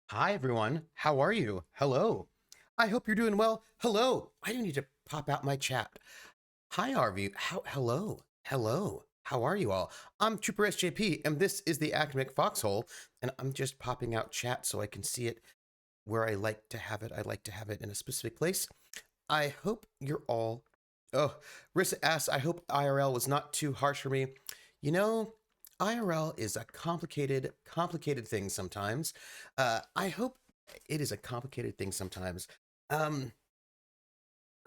Hi, everyone. How are you? Hello. I hope you're doing well. Hello. I do need to pop out my chat. Hi, RV. Hello. Hello. How are you all? I'm Trooper SJP, and this is the Academic Foxhole, and I'm just popping out chat so I can see it where I like to have it. I like to have it in a specific place. I hope you're all. Oh, Rissa asks, I hope IRL was not too harsh for me. You know, IRL is a complicated thing sometimes. I hope it is a complicated thing sometimes. Um,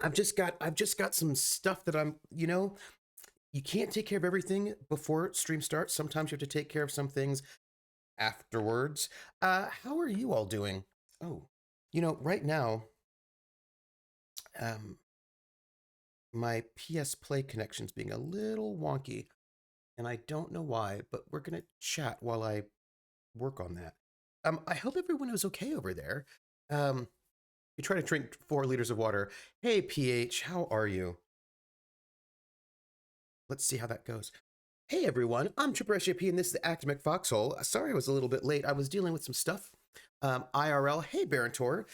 I've just got some stuff that you can't take care of everything before stream starts. Sometimes you have to take care of some things afterwards. How are you all doing? Oh, right now, um, my PS Play connection's being a little wonky, and I don't know why, but we're gonna chat while I work on that. I hope everyone is okay over there. You try to drink 4 liters of water. Hey, PH, how are you? Let's see how that goes. Hey, everyone, I'm Trooper SJP, and this is the Academic Foxhole. Sorry I was a little bit late. I was dealing with some stuff. IRL, hey, Barantor.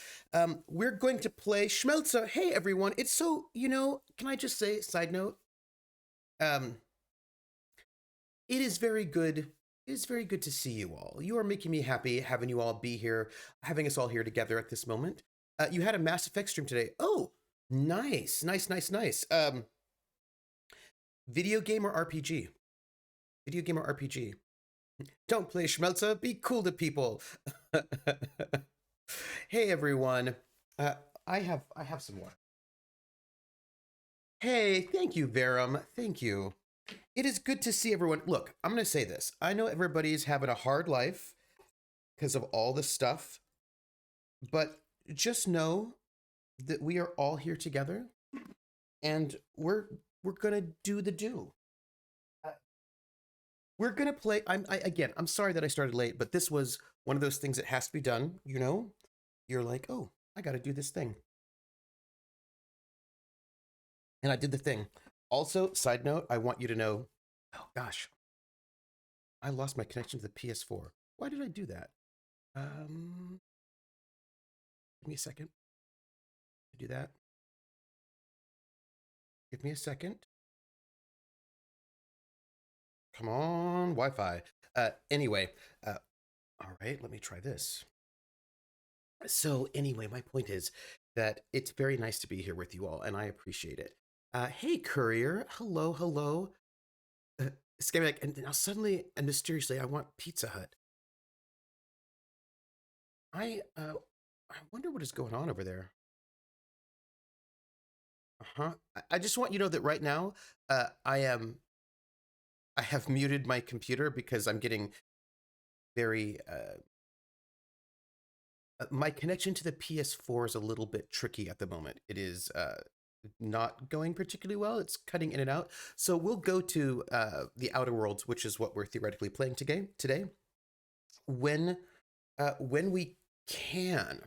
We're going to play Schmelza. Hey, everyone. It's so, can I just say, side note? Um, it is very good. It is very good to see you all. You are making me happy having you all be here, having us all here together at this moment. You had a Mass Effect stream today. Oh, nice, nice, nice, nice. Video game or RPG? Video game or RPG? Don't play Schmelza. Be cool to people. Hey everyone. Uh, I have some more. Hey, thank you, Verum. Thank you. It is good to see everyone. Look, I'm going to say this. I know everybody's having a hard life because of all this stuff, but just know that we are all here together and we're going to do the do. Uh, We're going to play again, I'm sorry that I started late, but this was one of those things that has to be done, You're like, "Oh, I got to do this thing." And I did the thing. Also, side note, I want you to know, oh gosh, I lost my connection to the PS4. Why did I do that? Um, Give me a second. Do that. Give me a second. Come on, Wi-Fi. Anyway, all right, let me try this. So anyway, my point is that it's very nice to be here with you all, and I appreciate it. Hey, Courier. Hello, hello. Uh, Schematic, and now suddenly and mysteriously, I want Pizza Hut. I wonder what is going on over there. Uh-huh. I just want you to know that right now, I have muted my computer because I'm getting very my connection to the PS4 is a little bit tricky at the moment. It is not going particularly well. It's cutting in and out. So we'll go to the Outer Worlds, which is what we're theoretically playing today. When we can,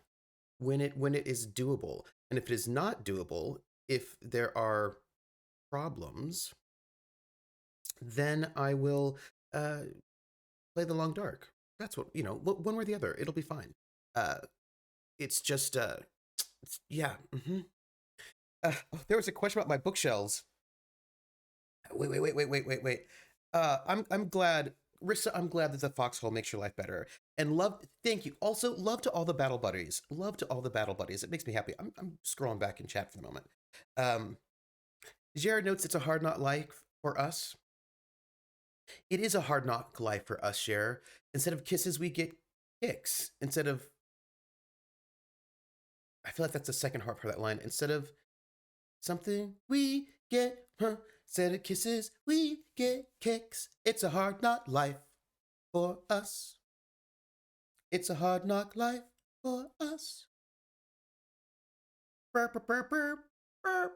when it is doable, and if it is not doable, if there are problems, then I will uh, play the Long Dark. That's what one way or the other. It'll be fine. Uh, it's just yeah. Oh, there was a question about my bookshelves. Wait. I'm glad, Rissa. I'm glad that the foxhole makes your life better. And love, thank you. Also, love to all the battle buddies. Love to all the battle buddies. It makes me happy. I'm scrolling back in chat for the moment. Um, Jared notes it's a hard knock life for us. It is a hard knock life for us, Jared. Instead of kisses, we get kicks. I feel like that's the second part for that line. Instead of something we get, instead of kisses, we get kicks. It's a hard knock life for us. It's a hard knock life for us. Burp, burp, burp, burp, burp.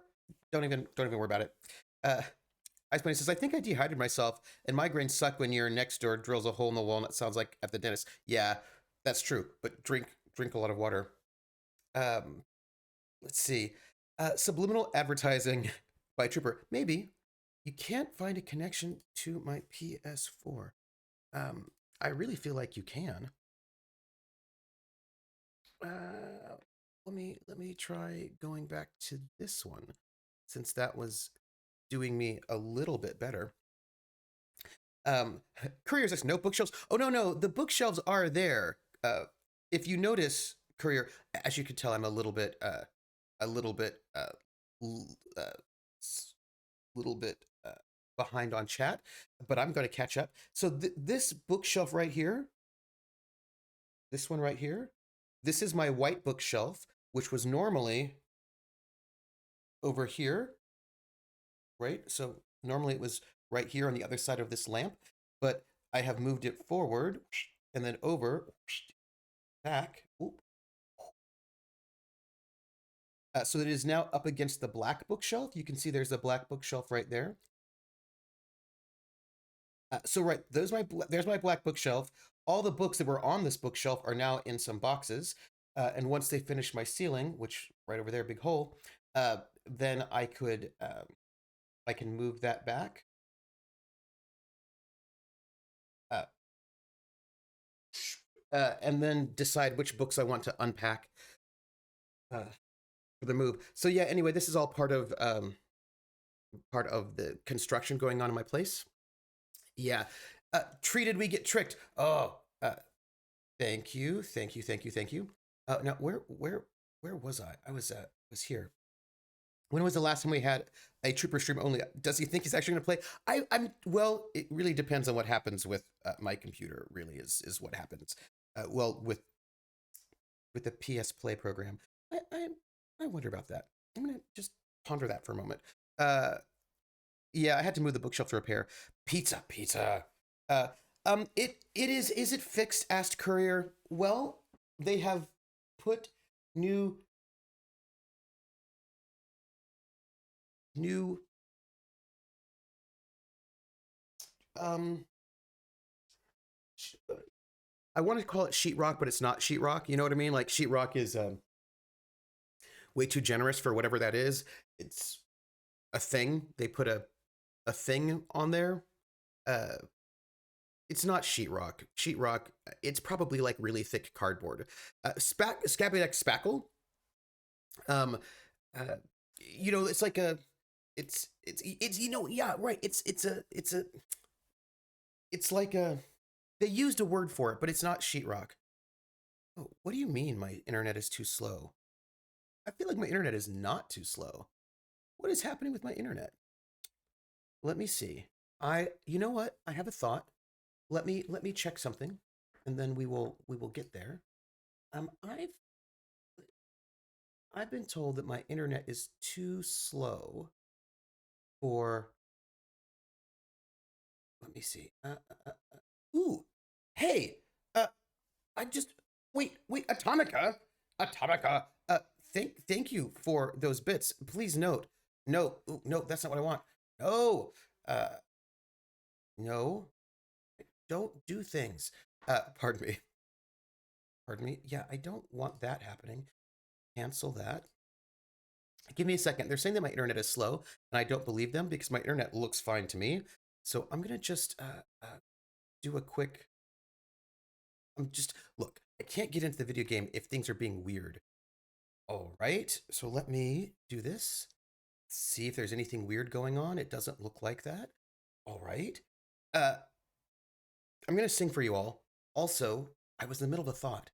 Don't even worry about it. Ice Bunny says, I think I dehydrated myself, and migraines suck when your next door drills a hole in the wall and it sounds like at the dentist. Yeah, that's true. But drink a lot of water. Um, let's see. Subliminal advertising by Trooper. Maybe you can't find a connection to my PS4. I really feel like you can. let me try going back to this one, since that was doing me a little bit better. Um, Courier says no bookshelves. Oh no, the bookshelves are there. If you notice, Courier, as you can tell, I'm a little bit, a little bit, little bit behind on chat, but I'm going to catch up. So this bookshelf right here, this one right here, this is my white bookshelf, which was normally over here, right? So normally it was right here on the other side of this lamp, but I have moved it forward and then over, back. So it is now up against the black bookshelf. You can see there's a black bookshelf right there. So right, there's my black bookshelf. All the books that were on this bookshelf are now in some boxes. And once they finish my ceiling, which right over there, big hole, then I can move that back. And then decide which books I want to unpack for the move. So yeah, anyway, this is all part of the construction going on in my place. Yeah. Treated, we get tricked. Oh, thank you. Now where was I? I was here. When was the last time we had a Trooper stream only? Does he think he's actually going to play? Well, it really depends on what happens with my computer. Really, is what happens. Well, with the PS Play program, I wonder about that. I'm gonna just ponder that for a moment. Yeah, I had to move the bookshelf to repair. Pizza. It is. Is it fixed? Asked Courier. Well, they have put new. I want to call it sheetrock, but it's not sheetrock. You know what I mean? Like sheetrock is way too generous for whatever that is. It's a thing. They put a thing on there. It's not sheetrock. Sheetrock, it's probably like really thick cardboard. Scabidex spackle. You know, it's like a, it's you know, yeah, right. It's like a. They used a word for it, but it's not sheetrock. Oh, what do you mean my internet is too slow? I feel like my internet is not too slow. What is happening with my internet? Let me see. You know what? I have a thought. Let me check something, and then we will get there. I've been told that my internet is too slow for. Let me see. Ooh, hey. I just wait. Atomica. Thank you for those bits. Please note. No, no, that's not what I want. No. No. Don't do things. Pardon me. Yeah, I don't want that happening. Cancel that. Give me a second. They're saying that my internet is slow, and I don't believe them because my internet looks fine to me. So I'm gonna just do a quick. Look. I can't get into the video game if things are being weird. All right. So let me do this. See if there's anything weird going on. It doesn't look like that. All right. I'm gonna sing for you all. Also, I was in the middle of a thought.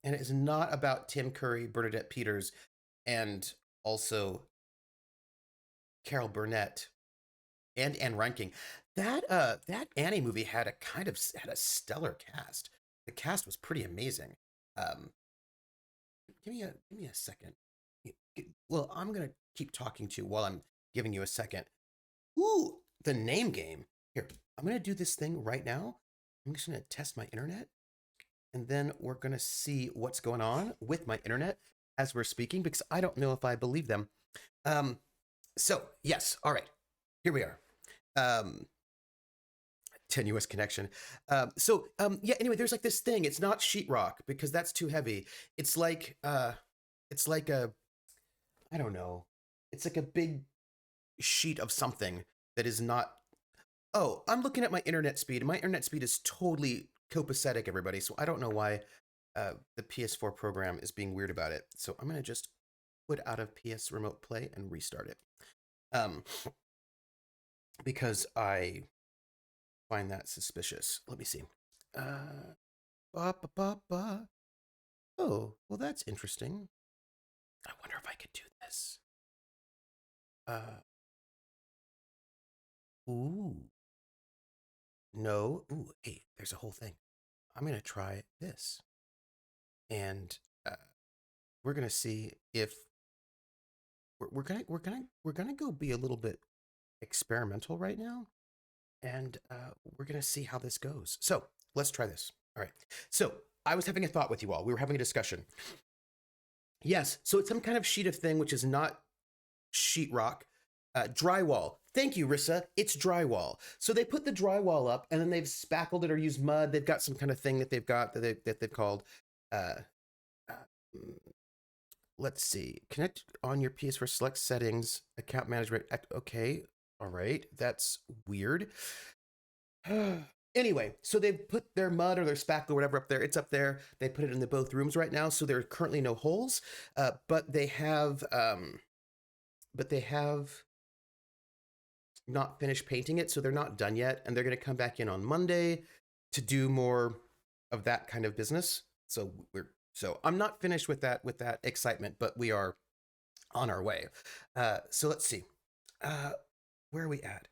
And it is not about Tim Curry, Bernadette Peters, and also Carol Burnett and Anne Reinking. That Annie movie had a stellar cast. The cast was pretty amazing. Give me a second. Well, I'm gonna keep talking to you while I'm giving you a second. Ooh, the name game. Here, I'm gonna do this thing right now. I'm just gonna test my internet, and then we're gonna see what's going on with my internet as we're speaking because I don't know if I believe them. So yes, all right, here we are. Tenuous connection. Yeah. Anyway, there's like this thing. It's not sheetrock because that's too heavy. It's like a. I don't know. It's like a big sheet of something that is not. Oh, I'm looking at my internet speed. My internet speed is totally copacetic, everybody. So I don't know why the PS4 program is being weird about it. So I'm going to just put out of PS Remote Play and restart it. Because I find that suspicious. Let me see. Ba, ba, ba, ba. Oh, well, that's interesting. I wonder if I could do this. Ooh. No. Ooh, hey, there's a whole thing. I'm going to try this. And we're going to see if we're going to go be a little bit experimental right now. And we're going to see how this goes. So let's try this. All right. So I was having a thought with you all. We were having a discussion. Yes. So it's some kind of sheet of thing, which is not sheetrock. Drywall. Thank you, Rissa. It's drywall. So they put the drywall up, and then they've spackled it or used mud. They've got some kind of thing that they've got that they've called. Let's see. Connect on your PS4 select settings, account management. Okay. All right. That's weird. Anyway, so they've put their mud or their spackle or whatever up there. It's up there. They put it in both rooms right now, so there are currently no holes. But they have not finished painting it, so they're not done yet, and they're going to come back in on Monday to do more of that kind of business. So I'm not finished with that excitement, but we are on our way. So let's see. Where are we at?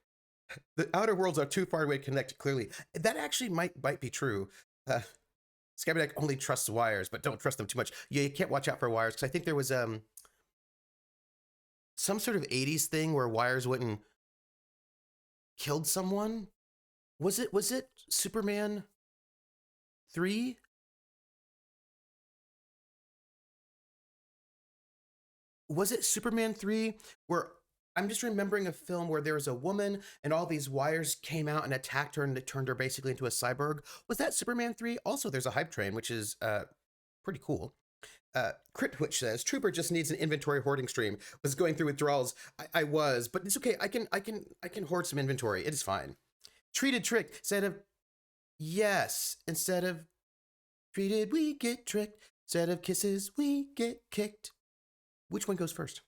The outer worlds are too far away to connect clearly. That actually might be true. Scabineck only trusts wires, but don't trust them too much. Yeah, you can't watch out for wires, because I think there was some sort of 80s thing where wires went and killed someone. Was it Superman 3? Was it Superman 3 where I'm just remembering a film where there was a woman and all these wires came out and attacked her and it turned her basically into a cyborg? Was that Superman 3? Also, there's a hype train, which is pretty cool. Crit Twitch says, Trooper just needs an inventory hoarding stream. Was going through withdrawals. I was, but it's okay. I can hoard some inventory. It is fine. Treated trick instead of treated, we get tricked. Instead of kisses, we get kicked. Which one goes first?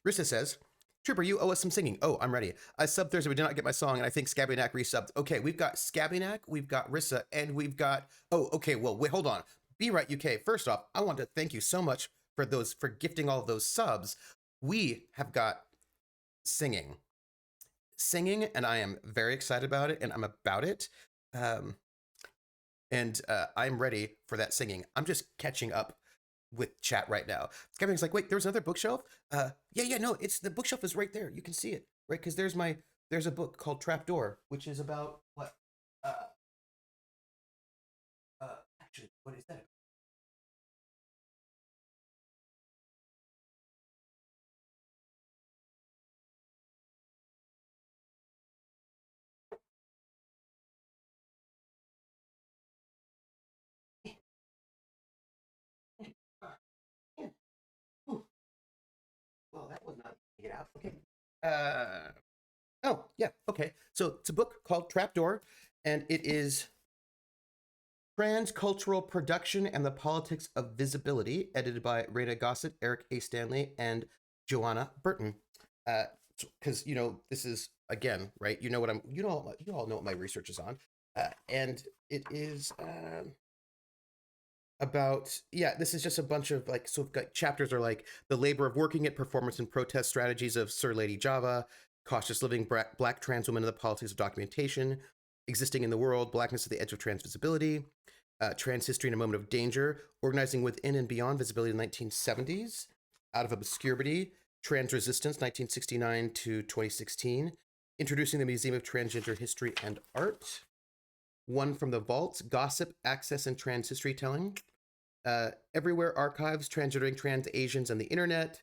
Rissa says, Trooper, you owe us some singing. Oh, I'm ready. I subbed Thursday, we did not get my song, and I think Scabinac resubbed. Okay, we've got Scabinac, we've got Rissa, and we've got... Oh, okay, well, wait, hold on. Be Right UK. First off, I want to thank you so much for gifting all of those subs. We have got singing, and I am very excited about it, and I'm about it. And I'm ready for that singing. I'm just catching up with chat right now. Kevin's like, wait, there's another bookshelf? Yeah, no, the bookshelf is right there. You can see it, right? Because there's a book called Trapdoor, which is about what? Actually, what is that? Well, that was not get out. Okay. Oh, yeah, okay. So it's a book called Trapdoor, and it is Transcultural Production and the Politics of Visibility, edited by Rita Gossett, Eric A. Stanley, and Joanna Burton. Because this is, again, right? You all know what my research is on, and it is about, this is just a bunch of chapters are like the labor of working it, performance and protest strategies of Sir Lady Java, cautious living, black trans women, and the politics of documentation, existing in the world, blackness at the edge of trans visibility, trans history in a moment of danger, organizing within and beyond visibility in the 1970s, out of obscurity, trans resistance 1969 to 2016, introducing the Museum of Transgender History and Art, one from the vaults, gossip, access, and trans history telling, everywhere archives, transgendering trans Asians and the internet.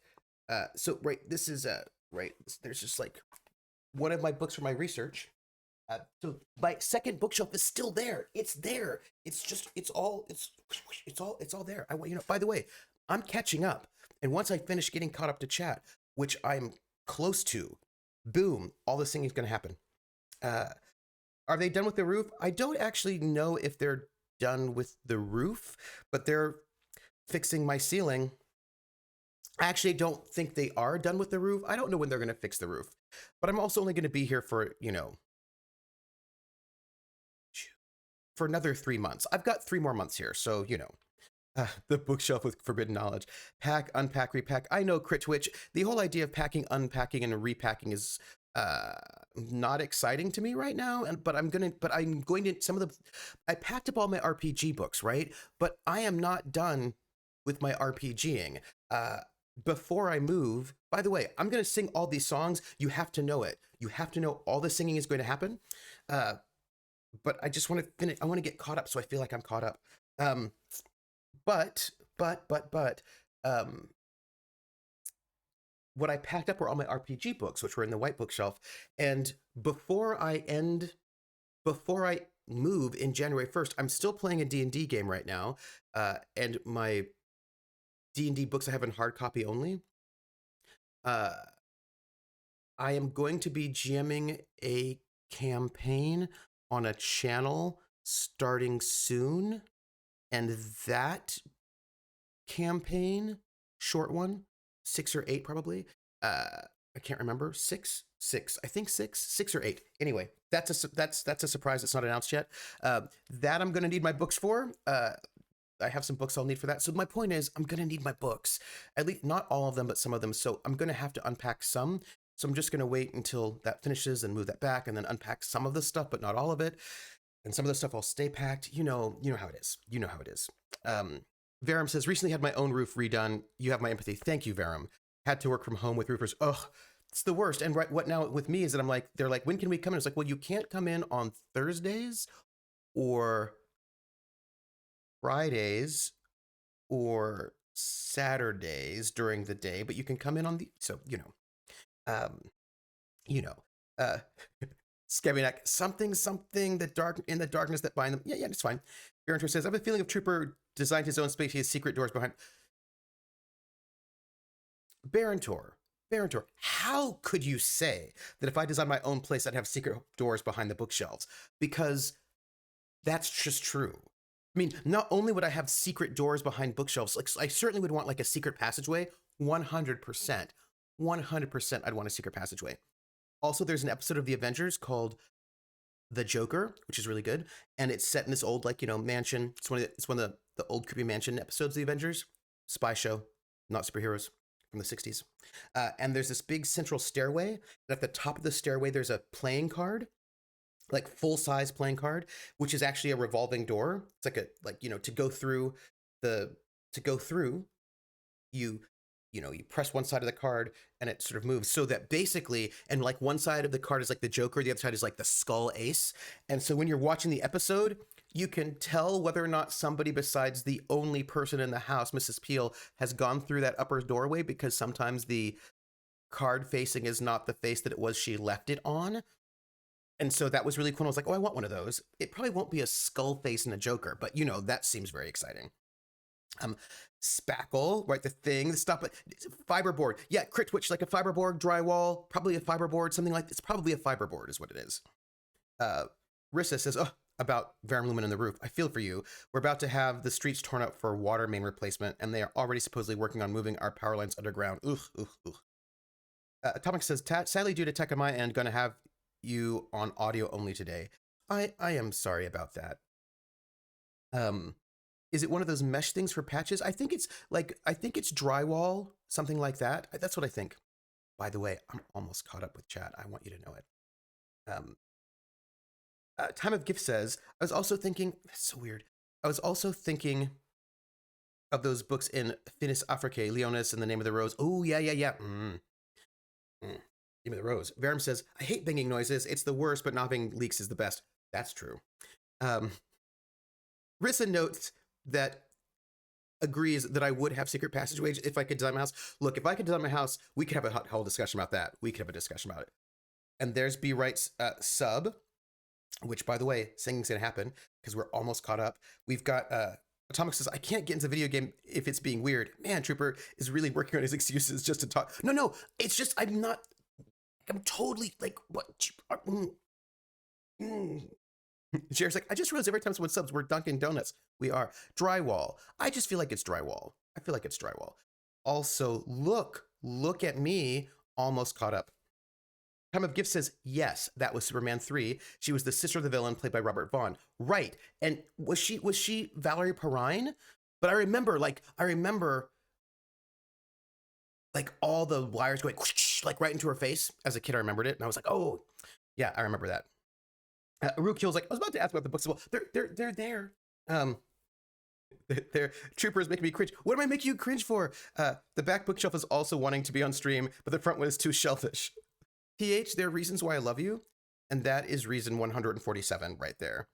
This is right. There's just like one of my books for my research. So my second bookshelf is still there. It's there. It's all there. By the way, I'm catching up. And once I finish getting caught up to chat, which I'm close to, boom, all the singing is going to happen. Are they done with the roof? I don't actually know if they're done with the roof, but they're fixing my ceiling. I actually don't think they are done with the roof. I don't know when they're going to fix the roof, but I'm also only going to be here for, for another 3 months. I've got 3 more months here, so, the bookshelf with forbidden knowledge. Pack, unpack, repack. I know, Crit Twitch. The whole idea of packing, unpacking, and repacking is not exciting to me right now. But I'm going to. I packed up all my RPG books, right? But I am not done with my RPGing. Before I move, by the way, I'm going to sing all these songs. You have to know it. You have to know all the singing is going to happen. But I just want to finish. I want to get caught up, so I feel like I'm caught up. But, what I packed up were all my RPG books, which were in the white bookshelf. And before I move in January 1st, I'm still playing a D&D game right now. And my D&D books I have in hard copy only. I am going to be GMing a campaign on a channel starting soon. And that campaign, short one, 6 or 8 probably. I can't remember. Six. I think 6 or 8. Anyway, that's a surprise. It's not announced yet. That I'm going to need my books for. I have some books I'll need for that. So my point is, I'm going to need my books. At least not all of them, but some of them. So I'm going to have to unpack some. So I'm just going to wait until that finishes and move that back, and then unpack some of the stuff, but not all of it. And some of the stuff will stay packed. You know how it is. You know how it is. Varum says, recently had my own roof redone. You have my empathy. Thank you, Varum. Had to work from home with roofers. Ugh, it's the worst. And right, what now with me is that I'm like, they're like, when can we come in? It's like, well, you can't come in on Thursdays or Fridays or Saturdays during the day, but you can come in on the, so, Skevinak, something, in the darkness that bind them. Yeah, it's fine. Barontor says, I have a feeling of Trooper designed his own space. He has secret doors behind. Barontor, how could you say that if I designed my own place, I'd have secret doors behind the bookshelves? Because that's just true. I mean, not only would I have secret doors behind bookshelves, like I certainly would want like a secret passageway. 100%. 100% I'd want a secret passageway. Also, there's an episode of The Avengers called The Joker, which is really good. And it's set in this old, mansion. It's one of the old creepy mansion episodes of The Avengers. Spy show, not superheroes, from the 60s. And there's this big central stairway. And at the top of the stairway, there's a playing card, like full-size playing card, which is actually a revolving door. It's to go through, you press one side of the card and it sort of moves, so that basically, and like one side of the card is like the Joker, the other side is like the skull ace. And so when you're watching the episode, you can tell whether or not somebody besides the only person in the house, Mrs. Peel, has gone through that upper doorway, because sometimes the card facing is not the face that it was she left it on. And so that was really cool. I was like, oh, I want one of those. It probably won't be a skull face and a Joker, but that seems very exciting. Spackle, right? The stuff, fiberboard. Yeah, Crit Twitch, like a fiberboard drywall, probably a fiberboard, something like this. Probably a fiberboard is what it is. Rissa says, about Varum Lumen in the roof. I feel for you. We're about to have the streets torn up for water main replacement, and they are already supposedly working on moving our power lines underground. Ugh. Atomic says, sadly, due to tech on my end, gonna have you on audio only today. I am sorry about that. Is it one of those mesh things for patches? I think it's drywall, something like that. That's what I think. By the way, I'm almost caught up with chat. I want you to know it. Time of Gift says, I was also thinking, that's so weird. I was also thinking of those books in Finis Africae, Leonis and the Name of the Rose. Oh, yeah. Name of the Rose. Varum says, I hate banging noises. It's the worst, but not having leaks is the best. That's true. Rissa notes that agrees that I would have secret passageways if I could design my house. Look, if I could design my house, we could have a whole discussion about that. We could have a discussion about it. And there's B Wright's sub, which, by the way, singing's gonna happen because we're almost caught up. We've got Atomic says, I can't get into video game if it's being weird. Man, Trooper is really working on his excuses just to talk. No, it's just I'm totally like, what? Jared's like, I just realized every time someone subs, we're Dunkin' Donuts. We are. Drywall. I just feel like it's drywall. I feel like it's drywall. Also, look at me, almost caught up. Time of Gift says, yes, that was Superman 3. She was the sister of the villain played by Robert Vaughn. Right. And was she Valerie Perrine? But I remember like all the wires going whoosh, like right into her face. As a kid, I remembered it. And I was like, oh, yeah, I remember that. Rukil's like, I was about to ask about the books as well. They're there. Their troopers making me cringe. What am I making you cringe for? The back bookshelf is also wanting to be on stream, but the front one is too shellfish. PH, there are reasons why I love you, and that is reason 147 right there.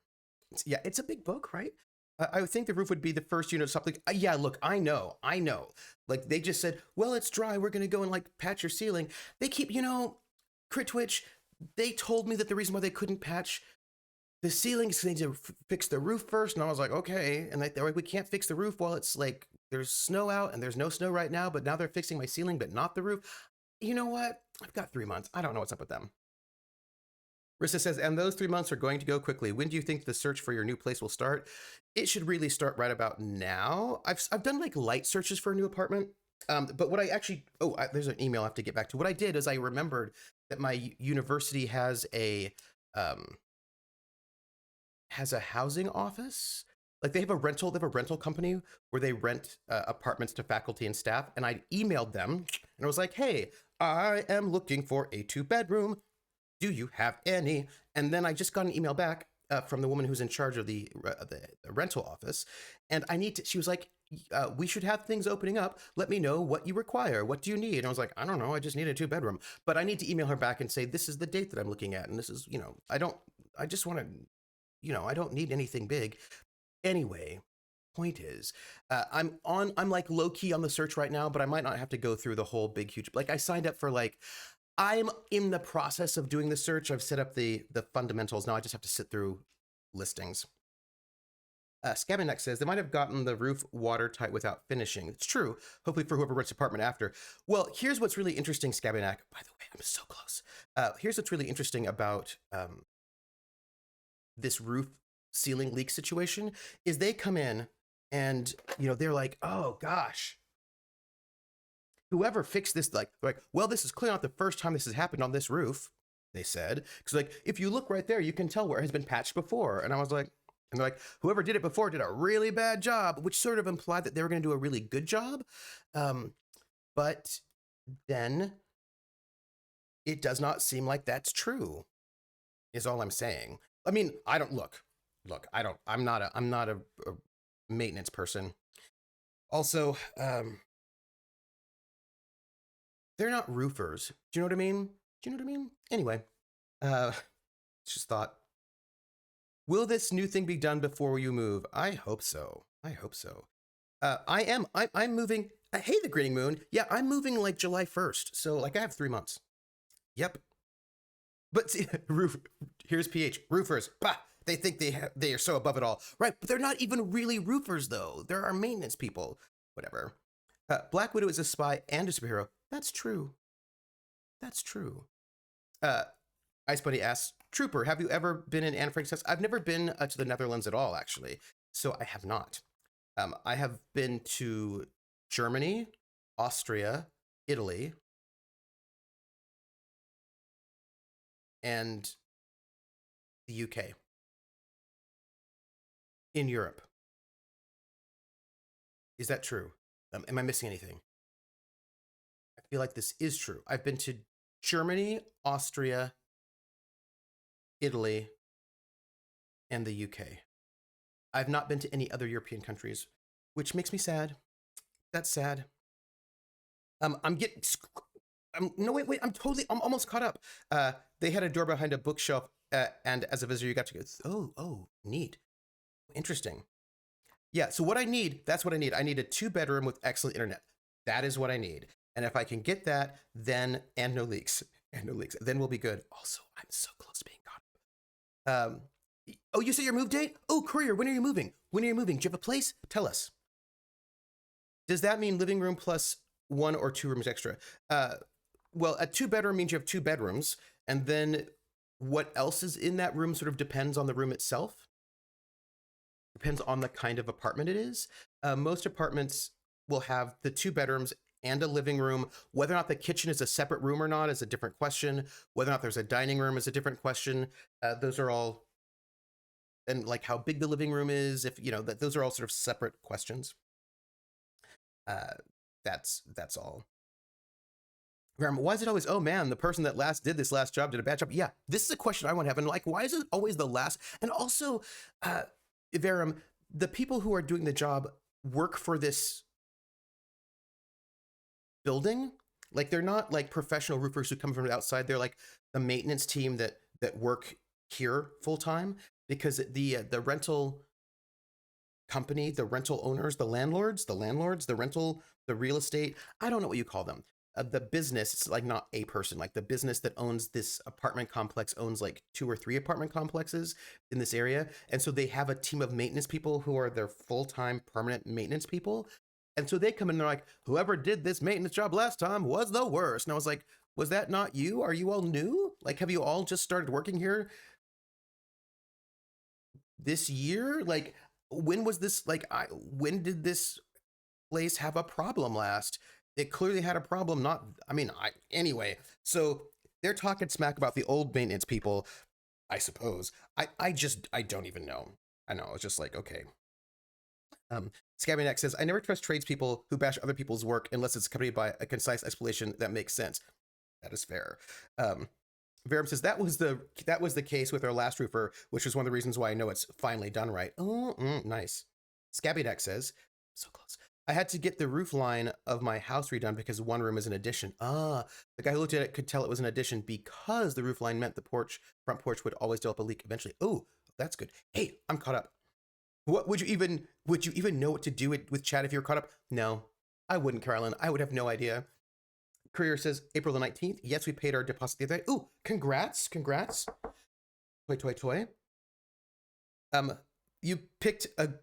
Yeah, it's a big book, right? I would think the roof would be the first unit of something. Yeah, look, I know. Like they just said, well, it's dry. We're gonna go and like patch your ceiling. They keep, Crit Twitch. They told me that the reason why they couldn't patch the ceiling is they need to fix the roof first, and I was like, okay. And they're like, we can't fix the roof while it's like there's snow out, and there's no snow right now. But now they're fixing my ceiling, but not the roof. You know what? I've got 3 months. I don't know what's up with them. Rissa says, and those 3 months are going to go quickly. When do you think the search for your new place will start? It should really start right about now. I've done like light searches for a new apartment. But what I actually, there's an email I have to get back to. What I did is I remembered that my university has a housing office. Like they have a rental company where they rent apartments to faculty and staff. And I emailed them and I was like, hey, I am looking for a 2-bedroom. Do you have any? And then I just got an email back from the woman who's in charge of the rental office. And she was like, we should have things opening up. Let me know what you require. What do you need? And I was like, I don't know. I just need a 2-bedroom. But I need to email her back and say, this is the date that I'm looking at. And this is, I just want to, I don't need anything big. Anyway, point is, I'm like low key on the search right now, but I might not have to go through the whole big, huge, like I signed up for like, I'm in the process of doing the search. I've set up the fundamentals. Now I just have to sit through listings. Scabinex says they might have gotten the roof watertight without finishing. It's true. Hopefully for whoever rents the apartment after. Well, here's what's really interesting, Scabinex. By the way, I'm so close. Here's what's really interesting about this roof ceiling leak situation is they come in and, they're like, oh gosh, whoever fixed this, like, well, this is clearly not the first time this has happened on this roof, they said. Because, like, if you look right there, you can tell where it has been patched before. And I was like, and they're like, whoever did it before did a really bad job, which sort of implied that they were going to do a really good job. But then it does not seem like that's true, is all I'm saying. I mean, I'm not a maintenance person. Also, they're not roofers. Do you know what I mean? Anyway, just thought, will this new thing be done before you move? I hope so. I'm moving. Hey, the Grinning Moon. Yeah, I'm moving like July 1st. So like I have 3 months. Yep. But see, here's PH. Roofers. Bah! They think they are so above it all. Right, but they're not even really roofers though. They're our maintenance people. Whatever. Black Widow is a spy and a superhero. That's true. Ice Bunny asks, Trooper, have you ever been in Anne Frank's house? I've never been to the Netherlands at all, actually. So I have not. I have been to Germany, Austria, Italy, and the UK. In Europe. Is that true? Am I missing anything? I feel like this is true. I've been to Germany, Austria, Italy, and the UK. I've not been to any other European countries, which makes me sad. That's sad. I'm almost caught up. They had a door behind a bookshelf, and as a visitor, you got to go, oh, neat. Interesting. Yeah, so what I need, that's what I need. I need a 2-bedroom with excellent internet. That is what I need. And if I can get that, then, and no leaks, then we'll be good. Also, I'm so close to being caught up. You said your move date? Oh, courier, when are you moving? Do you have a place? Tell us. Does that mean living room plus 1 or 2 rooms extra? Well, a 2-bedroom means you have 2 bedrooms, and then what else is in that room sort of depends on the room itself. Depends on the kind of apartment it is. Most apartments will have the 2 bedrooms and a living room. Whether or not the kitchen is a separate room or not is a different question. Whether or not there's a dining room is a different question. Those are all, and like how big the living room is, if you know that, those are all sort of separate questions. That's all. Why is it always, oh man, the person that last did this last job did a bad job? Yeah, this is a question I want to have. And like, why is it always the last? And also, Verum, the people who are doing the job work for this building. Like, they're not like professional roofers who come from the outside. They're like the maintenance team that work here full time, because the rental company, the rental owners, the landlords, the real estate, I don't know what you call them. The business, it's like not a person, like the business that owns this apartment complex owns like 2 or 3 apartment complexes in this area. And so they have a team of maintenance people who are their full-time permanent maintenance people. And so they come in and they're like, whoever did this maintenance job last time was the worst. And I was like, was that not you? Are you all new? Like, have you all just started working here this year? Like, when was this, like, when did this place have a problem last? It clearly had a problem. Anyway, so they're talking smack about the old maintenance people, I suppose. I don't even know. I know, it's just like, okay. Scabby Neck says, I never trust tradespeople who bash other people's work unless it's accompanied by a concise explanation that makes sense. That is fair. Verum says, that was the case with our last roofer, which is one of the reasons why I know it's finally done right. Oh, nice. Scabby Neck says, so close. I had to get the roof line of my house redone because one room is an addition. The guy who looked at it could tell it was an addition because the roof line meant the front porch would always develop a leak eventually. Oh, that's good. Hey, I'm caught up. What would you even know what to do with chat if you're caught up? No, I wouldn't, Carolyn. I would have no idea. Courier says April the 19th. Yes, we paid our deposit the other day. Ooh, congrats. Toy. You picked good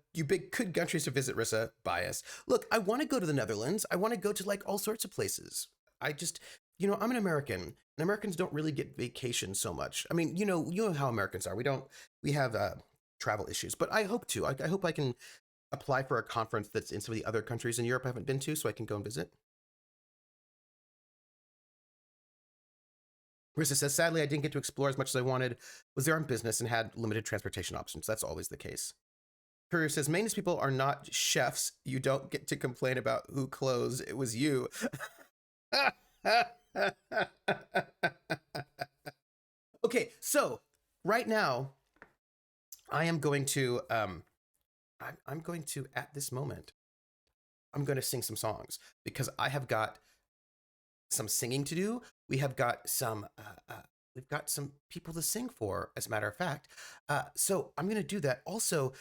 countries to visit, Rissa. Bias. Look, I want to go to the Netherlands. I want to go to like all sorts of places. I just, I'm an American, and Americans don't really get vacation so much. I mean, you know how Americans are. We have travel issues, but I hope to. I hope I can apply for a conference that's in some of the other countries in Europe I haven't been to, so I can go and visit. Rissa says, sadly, I didn't get to explore as much as I wanted, was there on business, and had limited transportation options. That's always the case. Courier says, maintenance people are not chefs. You don't get to complain about who closed. It was you. Okay, so right now, I am going to, at this moment, I'm going to sing some songs because I have got some singing to do. We have got some, we've got some people to sing for, as a matter of fact. So I'm going to do that. Also,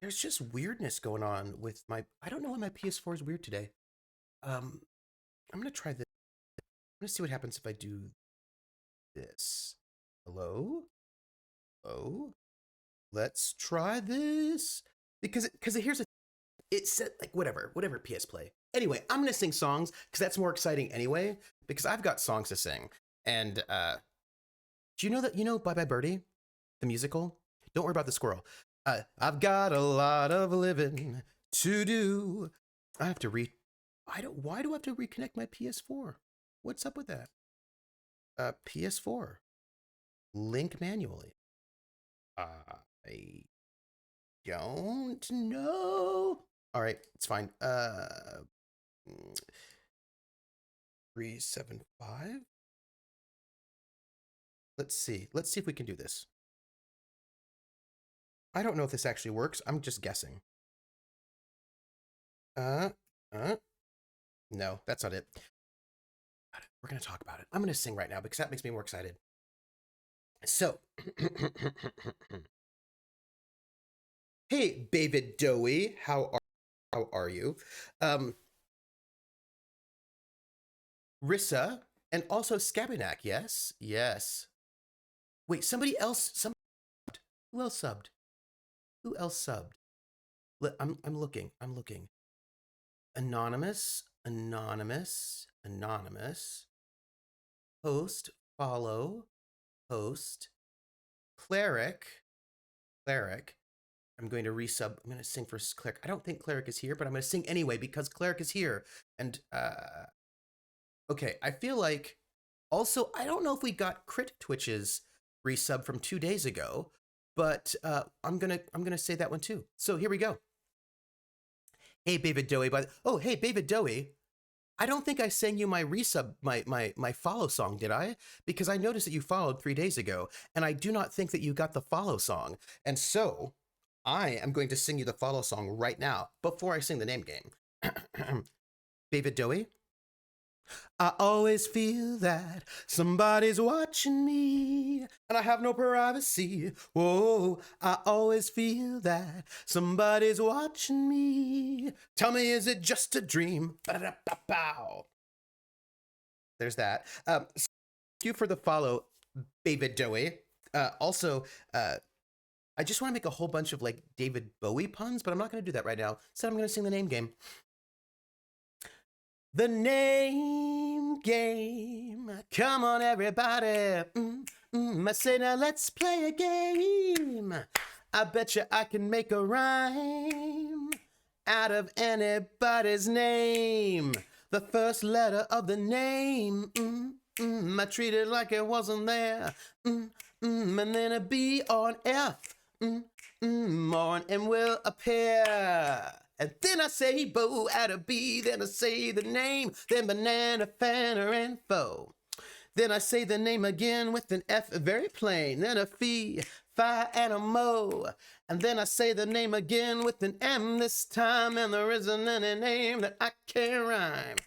there's just weirdness going on with I don't know why my PS4 is weird today. I'm going to try this. I'm going to see what happens if I do this. Hello? Let's try this. Because here's it said like whatever PS Play. Anyway, I'm gonna sing songs because that's more exciting anyway, because I've got songs to sing. And do you know that Bye Bye Birdie, the musical? Don't worry about the squirrel. I've got a lot of living to do. I have to why do I have to reconnect my PS4? What's up with that? PS4. Link manually. I don't know. All right, it's fine. 375. Let's see if we can do this. I don't know if this actually works. I'm just guessing. No, that's not it. We're gonna talk about it. I'm gonna sing right now because that makes me more excited. So, hey, David Dowie, how are you? Rissa, and also Scabinak, yes? Wait, somebody else, who else subbed? I'm looking. Anonymous. Post, follow. host, Cleric. I'm going to resub. I'm going to sing for Cleric. I don't think Cleric is here, but I'm going to sing anyway because Cleric is here. And, okay, I feel like, also, I don't know if we got Crit Twitch's resub from 2 days ago, but I'm gonna say that one too. So here we go. Hey, David Dowie. Hey, David Dowie. I don't think I sang you my resub, my follow song, did I? Because I noticed that you followed 3 days ago, and I do not think that you got the follow song. And so, I am going to sing you the follow song right now, before I sing the name game. David Dowie? I always feel that somebody's watching me, and I have no privacy. Whoa, I always feel that somebody's watching me. Tell me, is it just a dream? Ba-da-da-ba-bow. There's that. Thank you for the follow, David Dowie. Also, I just want to make a whole bunch of like David Bowie puns, but I'm not going to do that right now. Instead, I'm going to sing the name game. The name game. Come on, everybody. I say now let's play a game. I bet you I can make a rhyme out of anybody's name. The first letter of the name. I treat it like it wasn't there. And then a B or an F. Or an M will appear. And then I say bo at a B, then I say the name, then banana, fanner, and foe. Then I say the name again with an F, very plain, then a fee, fi, and a mo. And then I say the name again with an M this time, and there isn't any name that I can rhyme.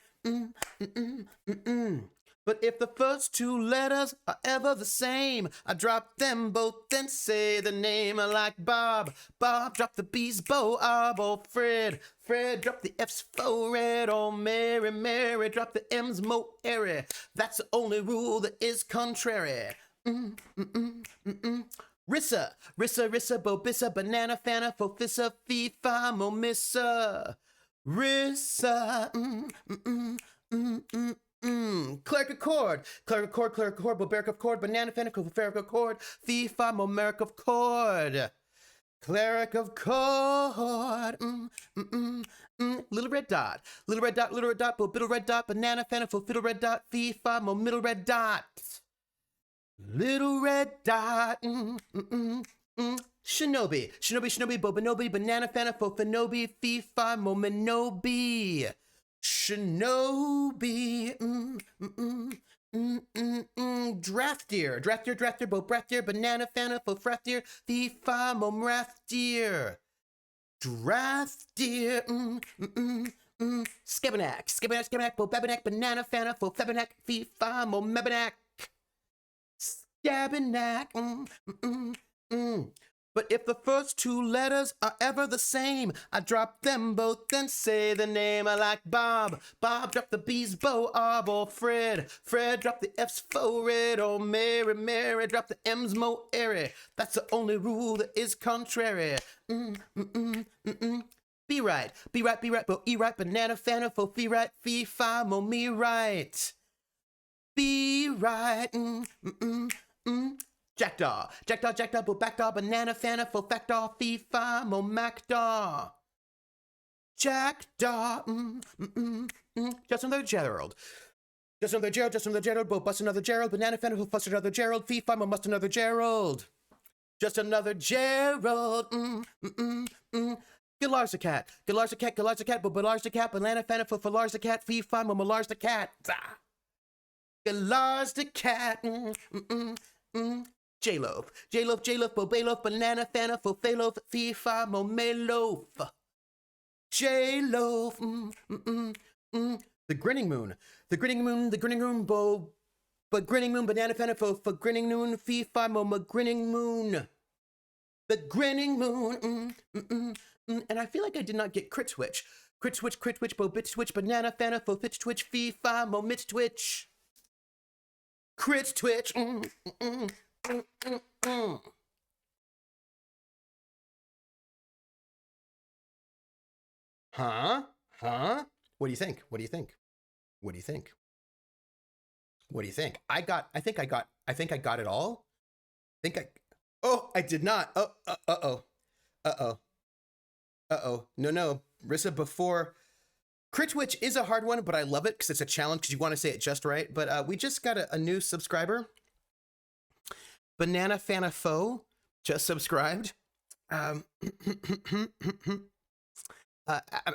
But if the first 2 letters are ever the same, I drop them both and say the name. Like Bob, Bob drop the B's, Bo, oh Fred, Fred drop the F's, fo, red, oh Mary, Mary drop the M's, mo, airy. That's the only rule that is contrary. Rissa, Rissa, Rissa, Bo, Bissa, banana, fana, fo, fissa, fee, fi, mo, missa. Rissa, Cleric accord, cleric accord, barbaric of chord, banana fanical, ferric of chord, fee, fi, momeric of chord, cleric of chord, little red dot, little red dot, little red dot, banana fanical, fiddle red dot, fee, fi, mo, middle red dot, little red dot, shinobi, shinobi, bobanobi, banana fanical, finobi, fee, fi, mo, minobi. Shinobi, draft deer, bo, breath deer, banana, fana, fo, frath deer, fee, fi, mo, mrath deer, draft deer, scabbanack, bo, babanack, banana, fana, fo, fabanack, fee, fi, mo, mebanack, scabbanack, But if the first 2 letters are ever the same, I drop them both and say the name. I like Bob, Bob drop the B's, Bo, or Fred, Fred drop the F's, fo, red, or Mary, Mary drop the M's, mo, airy. That's the only rule that is contrary. Be right, bo, E right, banana, fana, fo, fee right, fee, fi, mo, me right. Be right, Jackdaw, bo, backdaw, banana, fana, fo, factaw, fee, fi, mo, macdaw. Jackdaw, just another Gerald. Just another Gerald, bo, bust another Gerald, banana, fana, fo, fuss another Gerald, fee, fi, mo, must another Gerald. Just another Gerald, Galar's the cat, bo, Balar's the cat, banana, fana, fo, falar's the cat, fee, fi, mo, malar's the cat. Galar's the cat, J-Loaf, bo, Bayloaf, banana, fana, fo, fayloaf, fee, fi, mo, mayloaf. J-Loaf, the grinning moon, bo, but grinning moon, banana, fana, fo, grinning moon, fee, fi, mo, grinning moon. The grinning moon, and I feel like I did not get crit twitch, bo, bit twitch, banana, fana, fo, fitch twitch, fee, fi, mo, mit twitch. Crit twitch, Huh? What do you think? I think I got it all. think I. Oh, I did not. Oh, uh-oh. Uh-oh. Uh-oh. No. Rissa, before. Crit Twitch is a hard one, but I love it because it's a challenge because you want to say it just right. But we just got a new subscriber. Banana Fana Foe just subscribed.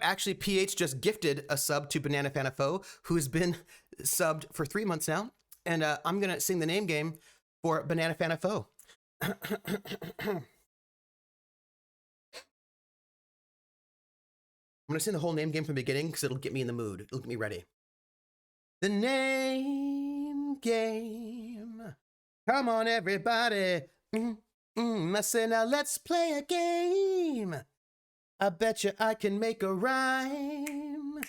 Actually, PH just gifted a sub to Banana Fana Foe, who's been subbed for 3 months now. And I'm going to sing the name game for Banana Fana Foe. I'm going to sing the whole name game from the beginning because it'll get me in the mood. It'll get me ready. The name game. Come on, everybody. I say, now let's play a game. I bet you I can make a rhyme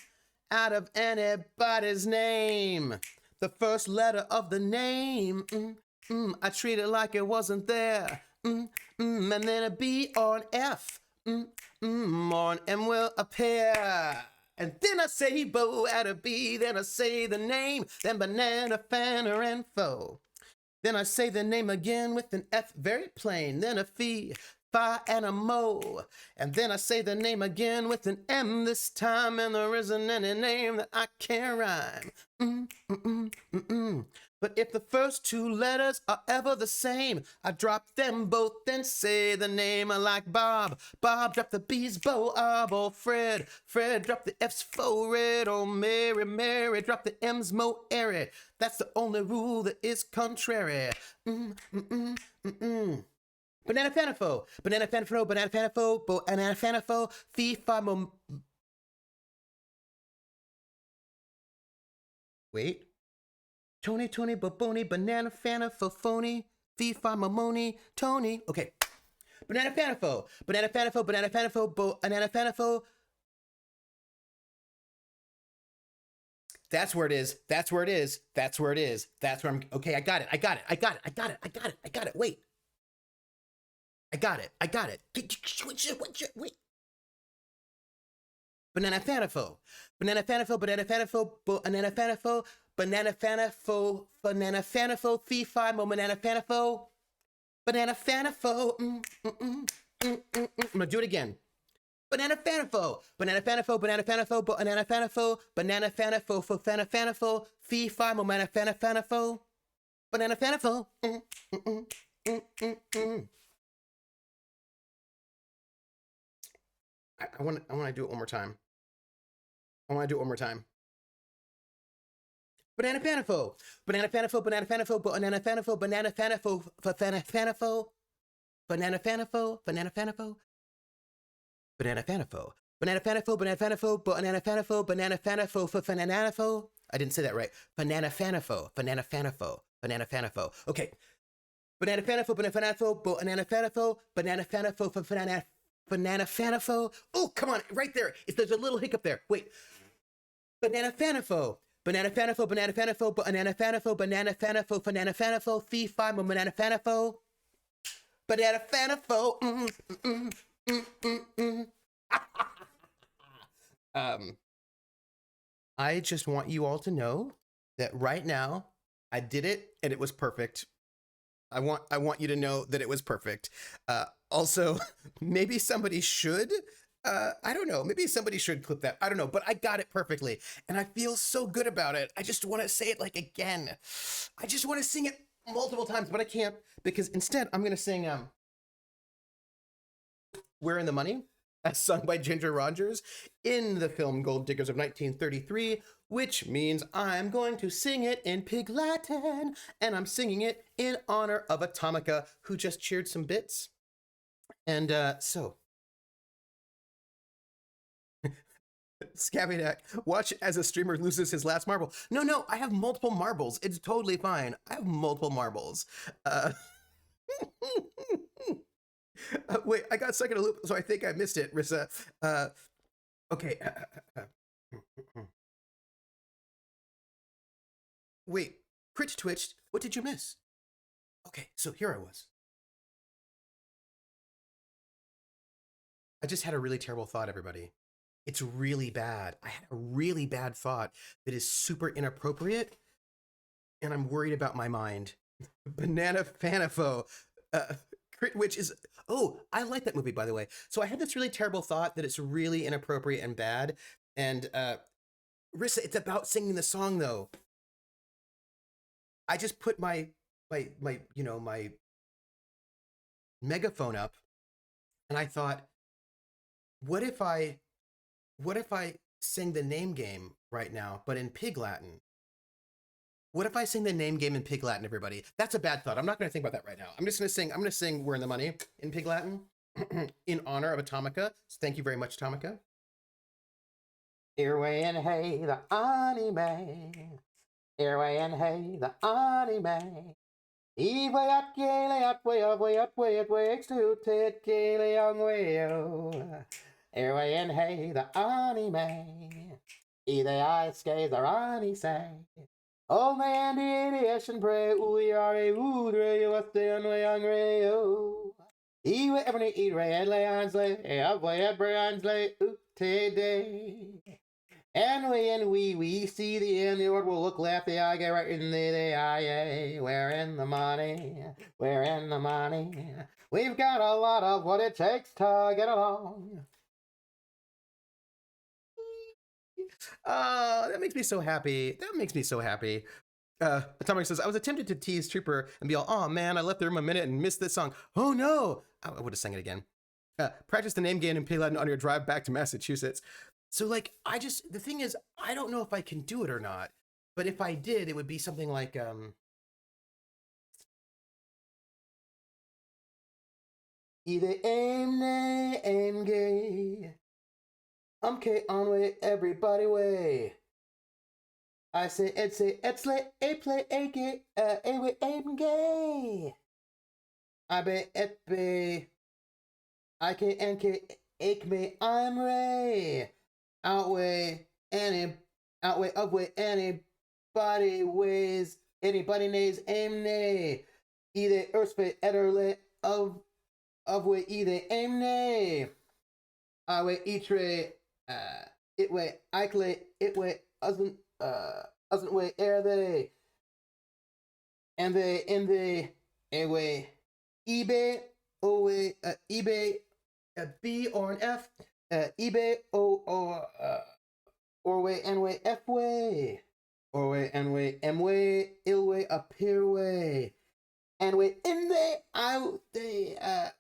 out of anybody's name. The first letter of the name. I treat it like it wasn't there. And then a B or an F. Or an M will appear. And then I say bo at a B. Then I say the name. Then banana, fana, and foe. Then I say the name again with an F, very plain. Then a fee, fi, and a mo. And then I say the name again with an M this time. And there isn't any name that I can't rhyme. But if the first 2 letters are ever the same, I drop them both, then say the name. I like Bob. Bob, drop the B's, Bo, oh, Fred. Fred, drop the F's, fo, red. Oh, Mary, Mary, drop the M's, mo, airy. That's the only rule that is contrary. Banana Fanafo, Banana Fanafo, Banana Fanafo, Banana Fanafo, Fee, Fa, Mo. Wait. Tony, Baboni, Banana Fanafo, Phony, Fee, Fa, Mamoni, Tony. Okay. Banana Fanafo, Banana Fanafo, Banana Fanafo, Banana Fanafo. That's where it is. That's where it is. That's where it is. That's where I'm. Okay, I got it. I got it. Wait. I got it. Wait. Banana Fanafo. Banana Fanafo, Banana Fanafo, Banana Fanafo, Banana Fanafo, Banana Fanafo, Fee, Fi, Mo, Banana Fanafo, Banana Fanafo. I'm gonna do it again. Banana Fanafo, Banana Fanafo, Banana Fanafo, Banana Fanafo, Banana Fanafo, Fana Fanafo, Fee, Fi, Mo, Banana Fanafo, Banana Fanafo. I want to do it one more time. Banana Fanafo, Banana Fanafo, Banana Fanafo, Banana Fanafo, Banana Fanafo, Fana Fanafo, Banana Fanafo, Banana Fanafo, Banana Fanafo, Banana Fanafo, Banana Fanafo, Banana Fanafo, Banana Fanafo, Fanafo. I didn't say that right. Banana Fanafo, Banana Fanafo, Banana Fanafo. Okay. Banana Fanafo, Banana Fanafo, Banana Fanafo, Banana Fanafo, Banana Fanafo. Oh, come on, right there. There's a little hiccup there. Wait. Banana Fanafo. Banana Fanafo, Banana Fanafo, Banana Fanafo, Banana Fanafo, Banana Fanafo, Fee, Fi, Banana Fanafo, Banana Fanafo. I just want you all to know that right now I did it and it was perfect. I want you to know that it was perfect. Also, maybe somebody should. I don't know. Maybe somebody should clip that. I don't know, but I got it perfectly, and I feel so good about it. I just want to say it like again. I just want to sing it multiple times, but I can't because instead I'm gonna sing "Where in the Money," as sung by Ginger Rogers in the film Gold Diggers of 1933, which means I'm going to sing it in Pig Latin, and I'm singing it in honor of Atomica, who just cheered some bits. And so. Scabby watch as a streamer loses his last marble. No, I have multiple marbles. It's totally fine. I have multiple marbles. Wait, I got stuck in a loop, so I think I missed it, Rissa. Okay. Wait, Crit Twitch, what did you miss? Okay, so here I was. I just had a really terrible thought, everybody. It's really bad. I had a really bad thought that is super inappropriate, and I'm worried about my mind. Banana Fanafo. Uh, which is, oh, I like that movie, by the way. So I had this really terrible thought that it's really inappropriate and bad. And Rissa, it's about singing the song though. I just put my megaphone up, and I thought, what if I what if I sing the name game right now, but in Pig Latin? What if I sing the name game in Pig Latin, everybody? That's a bad thought. I'm not going to think about that right now. I'm just going to sing. I'm going to sing "We're in the Money" in Pig Latin in honor of Atomica. So thank you very much, Atomica. Earway and hey, the anime. Earway and hey, the anime. Ewe at gale at way extu tet gale young way. Earway and hey, the anime. Either I skates or ani say. Oh man, the ocean pray, we are a woodre, you must stay on way on rayo. Ewe every eat ray and lay on slay, up way at Brian slay, today. And we see the end, the Lord will look left, the eye get right in the eye, we're in the money, we're in the money. We've got a lot of what it takes to get along. That makes me so happy. That makes me so happy. Atomic says, I was tempted to tease Trooper and be all, oh man, I left the room a minute and missed this song. Oh no! I would have sang it again. Practice the name game in Pig Latin on your drive back to Massachusetts. So, like, the thing is, I don't know if I can do it or not. But if I did, it would be something like, Either aim nay, aim gay. K on way, everybody way. I say, etzle, a play, a gay, a way, aim gay. I be, et be, I K, N K, ake me, I'm ray. Outweigh, of way, anybody weighs, anybody nays, aim nay. Either earthspay, etterle, of way, either aim nay. I way, each ray, it way, ikle, it way, doesn't way, air they. And they, in the, a way, eBay, o way, eBay, a B or an F, eBay, or way, N way, F way, or way, N way, M way, ill way, appear way, and way, in the, out the,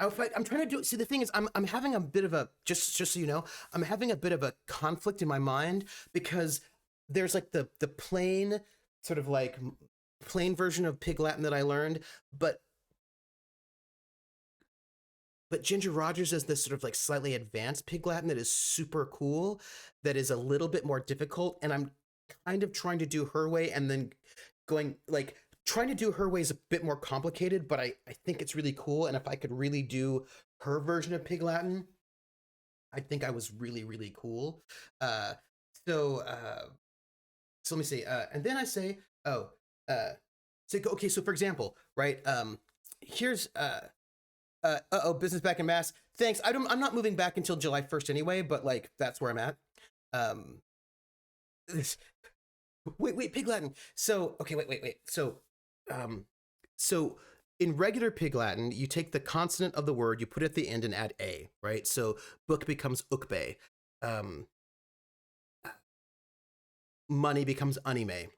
outfight. I'm trying to do. See, the thing is, I'm having a bit of a just so you know, I'm having a bit of a conflict in my mind because there's like the plain sort of like plain version of Pig Latin that I learned, but Ginger Rogers has this sort of like slightly advanced Pig Latin that is super cool, that is a little bit more difficult, and I'm kind of trying to do her way and then going like trying to do her way is a bit more complicated, but I think it's really cool, and if I could really do her version of Pig Latin, I think I was really, really cool. Uh, so, uh, so let me see. And then I say, oh, so okay. So for example, right? Here's business back in Mass. Thanks. I'm not moving back until July 1st anyway, but like that's where I'm at. Um, wait, Pig Latin. So okay, wait. Um, so in regular Pig Latin, you take the consonant of the word, you put it at the end, and add a, right? So book becomes ukbe. Um, money becomes anime.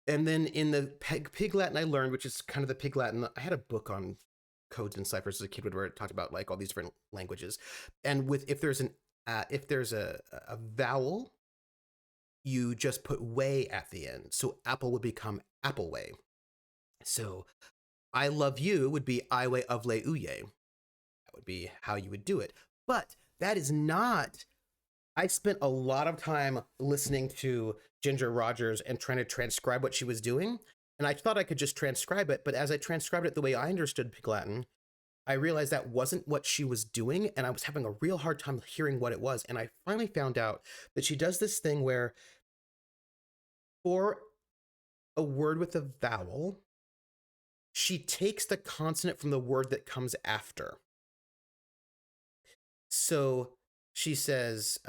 And then in the Pig Latin I learned, which is kind of the Pig Latin, I had a book on codes and ciphers as a kid where it talked about like all these different languages. And with if there's a vowel, you just put way at the end. So apple would become apple way. So I love you would be I way of le uye. That would be how you would do it. But that is not. I spent a lot of time listening to Ginger Rogers and trying to transcribe what she was doing. And I thought I could just transcribe it. But as I transcribed it the way I understood Pig Latin, I realized that wasn't what she was doing. And I was having a real hard time hearing what it was. And I finally found out that she does this thing where for a word with a vowel, she takes the consonant from the word that comes after. So she says,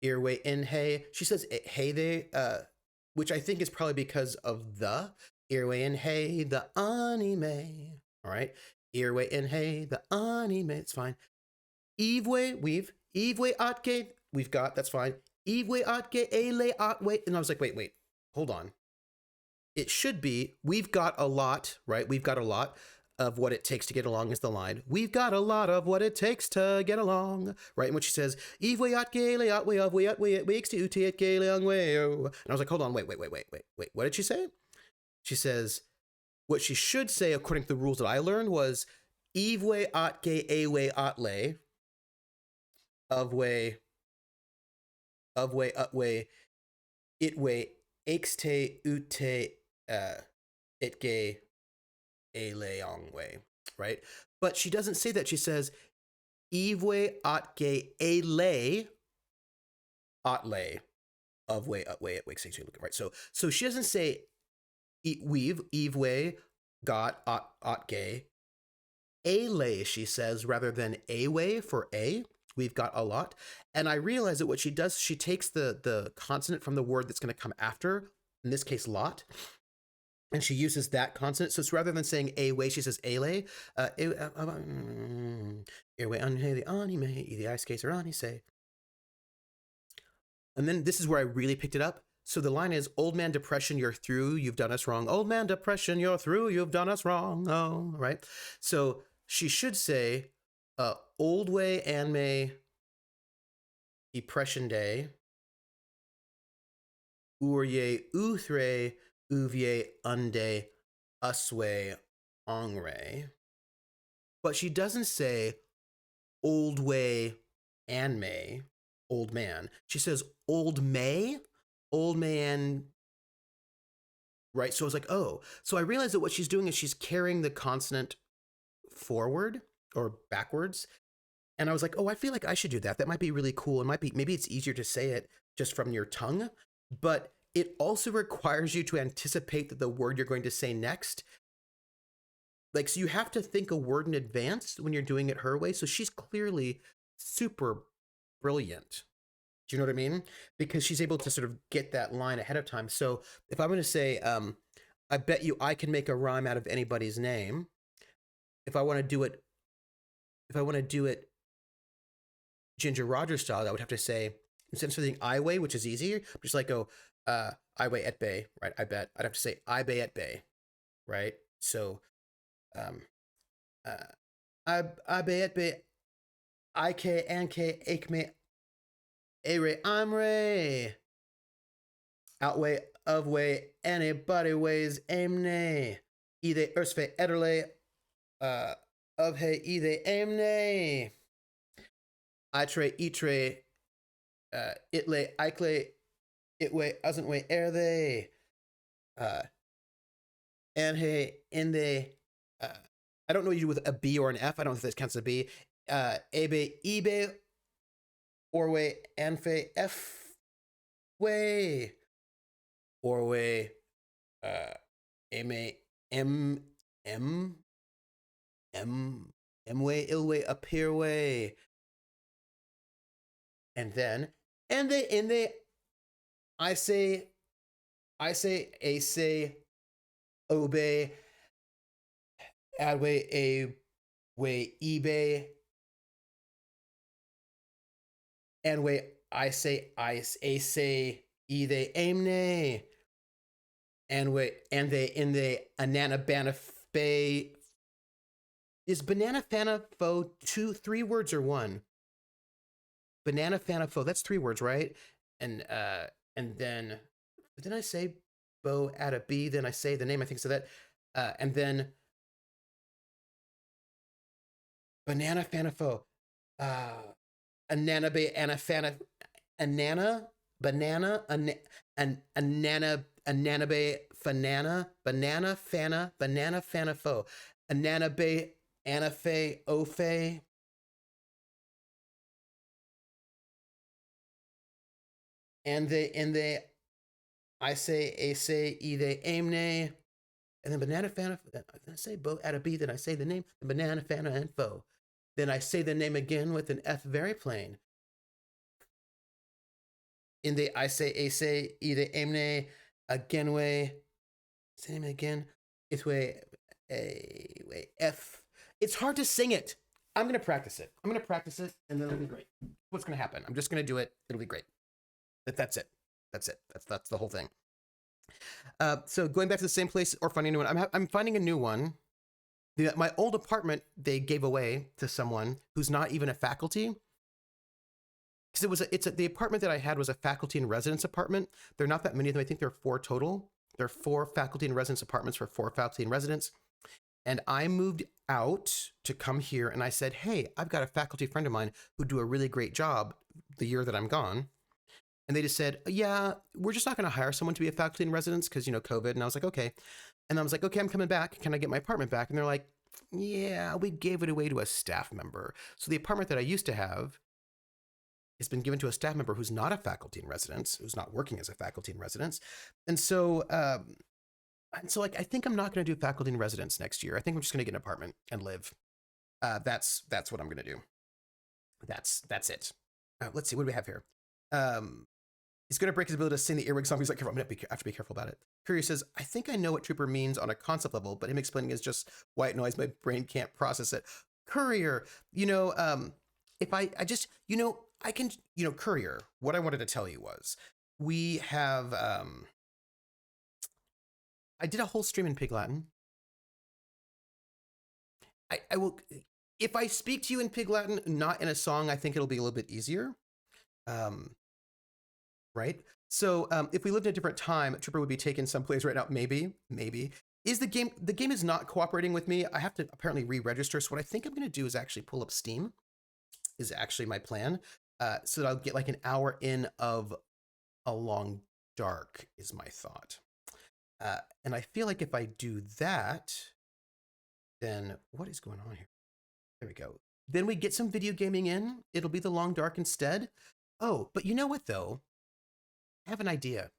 earway in hey. She says hey they, which I think is probably because of the. Earway and hey, the anime. All right. Earway and hey, the anime. It's fine. Eveway, Eveway atke, we've got, that's fine. Eveway atke, ele atway. And I was like, wait, hold on. It should be, we've got a lot, right? We've got a lot of what it takes to get along is the line. We've got a lot of what it takes to get along, right? And when she says, Eveway atke, ele atway, avway atway, it wakes to ute atke, leangway. And I was like, hold on, wait. What did she say? She says, what she should say, according to the rules that I learned, was Eveway atke, away atle, of way, utway, itway, exte, ute, itge, eleongway, right? But she doesn't say that. She says, eveway, atge, ele, atle, of way, utway, itway, exte, right? So she doesn't say weave, eveway, got, atge, ele, she says, rather than away for a. We've got a lot. And I realize that what she does, she takes the consonant from the word that's going to come after, in this case, lot, and she uses that consonant. So it's rather than saying a way, she says ele. Earway unhe the anime, the ice case or ani say. And then this is where I really picked it up. So the line is, old man depression, you're through, you've done us wrong. Old man depression, you're through, you've done us wrong. Oh, right? So she should say, old way and may depression day urye uthre uvye unde uswe ongre. But she doesn't say old way and may, old man. She says old man, right? So I was like, oh. So I realized that what she's doing is she's carrying the consonant forward or backwards. And I was like, oh, I feel like I should do that. That might be really cool. It might be, maybe it's easier to say it just from your tongue, but it also requires you to anticipate that the word you're going to say next. Like, so you have to think a word in advance when you're doing it her way. So she's clearly super brilliant. Do you know what I mean? Because she's able to sort of get that line ahead of time. So if I'm going to say, I bet you I can make a rhyme out of anybody's name. If I want to do it Ginger Rogers style, I would have to say, instead of saying I weigh, which is easier, just like go, I weigh at bay, right? I bet. I'd have to say I bay at bay, right? So, I bay at bay, I k and k ake me, a ray I'm ray, outweigh of way anybody weighs aim nay, either ersfe ederle, of hey either aim nay. I tray, itre, itle, ikle, itway, asn't way, air they, and hey, in they, I don't know what you do with a B or an F. I don't know if this counts as a B. Ebe, eBay, or way, anfe, F way, or way, eme, M, way, ill way, appear way. And then, and they, I say, a say, obey, adway, a way, eBay, and way, I say, a say, e they aim nay, and way, and they, in the anana bana bay. Is banana fana fo 3 words or 1? Banana fana fo, that's 3 words, right? And then didn't I say bo at a B? Then I say the name, I think so that, and then banana fana fo, anana be anafana, anana, banana, anana be fanana, banana fana fo, anana be anafe ofe. And they, I say, a say, e they aim nay, and then banana fana. Then I say bo at a B. Then I say the name, banana fana and fo. Then I say the name again with an F very plain. In the I say, a say, e they aim nay, again way, Say name again. It's way F. It's hard to sing it. I'm gonna practice it. I'm gonna practice it, and then it'll be great. What's gonna happen? I'm just gonna do it. It'll be great. That's it. That's it. That's the whole thing. So going back to the same place or finding a new one. I'm finding a new one. My old apartment they gave away to someone who's not even a faculty. Because the apartment that I had was a faculty and residence apartment. There are not that many of them. I think there are 4 total. There are 4 faculty and residence apartments for 4 faculty and residents. And I moved out to come here and I said, hey, I've got a faculty friend of mine who do a really great job the year that I'm gone. And they just said, yeah, we're just not going to hire someone to be a faculty in residence because, COVID. And I was like, okay. And I was like, okay, I'm coming back. Can I get my apartment back? And they're like, yeah, we gave it away to a staff member. So the apartment that I used to have has been given to a staff member who's not a faculty in residence, who's not working as a faculty in residence. And so, like, I think I'm not going to do faculty in residence next year. I think I'm just going to get an apartment and live. That's what I'm going to do. That's it. Let's see. What do we have here? He's going to break his ability to sing the earwig song. He's like, I'm going to have to be careful about it. Courier says, I think I know what Trooper means on a concept level, but him explaining is just white noise. My brain can't process it. Courier, if I just, I can, Courier, what I wanted to tell you was we have, I did a whole stream in Pig Latin. I will, if I speak to you in Pig Latin, not in a song, I think it'll be a little bit easier. Right? So if we lived in a different time, Trooper would be taken someplace right now. Maybe. The game is not cooperating with me. I have to apparently re-register. So what I think I'm going to do is actually pull up Steam, is actually my plan. So that I'll get like an hour in of a long dark is my thought. And I feel like if I do that, then what is going on here? There we go. Then we get some video gaming in. It'll be the long dark instead. Oh, but you know what though? I have an idea.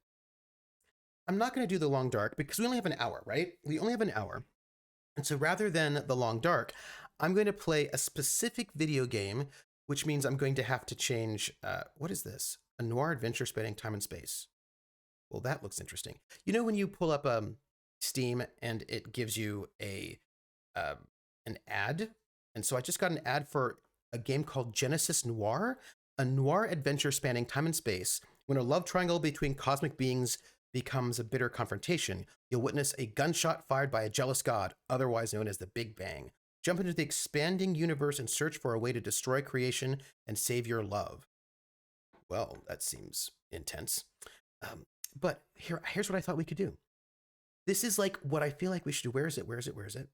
I'm not going to do the long dark because we only have an hour, right? We only have an hour. And so rather than the long dark, I'm going to play a specific video game, which means I'm going to have to change, what is this? A noir adventure spanning time and space. Well, that looks interesting. When you pull up Steam and it gives you an ad? And so I just got an ad for a game called Genesis Noir, a noir adventure spanning time and space. When a love triangle between cosmic beings becomes a bitter confrontation, you'll witness a gunshot fired by a jealous god, otherwise known as the Big Bang. Jump into the expanding universe and search for a way to destroy creation and save your love. Well, that seems intense. But here's what I thought we could do. This is like what I feel like we should do. Where is it?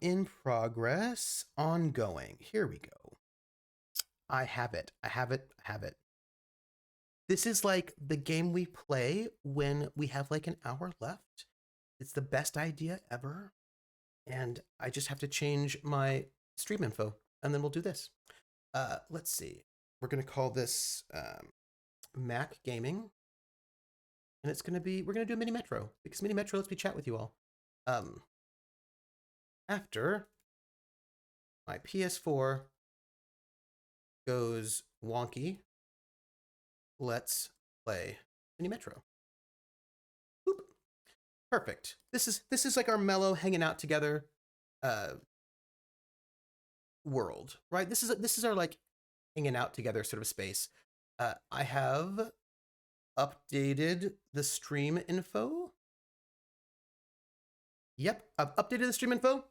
In progress, ongoing. Here we go. I have it. This is like the game we play when we have like an hour left. It's the best idea ever. And I just have to change my stream info and then we'll do this. Let's see. We're going to call this Mac Gaming. And it's going to be, we're going to do Minimetro because Minimetro lets me chat with you all. After my PS4 goes wonky, let's play Minimetro. Boop. Perfect. This is like our mellow hanging out together world, right? This is our like hanging out together sort of space. I have updated the stream info. Yep, I've updated the stream info.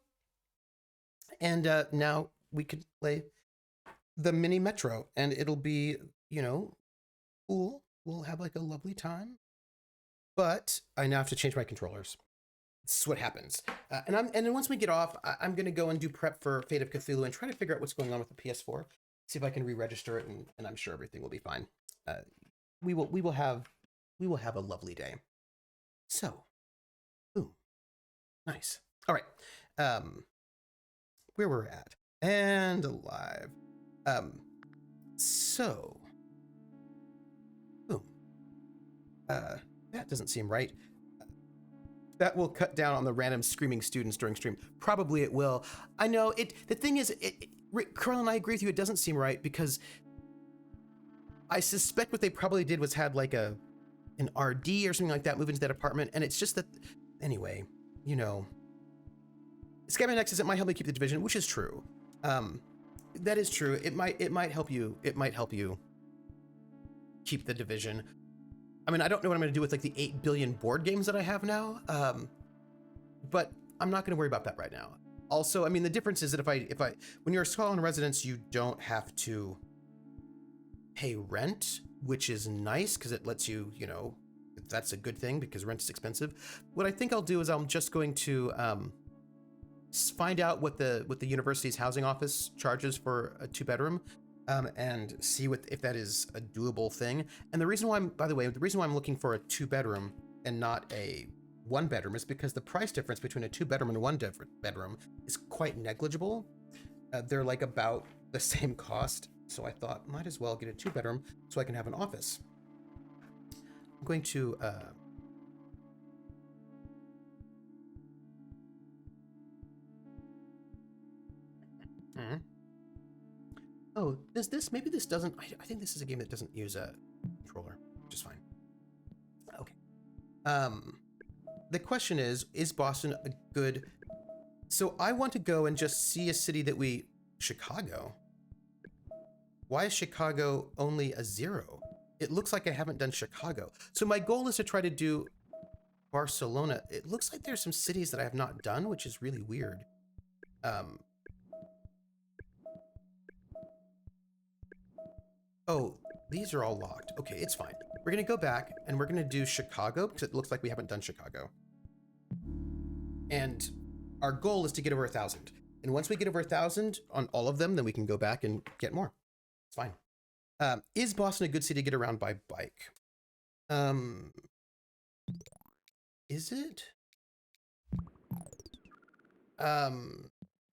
And now we could play the Minimetro, and it'll be, cool. We'll have like a lovely time. But I now have to change my controllers. This is what happens. And then once we get off, I'm going to go and do prep for Fate of Cthulhu and try to figure out what's going on with the PS4. See if I can re-register it, and I'm sure everything will be fine. We will have a lovely day. So, boom, nice. All right. Where we're at and alive. So, boom. That doesn't seem right. That will cut down on the random screaming students during stream. Probably it will. I know it. The thing is, Carl and I agree with you. It doesn't seem right because I suspect what they probably did was had like an an RD or something like that, move into that apartment. And it's just that, anyway, you know, Scabbing isn't might help me keep the division, which is true. That is true. It might help you. It might help you keep the division. I mean, I don't know what I'm going to do with like the 8 billion board games that I have now, but I'm not going to worry about that right now. Also, I mean, the difference is that if I when you're a scholar in residence, you don't have to pay rent, which is nice because it lets you, you know, that's a good thing because rent is expensive. What I think I'll do is I'm just going to find out what the university's housing office charges for a 2-bedroom, and see if that is a doable thing. And the reason why the reason why I'm looking for a 2-bedroom and not a 1-bedroom is because the price difference between a 2-bedroom and a 1-bedroom is quite negligible. They're like about the same cost. So I thought might as well get a 2-bedroom so I can have an office. I'm going to oh, maybe this doesn't, I think this is a game that doesn't use a controller, which is fine. Okay. The question is Boston a good, so I want to go and just see a city that Chicago. Why is Chicago only a 0? It looks like I haven't done Chicago. So my goal is to try to do Barcelona. It looks like there's some cities that I have not done, which is really weird. Oh, these are all locked. Okay, it's fine. We're gonna go back and we're gonna do Chicago because it looks like we haven't done Chicago. And our goal is to get over 1,000. And once we get over 1,000 on all of them, then we can go back and get more. It's fine. Is Boston a good city to get around by bike? Is it?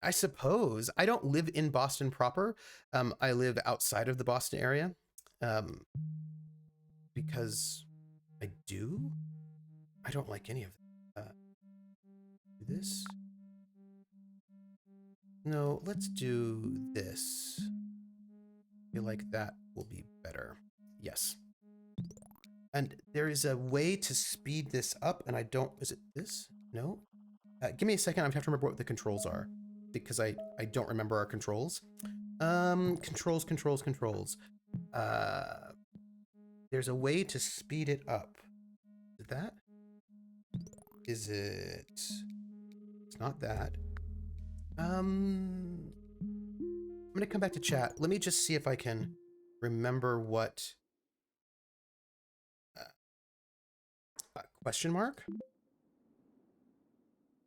I suppose. I don't live in Boston proper. I live outside of the Boston area. Because I do? I don't like any of them. Do this? No, let's do this. I feel like that will be better. Yes. And there is a way to speed this up, and I don't... Is it this? No? Give me a second. I have to remember what the controls are, because I don't remember our controls. Controls. There's a way to speed it up. Is it that? Is it... It's not that. I'm gonna come back to chat. Let me just see if I can remember what... question mark?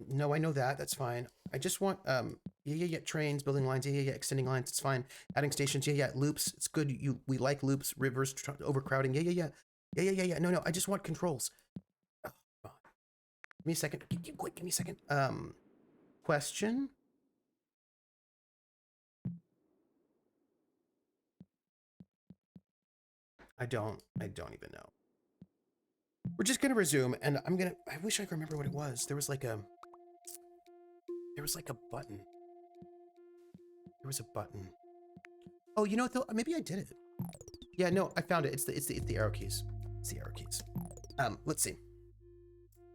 No, I know that. That's fine. I just want, yeah, trains, building lines, yeah, extending lines, it's fine. Adding stations, yeah, loops, it's good. We like loops, rivers, overcrowding, yeah. No, I just want controls. Oh, give me a second. Quick, give me a second. Question? I don't even know. We're just gonna resume, and I wish I could remember what it was. There was like a button. There was a button. Oh, you know what though? Maybe I did it. Yeah, no, I found it. It's the arrow keys. It's the arrow keys. Let's see.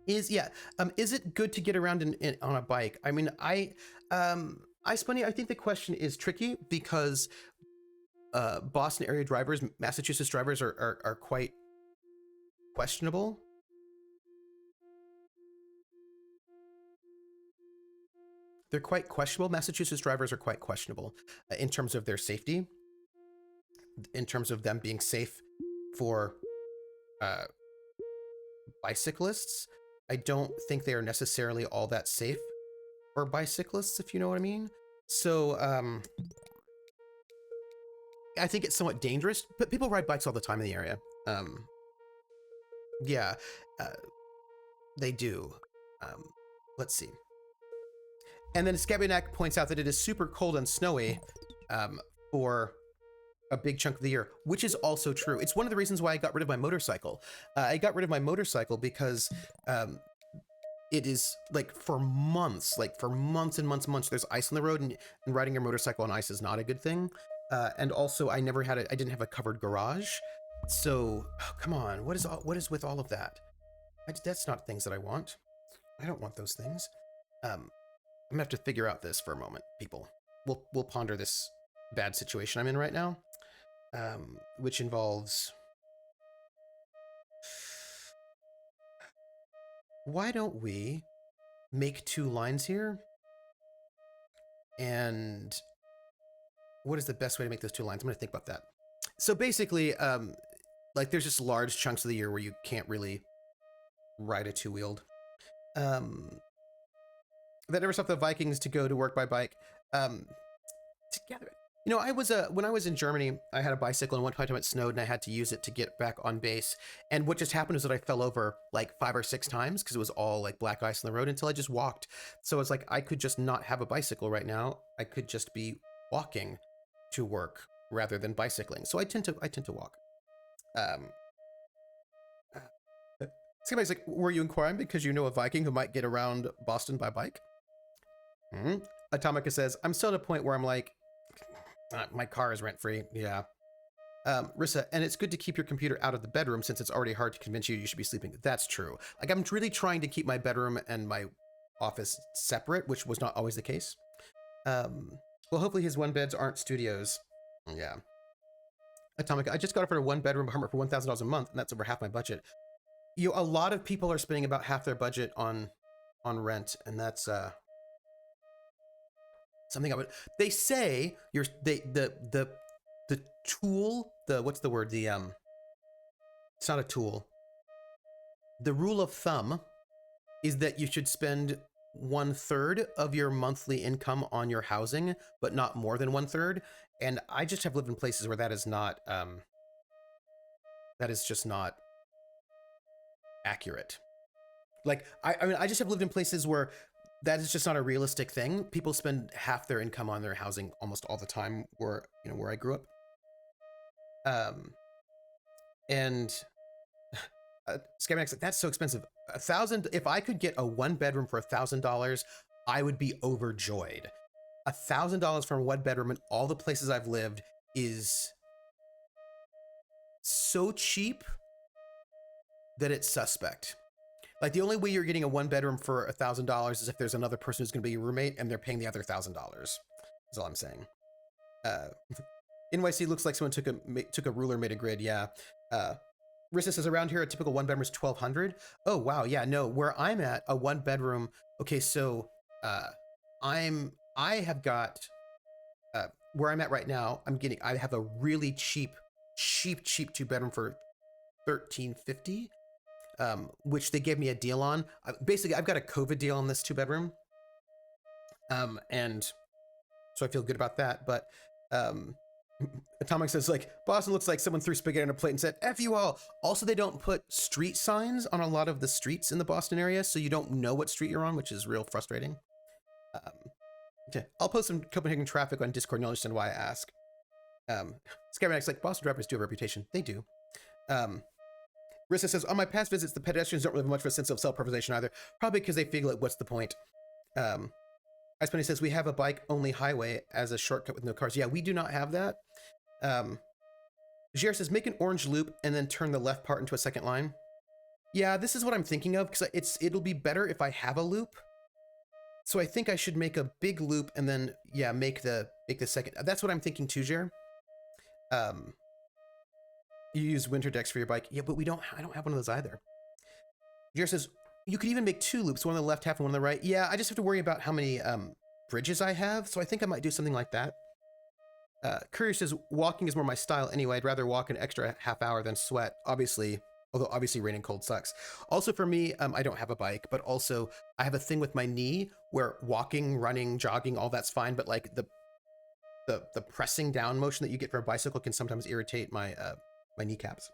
Is it good to get around on a bike? I mean, I think the question is tricky because Boston area drivers, Massachusetts drivers are quite questionable. They're quite questionable. Massachusetts drivers are quite questionable in terms of their safety, in terms of them being safe for bicyclists. I don't think they are necessarily all that safe for bicyclists, if you know what I mean. So I think it's somewhat dangerous, but people ride bikes all the time in the area. Yeah, they do. Let's see. And then Scabinak points out that it is super cold and snowy for a big chunk of the year, which is also true. It's one of the reasons why I got rid of my motorcycle. I got rid of my motorcycle because it is like for months and months, there's ice on the road, and riding your motorcycle on ice is not a good thing. And also I didn't have a covered garage. So, oh, come on, what is with all of that? That's not things that I want. I don't want those things. I'm gonna have to figure out this for a moment, people. We'll ponder this bad situation I'm in right now, which involves. Why don't we make 2 lines here? And what is the best way to make those 2 lines? I'm gonna think about that. So basically, like there's just large chunks of the year where you can't really ride a 2-wheeled. That never stopped the Vikings to go to work by bike. Together. You know, I was when I was in Germany, I had a bicycle, and one time it snowed, and I had to use it to get back on base. And what just happened was that I fell over like 5 or 6 times because it was all like black ice on the road until I just walked. So it's like I could just not have a bicycle right now. I could just be walking to work rather than bicycling. So I tend to walk. Somebody's like, were you inquiring because you know a Viking who might get around Boston by bike? Atomica says, I'm still at a point where I'm like, my car is rent free. Yeah. Rissa, and it's good to keep your computer out of the bedroom since it's already hard to convince you should be sleeping. That's true. Like, I'm really trying to keep my bedroom and my office separate, which was not always the case. Well, hopefully his 1-beds aren't studios. Yeah. Atomica, I just got it for a 1-bedroom apartment for $1,000 a month, and that's over half my budget. A lot of people are spending about half their budget on rent, and that's something I would. They say the tool, what's the word, it's not a tool. The rule of thumb is that you should spend 1/3 of your monthly income on your housing, but not more than 1/3. And I just have lived in places where that is not that is just not accurate. Like I mean, I just have lived in places where that is just not a realistic thing. People spend half their income on their housing almost all the time where I grew up. And Skymax, that's so expensive. 1,000. If I could get a 1-bedroom for $1,000, I would be overjoyed. $1,000 for a 1-bedroom in all the places I've lived is so cheap that it's suspect. Like the only way you're getting a 1-bedroom for $1,000 is if there's another person who's going to be your roommate and they're paying the other $1,000. That's all I'm saying. NYC looks like someone took a ruler, made a grid. Yeah. Rissa says around here a typical 1-bedroom is $1,200. Oh wow, yeah, no. Where I'm at, a 1-bedroom. Okay, so I have got where I'm at right now. I have a really cheap 2-bedroom for $1,350. Which they gave me a deal on. Basically, I've got a COVID deal on this 2-bedroom. And so I feel good about that. But Atomic says, like, Boston looks like someone threw spaghetti on a plate and said, F you all. Also, they don't put street signs on a lot of the streets in the Boston area, so you don't know what street you're on, which is real frustrating. Okay. I'll post some Copenhagen traffic on Discord and you'll understand why I ask. Skymanac's like, Boston drivers do have a reputation. They do. Rissa says, on my past visits, the pedestrians don't really have much of a sense of self-preservation either. Probably because they feel like, what's the point? Ice Bunny says, we have a bike-only highway as a shortcut with no cars. Yeah, we do not have that. Jer says, make an orange loop and then turn the left part into a second line. Yeah, this is what I'm thinking of, because it'll be better if I have a loop. So I think I should make a big loop and then, yeah, make the second. That's what I'm thinking too, Jer. You use winter decks for your bike. Yeah, but I don't have one of those either. Jer says, you could even make 2 loops, one on the left half and one on the right. Yeah, I just have to worry about how many bridges I have, so I think I might do something like that. Courier says, walking is more my style anyway. I'd rather walk an extra half hour than sweat, obviously, although obviously rain and cold sucks. Also for me, I don't have a bike, but also I have a thing with my knee where walking, running, jogging, all that's fine, but like the pressing down motion that you get for a bicycle can sometimes irritate my kneecaps.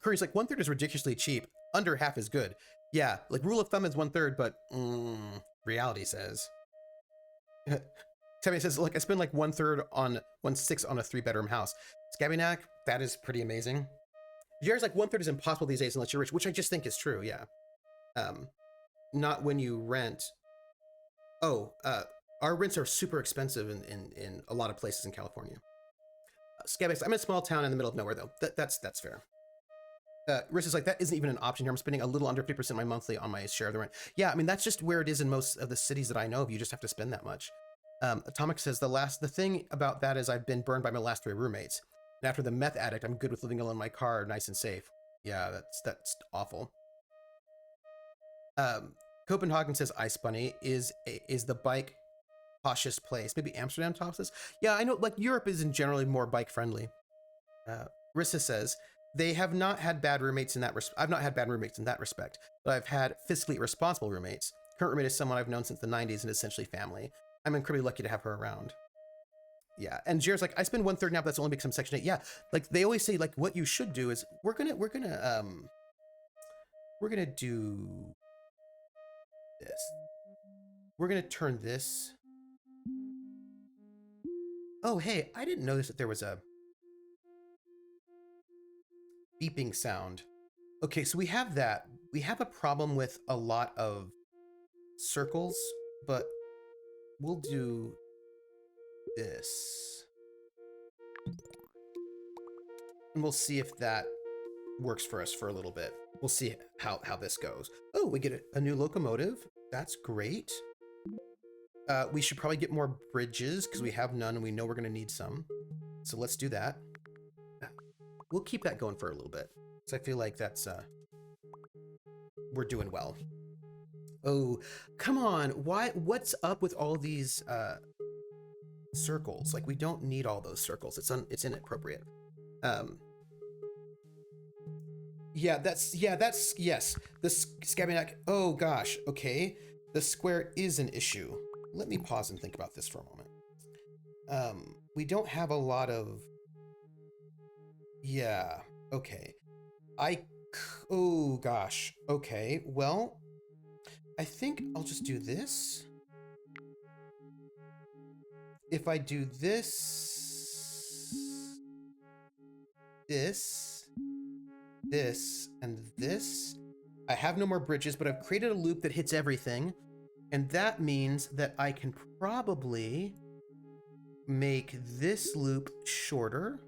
Curry's like, 1/3 is ridiculously cheap. Under half is good. Yeah, like rule of thumb is 1/3, but reality says. Scabby says, look, I spend like 1/3 on 1/6 on a 3-bedroom house. Scabbynack, that is pretty amazing. Jared's like 1/3 is impossible these days unless you're rich, which I just think is true. Yeah. Not when you rent. Oh, our rents are super expensive in a lot of places in California. Scabbax, I'm in a small town in the middle of nowhere, though. That's fair. Riss is like, that isn't even an option here. I'm spending a little under 50% of my monthly on my share of the rent. Yeah, I mean, that's just where it is in most of the cities that I know of. You just have to spend that much. Atomic says, the thing about that is I've been burned by my last 3 roommates. And after the meth addict, I'm good with living alone in my car, nice and safe. Yeah, that's awful. Copenhagen says Ice Bunny is the bike cautious place. Maybe Amsterdam tops this. Yeah, I know, like, Europe is in generally more bike friendly. Rissa says, they have not had bad roommates in that respect. I've not had bad roommates in that respect, but I've had fiscally irresponsible roommates. Current roommate is someone I've known since the 90s and essentially family. I'm incredibly lucky to have her around. Yeah, and Jared's like, I spend 1/3 now, but that's only because I'm Section 8. Yeah, like they always say, like what you should do is we're gonna do this. We're gonna turn this. Oh, hey, I didn't notice that there was a beeping sound. Okay, so we have that. We have a problem with a lot of circles, but we'll do this. And we'll see if that works for us for a little bit. We'll see how this goes. Oh, we get a new locomotive. That's great. We should probably get more bridges because we have none and we know we're going to need some. So let's do that. We'll keep that going for a little bit. So I feel like that's, we're doing well. Oh, come on. What's up with all these, circles? Like, we don't need all those circles. It's inappropriate. Yes. The Scabianac. Oh gosh. Okay. The square is an issue. Let me pause and think about this for a moment. We don't have a lot of. Yeah. Okay. Oh gosh. Okay. Well, I think I'll just do this. If I do this, and this, I have no more bridges, but I've created a loop that hits everything. And that means that I can probably make this loop shorter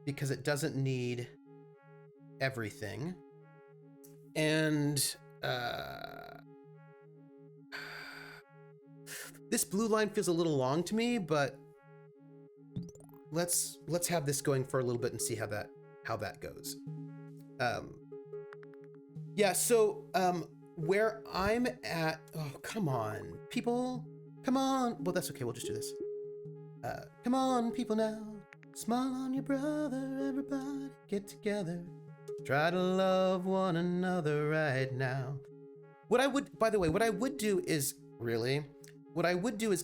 because it doesn't need everything. And this blue line feels a little long to me, but let's have this going for a little bit and see how that goes. Yeah, so where I'm at, oh, come on, people, come on. Well, that's okay, we'll just do this. Come on, people now, smile on your brother, everybody get together. Try to love one another right now. By the way, what I would do is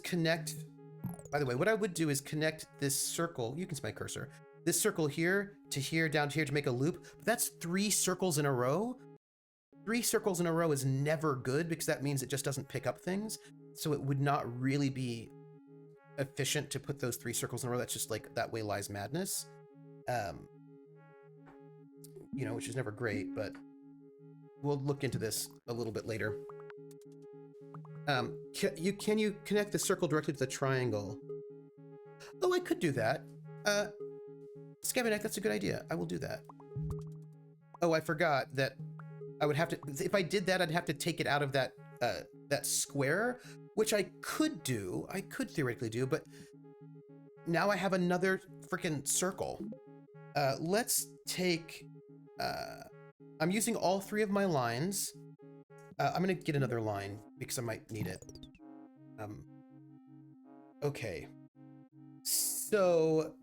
connect, this circle, you can see my cursor, this circle here to here, down to here to make a loop. But that's 3 circles in a row. 3 circles in a row is never good because that means it just doesn't pick up things. So it would not really be efficient to put those 3 circles in a row. That's just like, that way lies madness. You know, which is never great, but we'll look into this a little bit later. Can you connect the circle directly to the triangle? Oh, I could do that. Scabianac, that's a good idea. I will do that. Oh, I forgot that I would have to, if I did that, I'd have to take it out of that square, which I could do. I could theoretically do, but now I have another freaking circle. Let's take, I'm using all 3 of my lines. I'm gonna get another line because I might need it. Okay. So,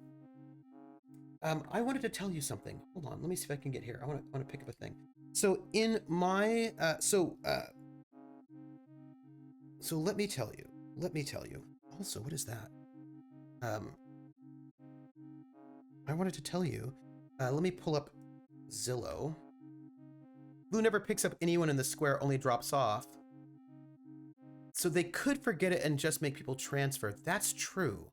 I wanted to tell you something. Hold on, let me see if I can get here. I want to pick up a thing. So in my, so let me tell you. Also, what is that? I wanted to tell you. Let me pull up Zillow. Blue never picks up anyone in the square, only drops off. So they could forget it and just make people transfer. That's true.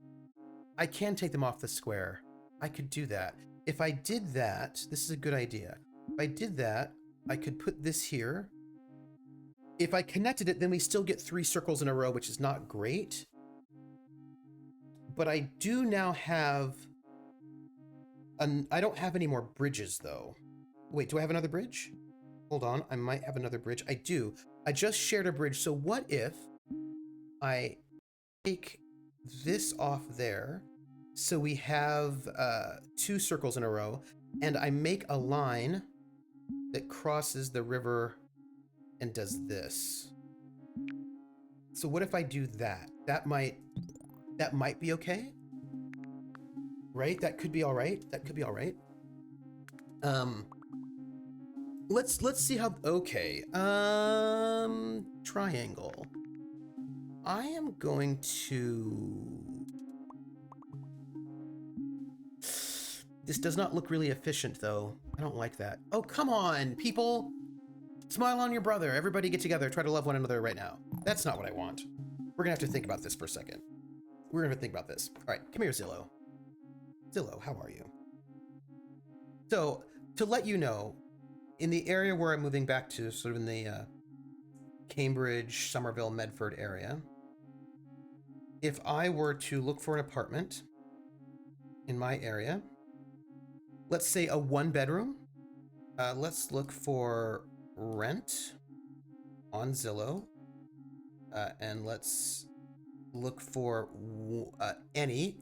I can take them off the square. I could do that. If I did that, this is a good idea. If I did that, I could put this here. If I connected it, then we still get 3 circles in a row, which is not great. But I do now have I don't have any more bridges though. Wait, do I have another bridge? Hold on, I might have another bridge. I do. I just shared a bridge. So what if I take this off there, so we have 2 circles in a row, and I make a line that crosses the river and does this. So what if I do that? That might be okay, right? That could be all right. That could be all right. Let's see how. Okay. Triangle. I am going to. This does not look really efficient, though. I don't like that. Oh, come on, people! Smile on your brother. Everybody get together. Try to love one another right now. That's not what I want. We're gonna have to think about this for a second. We're gonna have to think about this. All right, come here, Zillow. Zillow, how are you? So, to let you know, in the area where I'm moving back to, sort of in the Cambridge, Somerville, Medford area, if I were to look for an apartment in my area, let's say a 1-bedroom, let's look for rent on Zillow, and let's look for any.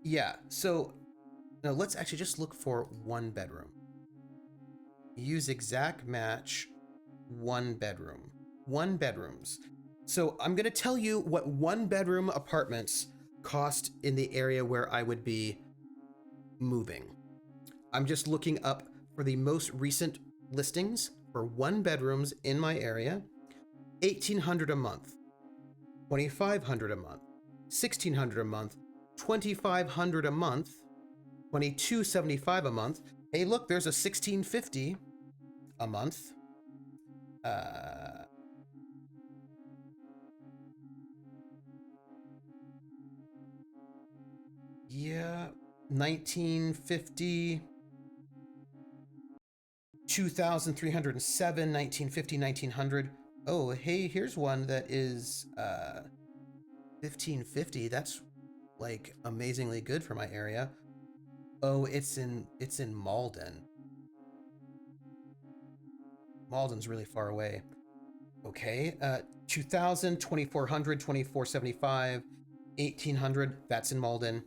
Yeah, so no, let's actually just look for 1-bedroom. Use exact match 1-bedroom. 1-bedrooms. So I'm going to tell you what 1-bedroom apartments cost in the area where I would be moving. I'm just looking up for the most recent listings for 1-bedrooms in my area. $1,800 a month, $2,500 a month, $1,600 a month, $2,500 a month, $2,275 a month. Hey, look, there's a $1,650 a month. Yeah, 1950, 2,307, 1950, 1900. Oh, hey, here's one that is 1,550. That's like amazingly good for my area. Oh, it's in Malden. Malden's really far away. Okay, 2,000, 2,400, 2,475, 1,800. That's in Malden.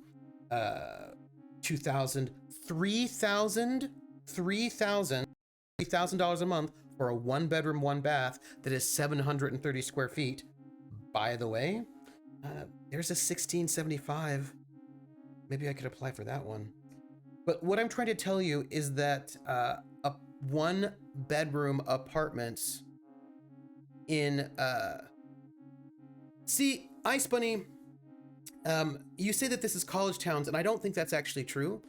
2,000, 3,000, $3,000 a month for a 1-bedroom, 1-bath that is 730 square feet. By the way, there's a 1,675. Maybe I could apply for that one. But what I'm trying to tell you is that a 1-bedroom apartments in see, Ice Bunny, you say that this is college towns, and I don't think that's actually true.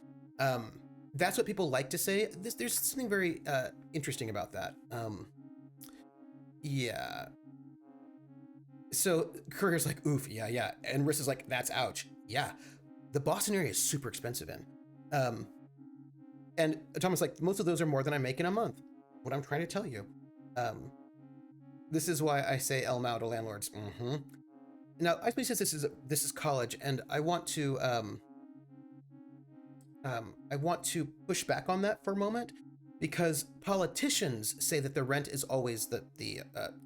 That's what people like to say. There's something very interesting about that. Yeah. So Courier's like, oof, yeah. And Rissa's like, that's ouch. Yeah. The Boston area is super expensive in. And Thomas like, most of those are more than I make in a month. What I'm trying to tell you. This is why I say El Mao to landlords. Now, I suppose this is college, and I want to push back on that for a moment, because politicians say that the rent is always the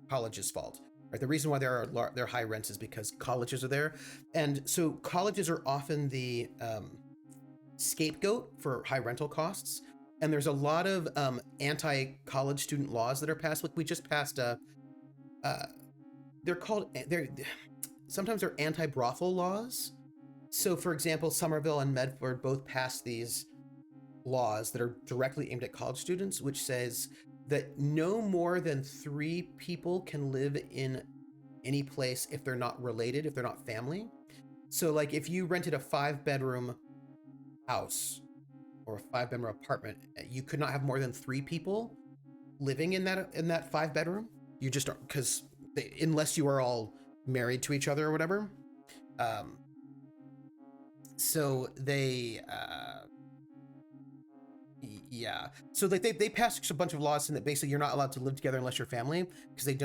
college's fault. Right? The reason why there are high rents is because colleges are there, and so colleges are often the scapegoat for high rental costs. And there's a lot of anti-college student laws that are passed. Like we just passed sometimes they're anti-brothel laws. So for example, Somerville and Medford both passed these laws that are directly aimed at college students, which says that no more than 3 people can live in any place if they're not related, if they're not family. So like if you rented a 5-bedroom house or a 5-bedroom apartment, you could not have more than 3 people living in that 5-bedroom. You just don't, because unless you are all married to each other or whatever. So they yeah, so they passed a bunch of laws saying that basically you're not allowed to live together unless you're family, because they're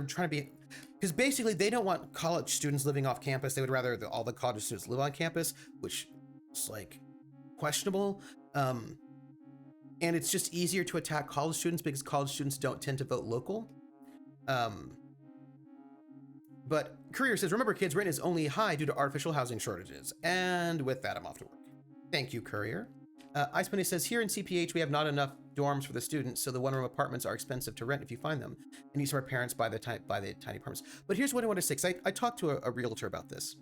trying to be, because basically they don't want college students living off campus. They would rather all the college students live on campus, which is like questionable. And it's just easier to attack college students because college students don't tend to vote local. But Courier says, remember kids, rent is only high due to artificial housing shortages. And with that, I'm off to work. Thank you, Courier. Ice Bunny says, here in CPH, we have not enough dorms for the students, so the one-room apartments are expensive to rent if you find them. And these are our parents buy the tiny apartments. But here's what I want to say, because I talked to a realtor about this.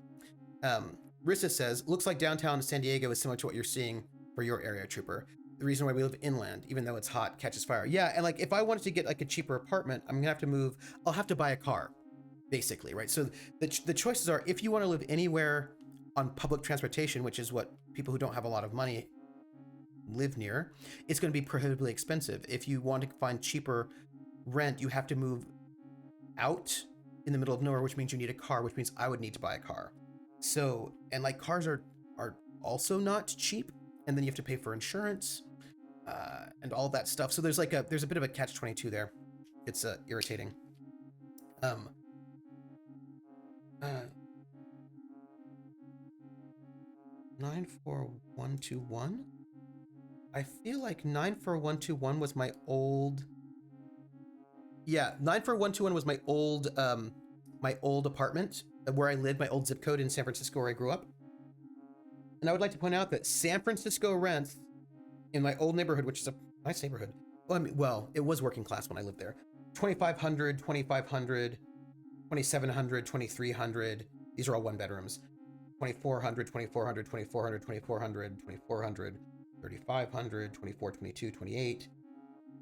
Rissa says, looks like downtown San Diego is similar to what you're seeing for your area, Trooper. The reason why we live inland, even though it's hot, catches fire. Yeah, and like if I wanted to get like a cheaper apartment, I'm gonna have to move. I'll have to buy a car, basically, right? So the choices are, if you want to live anywhere on public transportation, which is what people who don't have a lot of money live near, it's going to be prohibitively expensive. If you want to find cheaper rent, you have to move out in the middle of nowhere, which means you need a car, which means I would need to buy a car. So, and like cars are also not cheap, and then you have to pay for insurance and all that stuff. So there's a bit of a catch-22 there. It's irritating. 94121. I feel like 94121 was my old. Yeah, 94121 was my old apartment where I lived, my old zip code in San Francisco where I grew up. And I would like to point out that San Francisco rents in my old neighborhood, which is a nice neighborhood. Well, it was working class when I lived there. 2,500, 2,500, 2,700, 2,300. These are all one bedrooms. 2,400, 2,400, 2,400, 2,400, 2,400, 3,500, 24, 22, 28,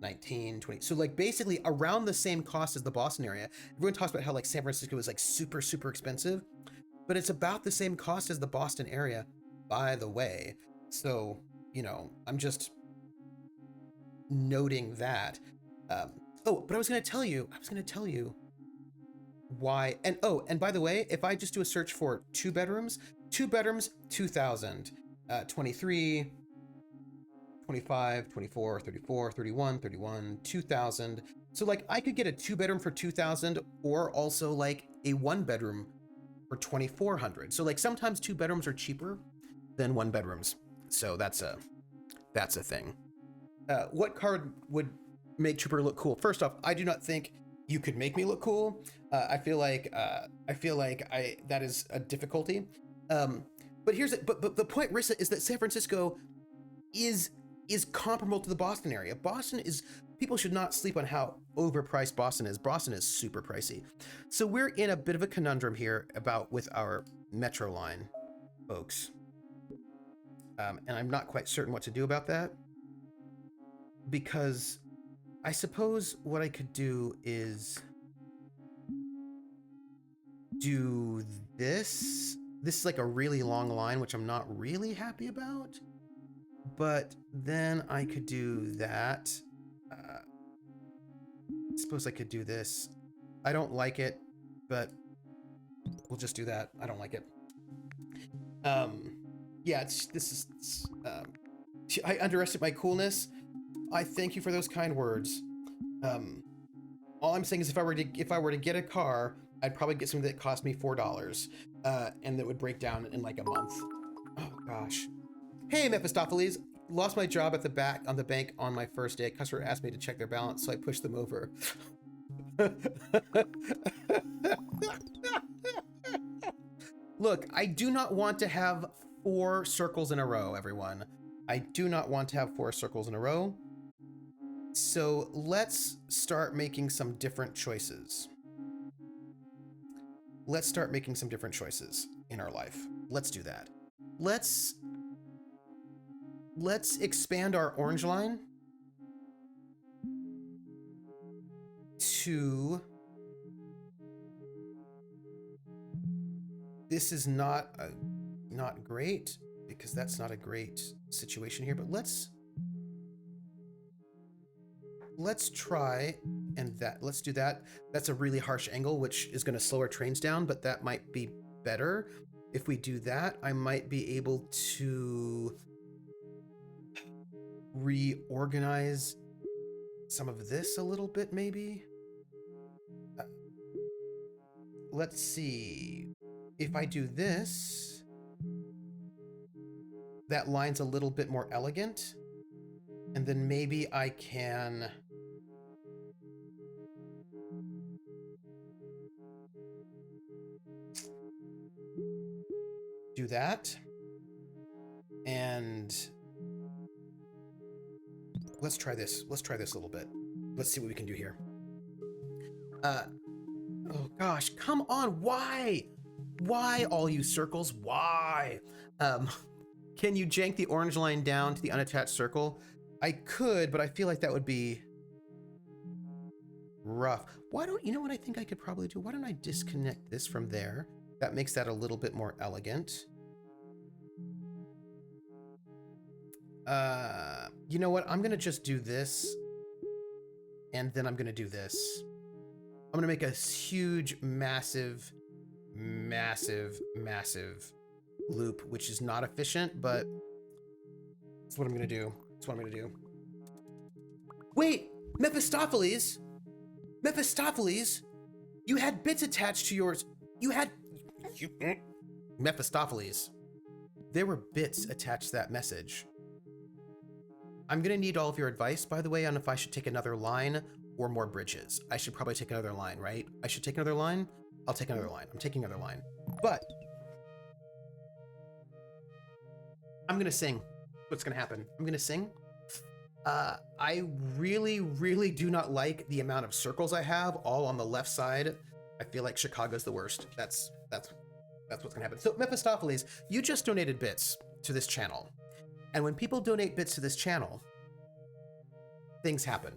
19, 20. So like basically around the same cost as the Boston area. Everyone talks about how like San Francisco is like super, super expensive, but it's about the same cost as the Boston area, by the way. So, you know, I'm just noting that. But I was going to tell you why. And by the way, if I just do a search for two bedrooms, 2,000, 23, 25, 24, 34, 31, 31, 2,000. So like I could get a 2-bedroom for 2,000 or also like a 1-bedroom for 2,400. So like sometimes 2 bedrooms are cheaper than 1 bedrooms. So that's a thing. What card would make Trooper look cool? First off, I do not think you could make me look cool. I feel like that is a difficulty. But the point, Rissa, is that San Francisco is comparable to the Boston area. People should not sleep on how overpriced Boston is. Boston is super pricey. So we're in a bit of a conundrum here with our metro line, folks. And I'm not quite certain what to do about that, because I suppose what I could do is do this. This is like a really long line, which I'm not really happy about. But then I could do that. I suppose I could do this. I don't like it, but we'll just do that. I don't like it. Yeah, I underestimate my coolness. I thank you for those kind words. All I'm saying is if I were to get a car, I'd probably get something that cost me $4, and that would break down in like a month. Oh gosh. Hey, Mephistopheles, lost my job at the bank on my first day. A customer asked me to check their balance, so I pushed them over. Look, I do not want to have 4 circles in a row, everyone. I do not want to have 4 circles in a row. So let's start making some different choices. Let's start making some different choices in our life. Let's do that. Let's expand our orange line to, this is not great, because that's not a great situation here, but let's try let's do that. That's a really harsh angle, which is going to slow our trains down, but that might be better. If we do that, I might be able to reorganize some of this a little bit, maybe. let's see. If I do this, that line's a little bit more elegant. And then maybe I can do that. And let's try this. Let's try this a little bit. Let's see what we can do here. Oh gosh, come on, why? Why all you circles? Why? Can you jank the orange line down to the unattached circle? I could, but I feel like that would be rough. Why don't, you know what I think I could probably do? Why don't I disconnect this from there? That makes that a little bit more elegant. You know what? I'm gonna just do this, and then I'm gonna do this. I'm gonna make a huge, massive loop, which is not efficient, but that's what I'm gonna do. That's what I'm gonna do. Wait, Mephistopheles! Mephistopheles! You had bits attached to yours. Mephistopheles. There were bits attached to that message. I'm gonna need all of your advice, by the way, on if I should take another line or more bridges. I should probably take another line, right? I should take another line? I'll take another line. I'm taking another line. But I'm gonna sing. What's gonna happen? I'm gonna sing. I really do not like the amount of circles I have all on the left side. I feel like Chicago's the worst. That's what's gonna happen. So Mephistopheles, you just donated bits to this channel. And when people donate bits to this channel, things happen.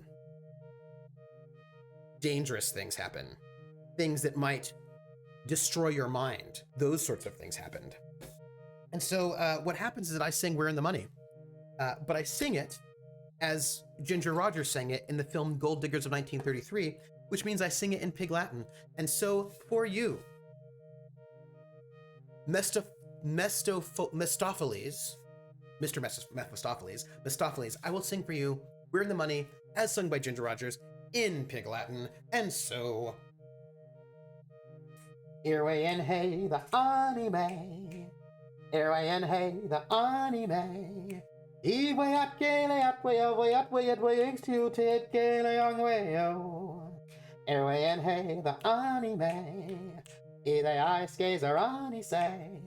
Dangerous things happen. Things that might destroy your mind. Those sorts of things happened. And so what happens is that I sing We're in the Money. But I sing it as Ginger Rogers sang it in the film Gold Diggers of 1933, which means I sing it in Pig Latin. And so for you, Mephistopheles, Mr. Mephistopheles, I will sing for you We're in the Money, as sung by Ginger Rogers in Pig Latin. And so, Irway and hey, the anime. Irway and hey, the anime. Iway at gale at way at way executed gale young way oh. Irway and hey, the anime. Either ice gaze or ani say.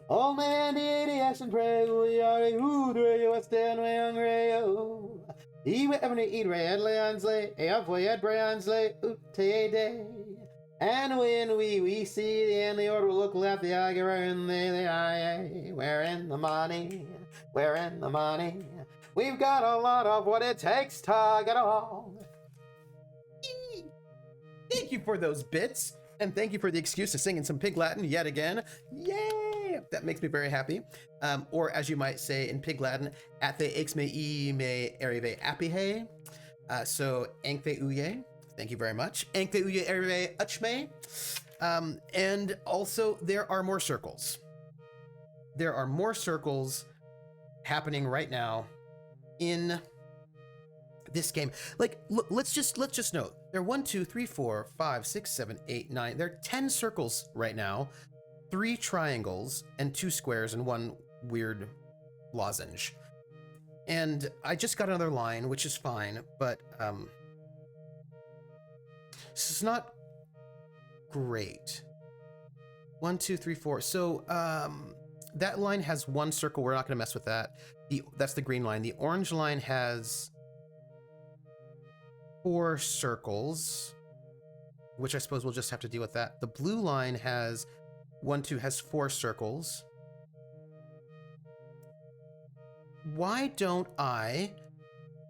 Oh man, did the action pray, we are a hood ray, what's down way on rayo. Ewe ebony eat red leonsley, halfway at Briansley, te day. And when we see the end, the order will look left, the eye, we're in the eye, we're in the money, we're in the money. We've got a lot of what it takes to get along. Thank you for those bits. And thank you for the excuse to sing in some Pig Latin yet again. Yay! That makes me very happy. Or as you might say in Pig Latin, athe ex me I me arrive apihe. So, enkve uye. Thank you very much. Enkve uye arrive uchme. And also, there are more circles. There are more circles happening right now in this game. Like, look, let's just note there are 1, 2, 3, 4, 5, 6, 7, 8, 9. There are 10 circles right now, 3 triangles and 2 squares and 1 weird lozenge. And I just got another line, which is fine, but this is not great. 1, 2, 3, 4. So that line has 1 circle. We're not going to mess with that. That's the green line. The orange line has 4 circles, which I suppose we'll just have to deal with that. The blue line has 1, 2, has 4 circles. Why don't I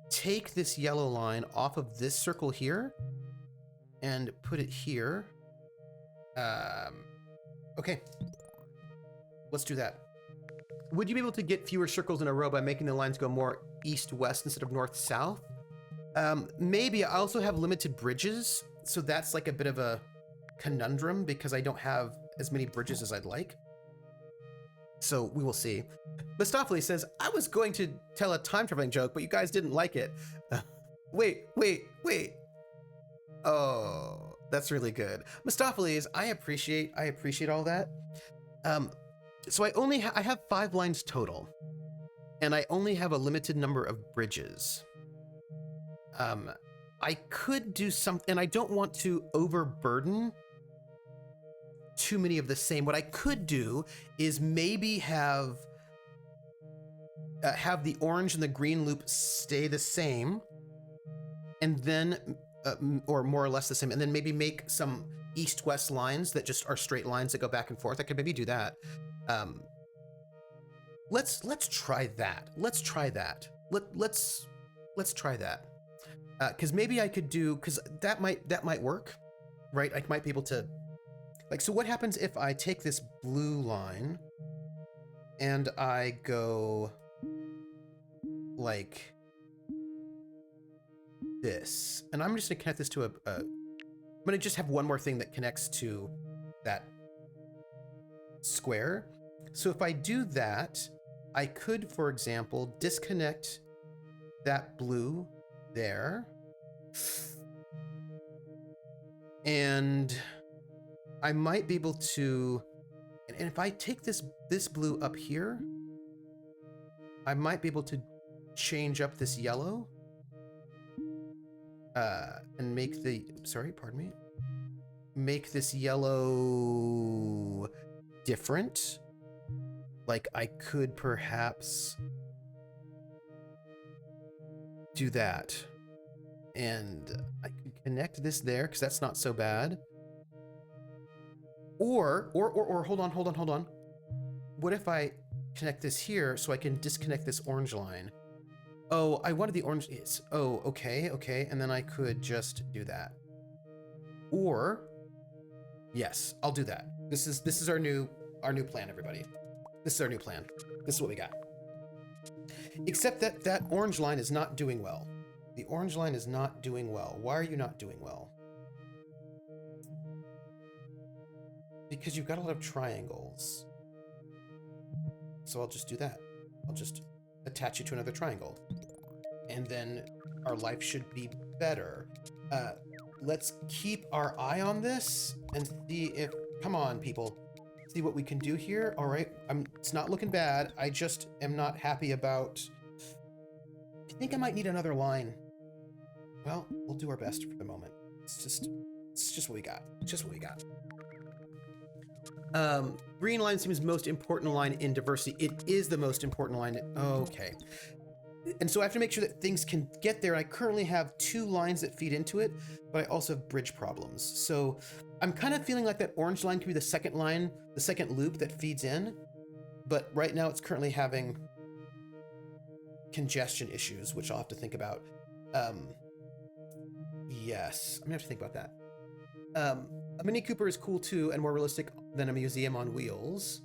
take this yellow line off of this circle here and put it here? Okay, let's do that. Would you be able to get fewer circles in a row by making the lines go more east-west instead of north-south? Maybe. I also have limited bridges, so that's like a bit of a conundrum because I don't have as many bridges as I'd like. So we will see. Mephistopheles says, I was going to tell a time traveling joke, but you guys didn't like it. Wait. Oh, That's really good. Mistopheles, I appreciate all that. So I have 5 lines total, and I only have a limited number of bridges. I could do something, and I don't want to overburden too many of the same. What I could do is maybe have the orange and the green loop stay the same, and then, or more or less the same, and then maybe make some east-west lines that just are straight lines that go back and forth. I could maybe do that. Let's try that. Let's try that. Let's try that. Because maybe I could do, because that might work, right? I might be able to, like, so what happens if I take this blue line and I go like this, and I'm just gonna connect this to I'm gonna just have one more thing that connects to that square. So if I do that, I could, for example, disconnect that blue there, and I might be able to, and if I take this blue up here, I might be able to change up this yellow and make the, sorry, pardon me, make this yellow different. Like I could perhaps do that, and I could connect this there because that's not so bad. Or hold on. What if I connect this here so I can disconnect this orange line? Oh, I wanted the orange. Oh, okay. And then I could just do that. Or, yes, I'll do that. This is our new plan, everybody. This is our new plan. This is what we got. Except that orange line is not doing well. The orange line is not doing well. Why are you not doing well? Because you've got a lot of triangles. So I'll just do that. I'll just attach you to another triangle. And then our life should be better. Let's keep our eye on this and see if, come on, people. See what we can do here. All right, it's not looking bad. I just am not happy about, I think I might need another line. Well, we'll do our best for the moment. It's just what we got. It's just what we got. Green line seems most important line in diversity. It is the most important line. Okay. And so I have to make sure that things can get there. I currently have 2 lines that feed into it, but I also have bridge problems. So I'm kind of feeling like that orange line could be the second line, the second loop that feeds in. But right now it's currently having congestion issues, which I'll have to think about. Yes, I'm gonna have to think about that. A Mini Cooper is cool too and more realistic than a museum on wheels.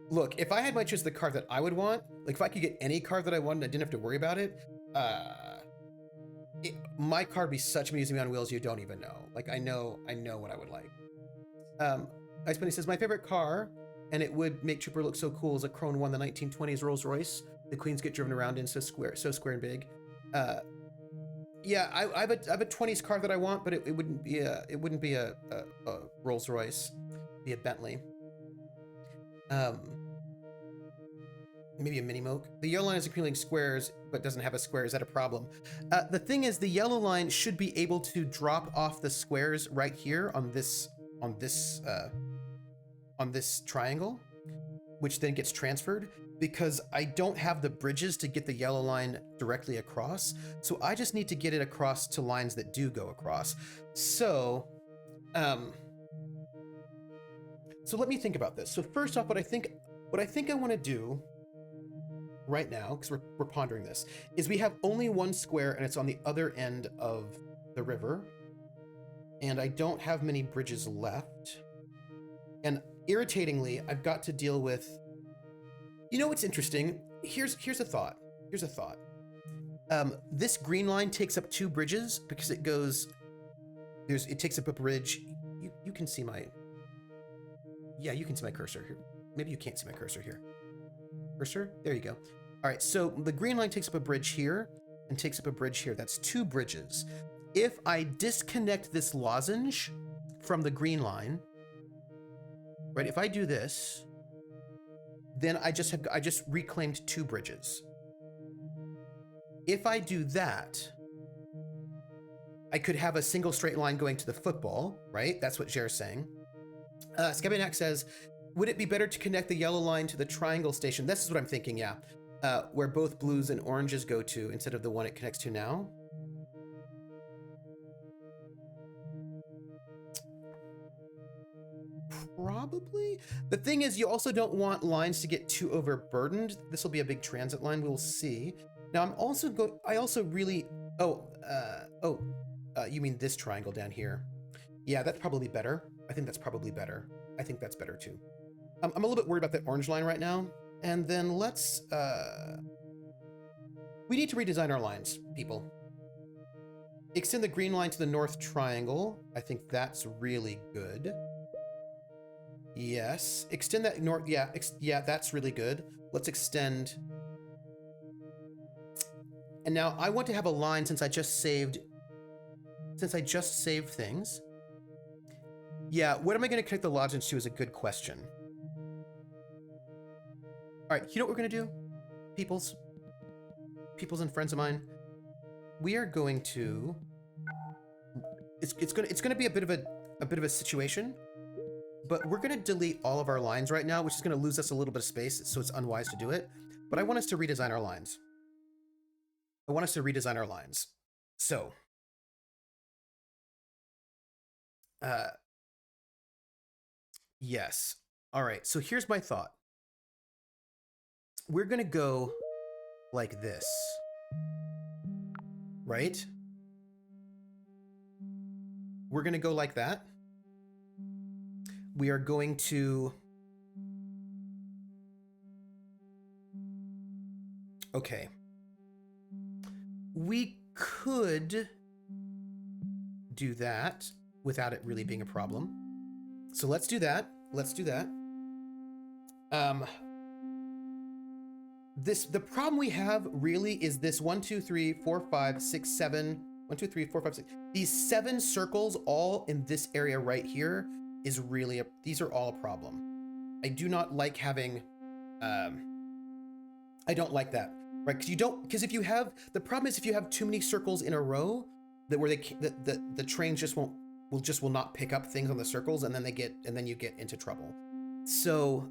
Look, if I had my choice of the car that I would want, like if I could get any car that I wanted and I didn't have to worry about it, my car would be such a museum on wheels you don't even know. Like I know what I would like. Ice Bunny says, my favorite car, and it would make Trooper look so cool, is a Chrome 1, the 1920s Rolls Royce. The queens get driven around in so square and big. Yeah, I have a 20s car that I want, but it wouldn't be a Rolls Royce. It'd be a Bentley. Maybe a Minimoke. The yellow line is appealing squares, but doesn't have a square. Is that a problem? The thing is, the yellow line should be able to drop off the squares right here on this triangle, which then gets transferred, because I don't have the bridges to get the yellow line directly across. So I just need to get it across to lines that do go across. So, so let me think about this. So first off, what I think I want to do right now, because we're pondering this, is we have only one square and it's on the other end of the river. And I don't have many bridges left. And irritatingly, I've got to deal with, you know what's interesting? Here's a thought. Here's a thought. This green line takes up 2 bridges because it goes, it takes up a bridge. You can see my, yeah, you can see my cursor here. Maybe you can't see my cursor here. Cursor, there you go. All right, so the green line takes up a bridge here and takes up a bridge here. That's 2 bridges. if I disconnect this lozenge from the green line, right? If I do this, then I just reclaimed 2 bridges. If I do that, I could have a single straight line going to the football, right? That's what Jer's saying. Scabianac says, would it be better to connect the yellow line to the triangle station? This is what I'm thinking, yeah. Where both blues and oranges go to instead of the one it connects to now. Probably. The thing is, you also don't want lines to get too overburdened. This will be a big transit line. We'll see. Now, I also really, you mean this triangle down here? Yeah, that's probably better. I think that's probably better. I think that's better too. I'm a little bit worried about that orange line right now. And then let's, we need to redesign our lines, people. Extend the green line to the north triangle. I think that's really good. Yes, extend that north, yeah, that's really good. Let's extend. And now I want to have a line since I just saved things. Yeah, what am I going to connect the lozenge to is a good question. All right, you know what we're going to do? Peoples and friends of mine. We are going to, it's going to be a bit of a situation, but we're going to delete all of our lines right now, which is going to lose us a little bit of space, so it's unwise to do it. But I want us to redesign our lines. So, yes. All right, so here's my thought. We're going to go like this, right? We're going to go like that. We are going to, okay. We could do that without it really being a problem. So let's do that. The problem we have really is this 1, 2, 3, 4, 5, 6, 7, 1, 2, 3, 4, 5, 6. These 7 circles all in this area right here is really these are all a problem. I do not like having, I don't like that, right? Because if you have, the problem is if you have too many circles in a row that where the trains just will not pick up things on the circles, and then you get into trouble. So,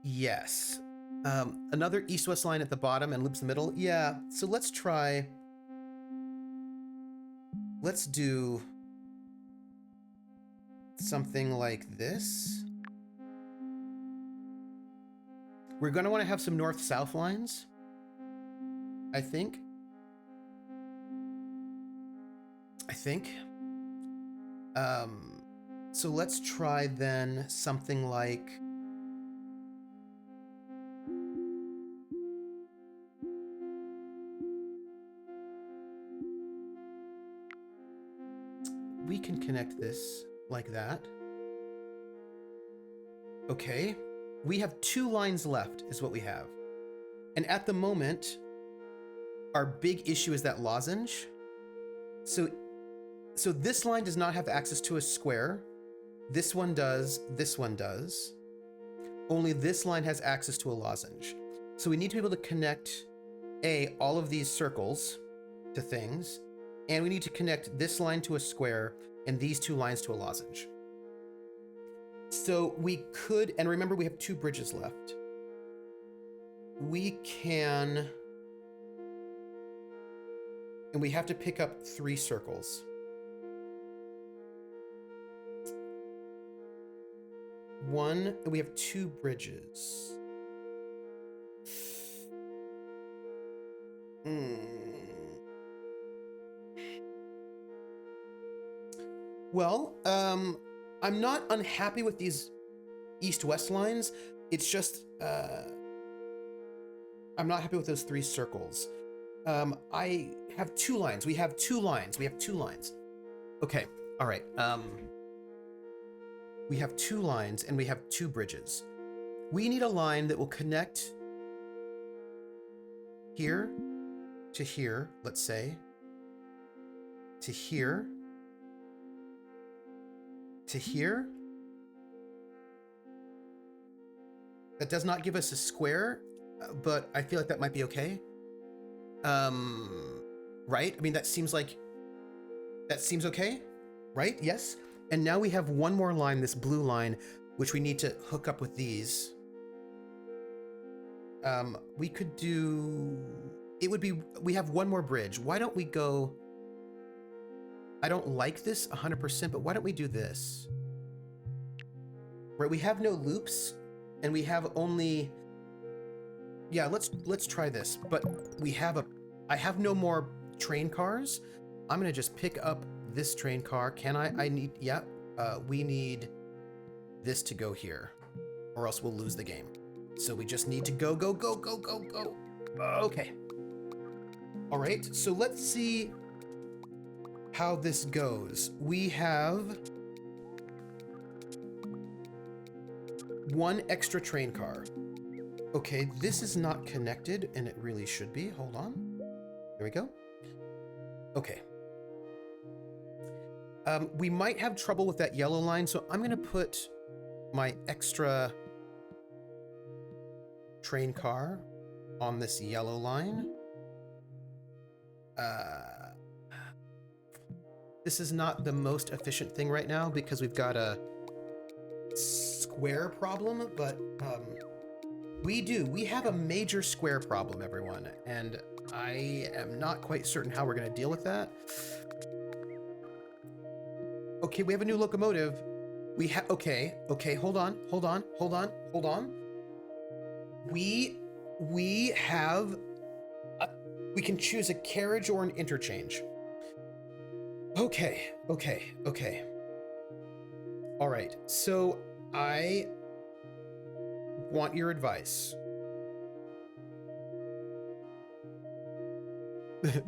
yes. Another east-west line at the bottom and loops the middle. Yeah, so let's do something like this. We're going to want to have some north-south lines, I think. So let's try then something like, we can connect this like that. Okay, we have 2 lines left is what we have. And at the moment, our big issue is that lozenge. So this line does not have access to a square. This one does, this one does. Only this line has access to a lozenge. So we need to be able to connect, all of these circles to things, and we need to connect this line to a square and these 2 lines to a lozenge. So we could, and remember we have 2 bridges left. We can, and we have to pick up 3 circles. One, and we have 2 bridges. Well, I'm not unhappy with these east-west lines. It's just, I'm not happy with those 3 circles. I have 2 lines. We have 2 lines. Okay, all right. We have 2 lines and we have 2 bridges. We need a line that will connect here to here, let's say, to here, to here. That does not give us a square, but I feel like that might be okay. Right? I mean, that seems okay, right? Yes. And now we have one more line, this blue line, which we need to hook up with these. We could do, we have one more bridge. Why don't we go, I don't like this 100%, but why don't we do this? Right, we have no loops, and we have only, yeah, let's try this. But I have no more train cars. I'm gonna just pick up this train car. Can I need, yeah, we need this to go here, or else we'll lose the game. So we just need to go. Okay. All right, so let's see how this goes. We have one extra train car. Okay, this is not connected, and it really should be. Hold on. There we go. Okay. We might have trouble with that yellow line, so I'm gonna put my extra train car on this yellow line. This is not the most efficient thing right now because we've got a square problem, but we have a major square problem, everyone, and I am not quite certain how we're going to deal with that. Okay, we have a new locomotive. Okay, hold on. We have, we can choose a carriage or an interchange. Okay. All right, so I want your advice.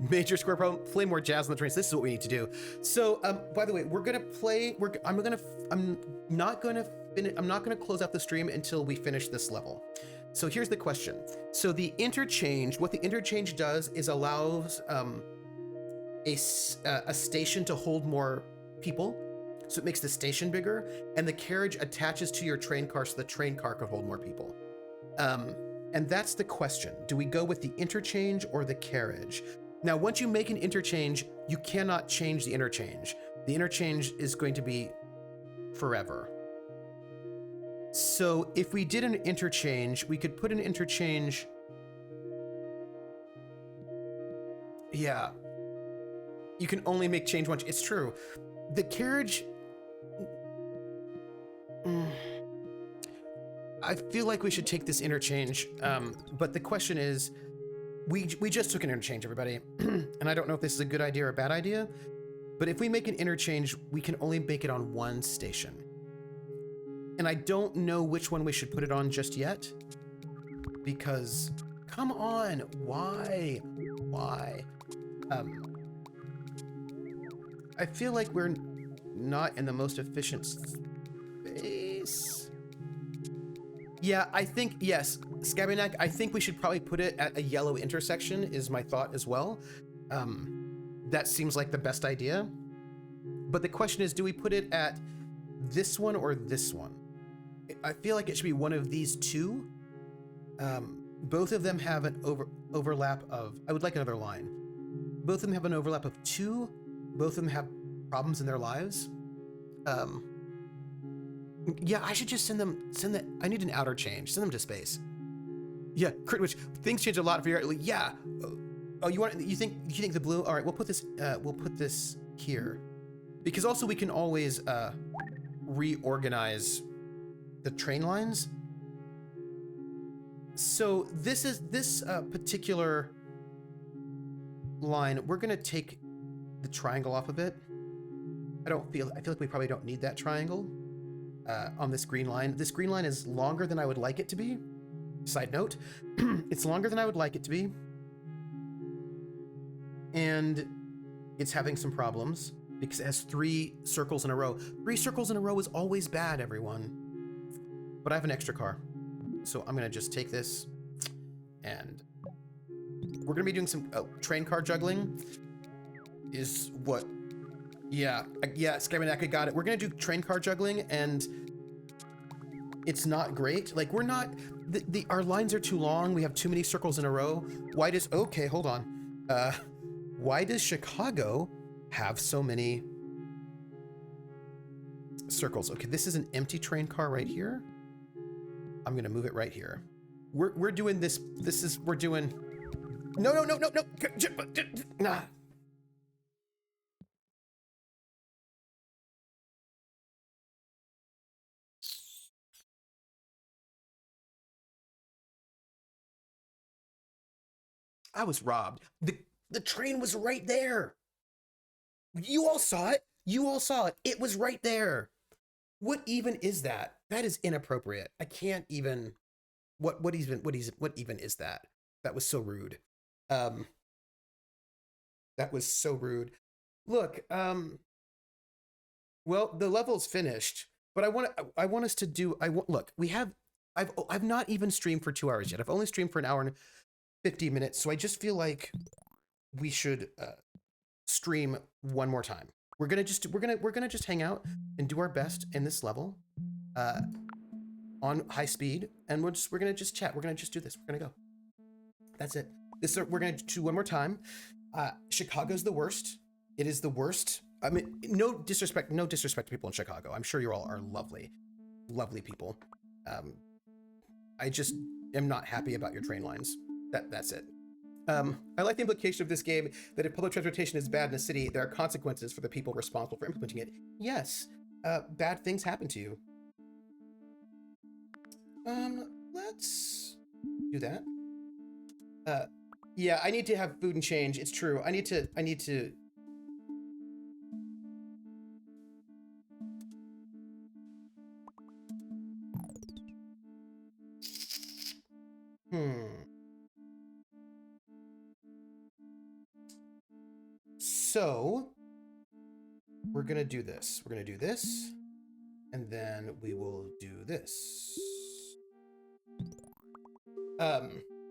Major square problem, play more jazz on the trains. This is what we need to do. So, by the way, we're gonna play, I'm not gonna close out the stream until we finish this level. So here's the question. So the interchange, what the interchange does is allows a station to hold more people. So it makes the station bigger, and the carriage attaches to your train car so the train car could hold more people. And that's the question. Do we go with the interchange or the carriage? Now, once you make an interchange, you cannot change the interchange. The interchange is going to be forever. So if we did an interchange, we could put an interchange. Yeah. You can only make change once. It's true. The carriage, I feel like we should take this interchange, but the question is, we just took an interchange, everybody, and I don't know if this is a good idea or a bad idea, but if we make an interchange, we can only make it on one station. And I don't know which one we should put it on just yet, because, come on, why? I feel like we're not in the most efficient space. Yeah, I think, yes, Scabinak, I think we should probably put it at a yellow intersection is my thought as well. That seems like the best idea. But the question is, do we put it at this one or this one? I feel like it should be one of these two. Both of them have an overlap of, I would like another line. Both of them have an overlap of 2. Both of them have problems in their lives. Yeah, I should just I need an outer change. Send them to space. Yeah, Critwitch, things change a lot for your, yeah. Oh, you think the blue? All right, we'll put this here. Because also we can always reorganize the train lines. So this particular line, we're gonna take the triangle off of it. I feel like we probably don't need that triangle on this green line. This green line is longer than I would like it to be. Side note, it's longer than I would like it to be. And it's having some problems because it has 3 circles in a row. 3 circles in a row is always bad, everyone. But I have an extra car. So I'm gonna just take this and we're gonna be doing some train car juggling. Is what? Yeah, Scamanaka got it. We're gonna do train car juggling, and it's not great. Like, we're not, our lines are too long. We have too many circles in a row. Why does, okay, hold on. Why does Chicago have so many circles? Okay, this is an empty train car right here. I'm gonna move it right here. We're doing this. We're doing, no. Nah. I was robbed. The train was right there. You all saw it. You all saw it. It was right there. What even is that? That is inappropriate. I can't even. What even is that? That was so rude. That was so rude. Look. Well, the level's finished, but I want us to do. Look. I've not even streamed for 2 hours yet. I've only streamed for an hour and 50 minutes. So I just feel like we should stream one more time. We're gonna just hang out and do our best in this level, on high speed, and we're gonna just chat. We're gonna just do this. We're gonna go. That's it. We're gonna do one more time. Chicago's the worst. It is the worst. I mean, no disrespect to people in Chicago. I'm sure you all are lovely, lovely people. I just am not happy about your train lines. That's it. I like the implication of this game that if public transportation is bad in a city, there are consequences for the people responsible for implementing it. Yes, bad things happen to you. Let's do that. Yeah, I need to have food and change. It's true. I need to. So we're gonna do this. We're gonna do this, and then we will do this.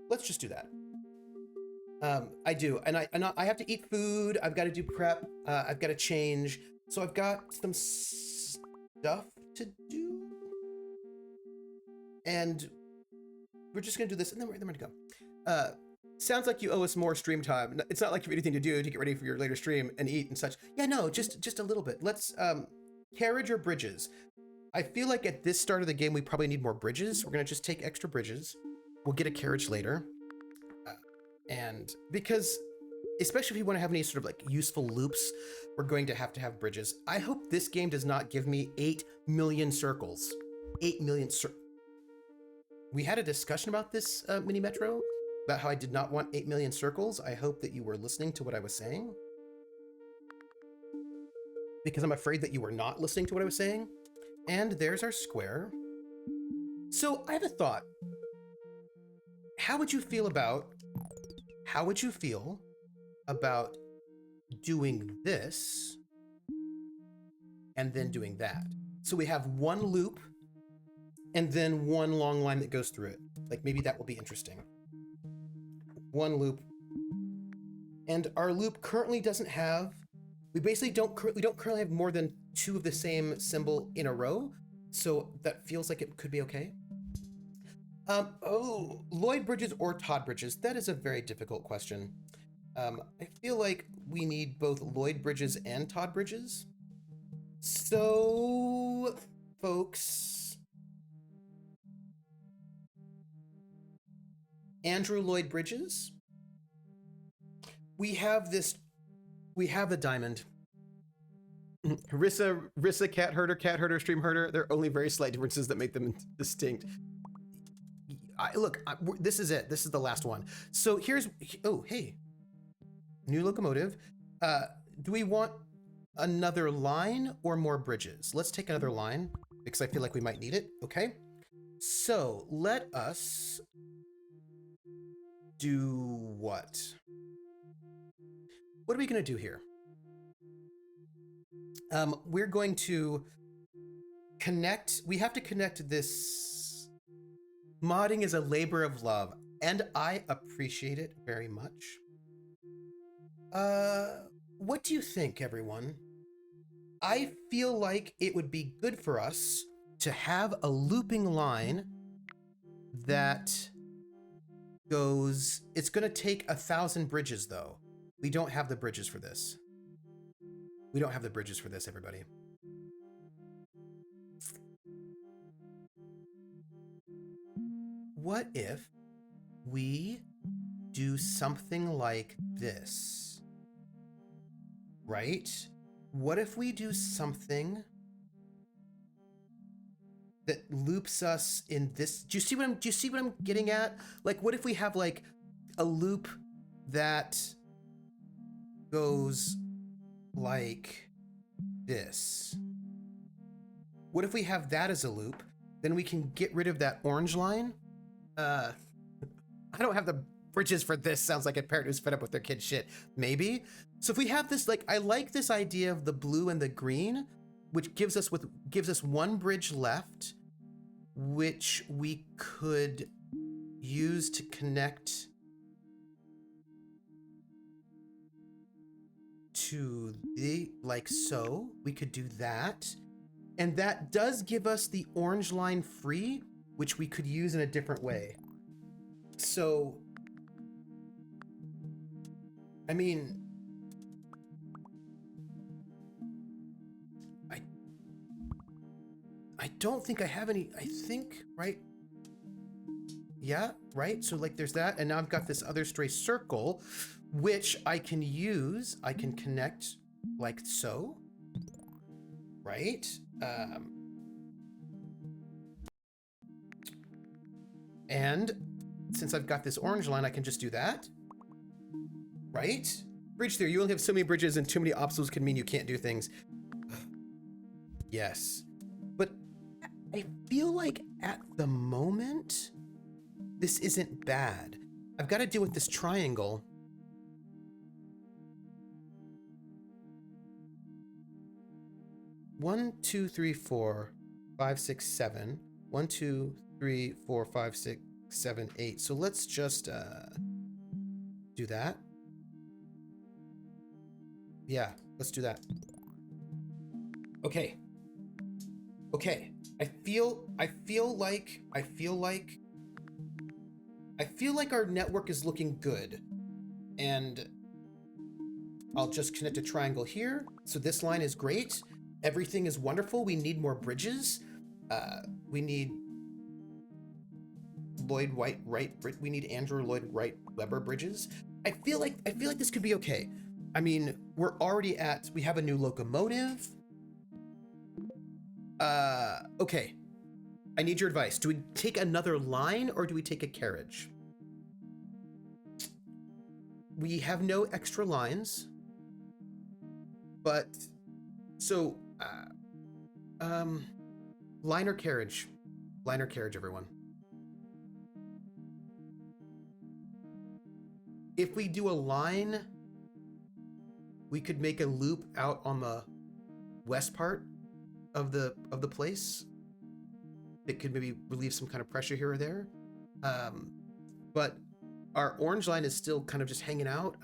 Let's just do that. I do, and I have to eat food. I've got to do prep. I've got to change. So I've got some stuff to do, and we're just gonna do this, and then we're gonna go. Sounds like you owe us more stream time. It's not like you have anything to do to get ready for your later stream and eat and such. Yeah, no, just a little bit. Let's carriage or bridges. I feel like at this start of the game we probably need more bridges. We're gonna just take extra bridges. We'll get a carriage later, and because especially if you want to have any sort of like useful loops, we're going to have bridges. I hope this game does not give me 8 million circles. 8 million We had a discussion about this Minimetro, about how I did not want 8 million circles. I hope that you were listening to what I was saying, because I'm afraid that you were not listening to what I was saying. And there's our square. So I have a thought. How would you feel about doing this and then doing that? So we have one loop and then one long line that goes through it. Like, maybe that will be interesting. One loop. And our loop currently doesn't have, we don't currently have more than 2 of the same symbol in a row. So that feels like it could be okay. Lloyd bridges or Todd bridges? That is a very difficult question. I feel like we need both Lloyd bridges and Todd bridges. So, folks, Andrew Lloyd Bridges. We have the diamond. Rissa, cat herder, stream herder. There are only very slight differences that make them distinct. This is it. This is the last one. So here's, oh, hey, new locomotive. Do we want another line or more bridges? Let's take another line because I feel like we might need it. Okay. So let us do what? What are we going to do here? We're going to connect. We have to connect this. Modding is a labor of love. And I appreciate it very much. What do you think, everyone? I feel like it would be good for us to have a looping line that goes. It's going to take 1,000 bridges, though. We don't have the bridges for this. We don't have the bridges for this, everybody. What if we do something like this? Right? What if we do something that loops us in this? Do you see what I'm getting at? Like, what if we have like a loop that goes like this? What if we have that as a loop? Then we can get rid of that orange line. I don't have the bridges for this. Sounds like a parent who's fed up with their kid's shit. Maybe. So if we have this, like, I like this idea of the blue and the green, which gives us one bridge left, which we could use to connect to the, like so. We could do that. And that does give us the orange line free, which we could use in a different way. So, I mean, I don't think I have any, I think, right? Yeah, right? So like there's that, and now I've got this other stray circle, which I can use, I can connect like so, right? And since I've got this orange line, I can just do that, right? Bridge theory, you only have so many bridges and too many obstacles can mean you can't do things. Yes. But I feel like at the moment, this isn't bad. I've got to deal with this triangle. One, two, three, four, 5, 6, 7. 1, 2, 3, 4, 5, 6, 7, 8. So let's just do that. Yeah, let's do that. Okay. Okay. I feel like our network is looking good. And I'll just connect a triangle here. So this line is great. Everything is wonderful. We need more bridges. We need Lloyd White Wright. We need Andrew Lloyd Wright Weber bridges. I feel like this could be okay. I mean, we're already at. We have a new locomotive. Okay. I need your advice. Do we take another line or do we take a carriage? We have no extra lines, but so line or carriage? Line or carriage, everyone. If we do a line, we could make a loop out on the west part of the place. It could maybe relieve some kind of pressure here or there. But our orange line is still kind of just hanging out.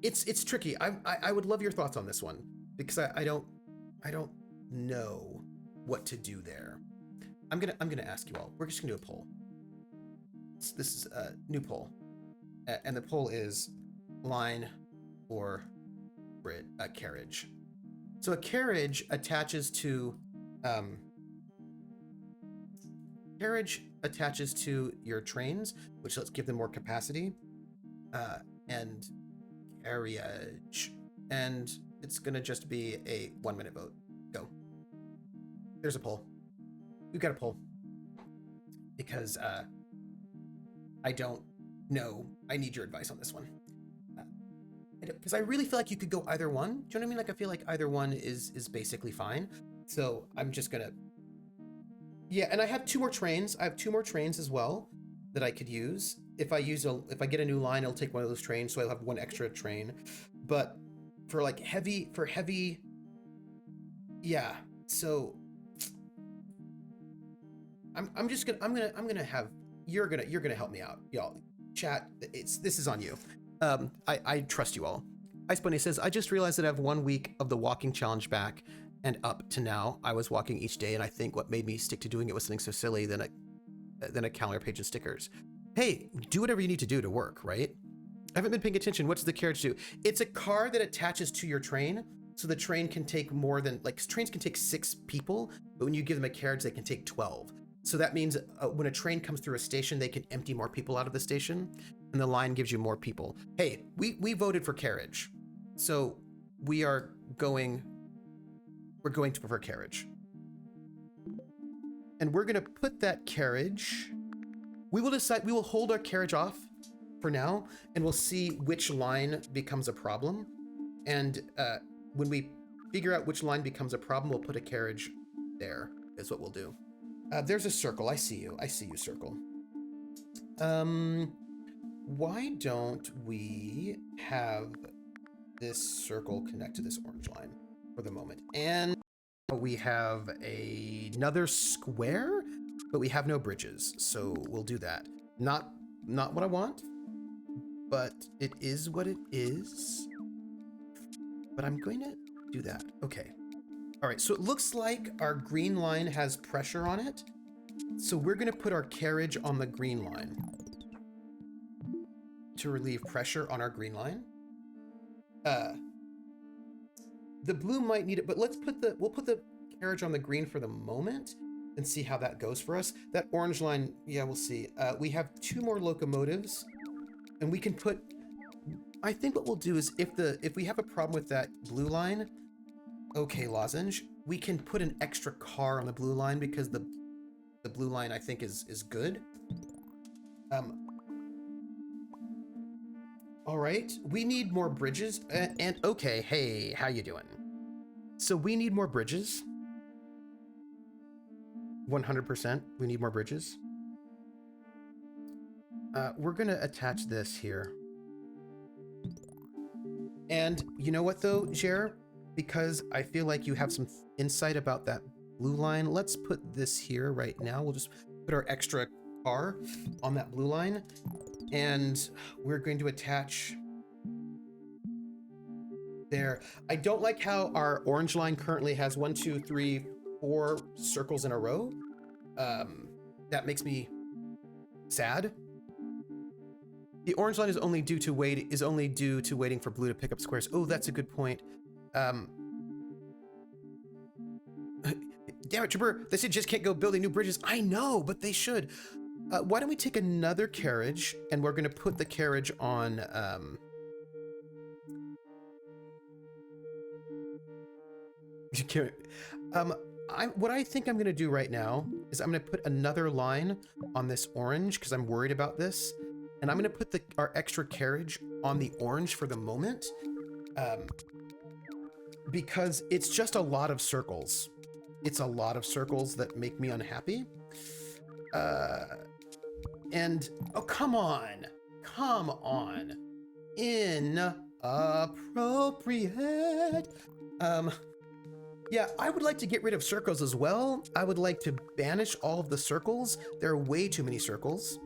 It's tricky. I would love your thoughts on this one because I don't know what to do there. I'm gonna ask you all. We're just gonna do a poll. This is a new poll, and the poll is line or carriage. So a carriage attaches to your trains, which lets give them more capacity, and carriage, and it's gonna just be a 1-minute vote. Go. There's a poll. We've got a poll because I don't know. I need your advice on this one. Because I really feel like you could go either one. Do you know what I mean? Like I feel like either one is basically fine. So I'm just gonna. Yeah, and I have 2 more trains. I have 2 more trains as well that I could use. If I get a new line, I'll take one of those trains, so I'll have 1 extra train. But for like heavy, yeah. So I'm gonna have you're gonna help me out, y'all. Chat, this is on you. I trust you all. Ice Bunny says, I just realized that I have 1 week of the walking challenge back and up to now. I was walking each day, and I think what made me stick to doing it was something so silly than a calendar page and stickers. Hey, do whatever you need to do to work, right? I haven't been paying attention. What's the carriage do? It's a car that attaches to your train, so the train can take more than, like, trains can take 6 people, but when you give them a carriage, they can take 12. So that means when a train comes through a station, they can empty more people out of the station, and the line gives you more people. Hey, we voted for carriage, so we're going to prefer carriage. And we're gonna put that carriage, we will hold our carriage off for now, and we'll see which line becomes a problem. And when we figure out which line becomes a problem, we'll put a carriage there, is what we'll do. There's a circle. I see you, circle. Why don't we have this circle connect to this orange line for the moment? And we have another square, but we have no bridges, so we'll do that. Not what I want, but it is what it is. But I'm going to do that. Okay. All right, so it looks like our green line has pressure on it. So we're going to put our carriage on the green line to relieve pressure on our green line. The blue might need it, but we'll put the carriage on the green for the moment and see how that goes for us. That orange line, yeah, we'll see. We have 2 more locomotives, and we can put, I think what we'll do is if we have a problem with that blue line, okay, Lozenge, we can put an extra car on the blue line because the blue line, I think, is good. All right, we need more bridges. And okay, hey, how you doing? So we need more bridges. 100%, we need more bridges. We're gonna attach this here. And you know what though, Jer? Because I feel like you have some insight about that blue line, let's put this here right now. We'll just put our extra car on that blue line, and we're going to attach there. I don't like how our orange line currently has 1, 2, 3, 4 circles in a row. That makes me sad. The orange line is only due to waiting for blue to pick up squares. Oh, that's a good point. Damn it, Trooper, they said just can't go building new bridges. I know, but they should. Why don't we take another carriage, and we're gonna put the carriage on, what I think I'm gonna do right now is I'm gonna put another line on this orange because I'm worried about this. And I'm gonna put our extra carriage on the orange for the moment, because it's just a lot of circles. It's a lot of circles that make me unhappy. And, oh, come on. Inappropriate. Yeah, I would like to get rid of circles as well. I would like to banish all of the circles. There are way too many circles.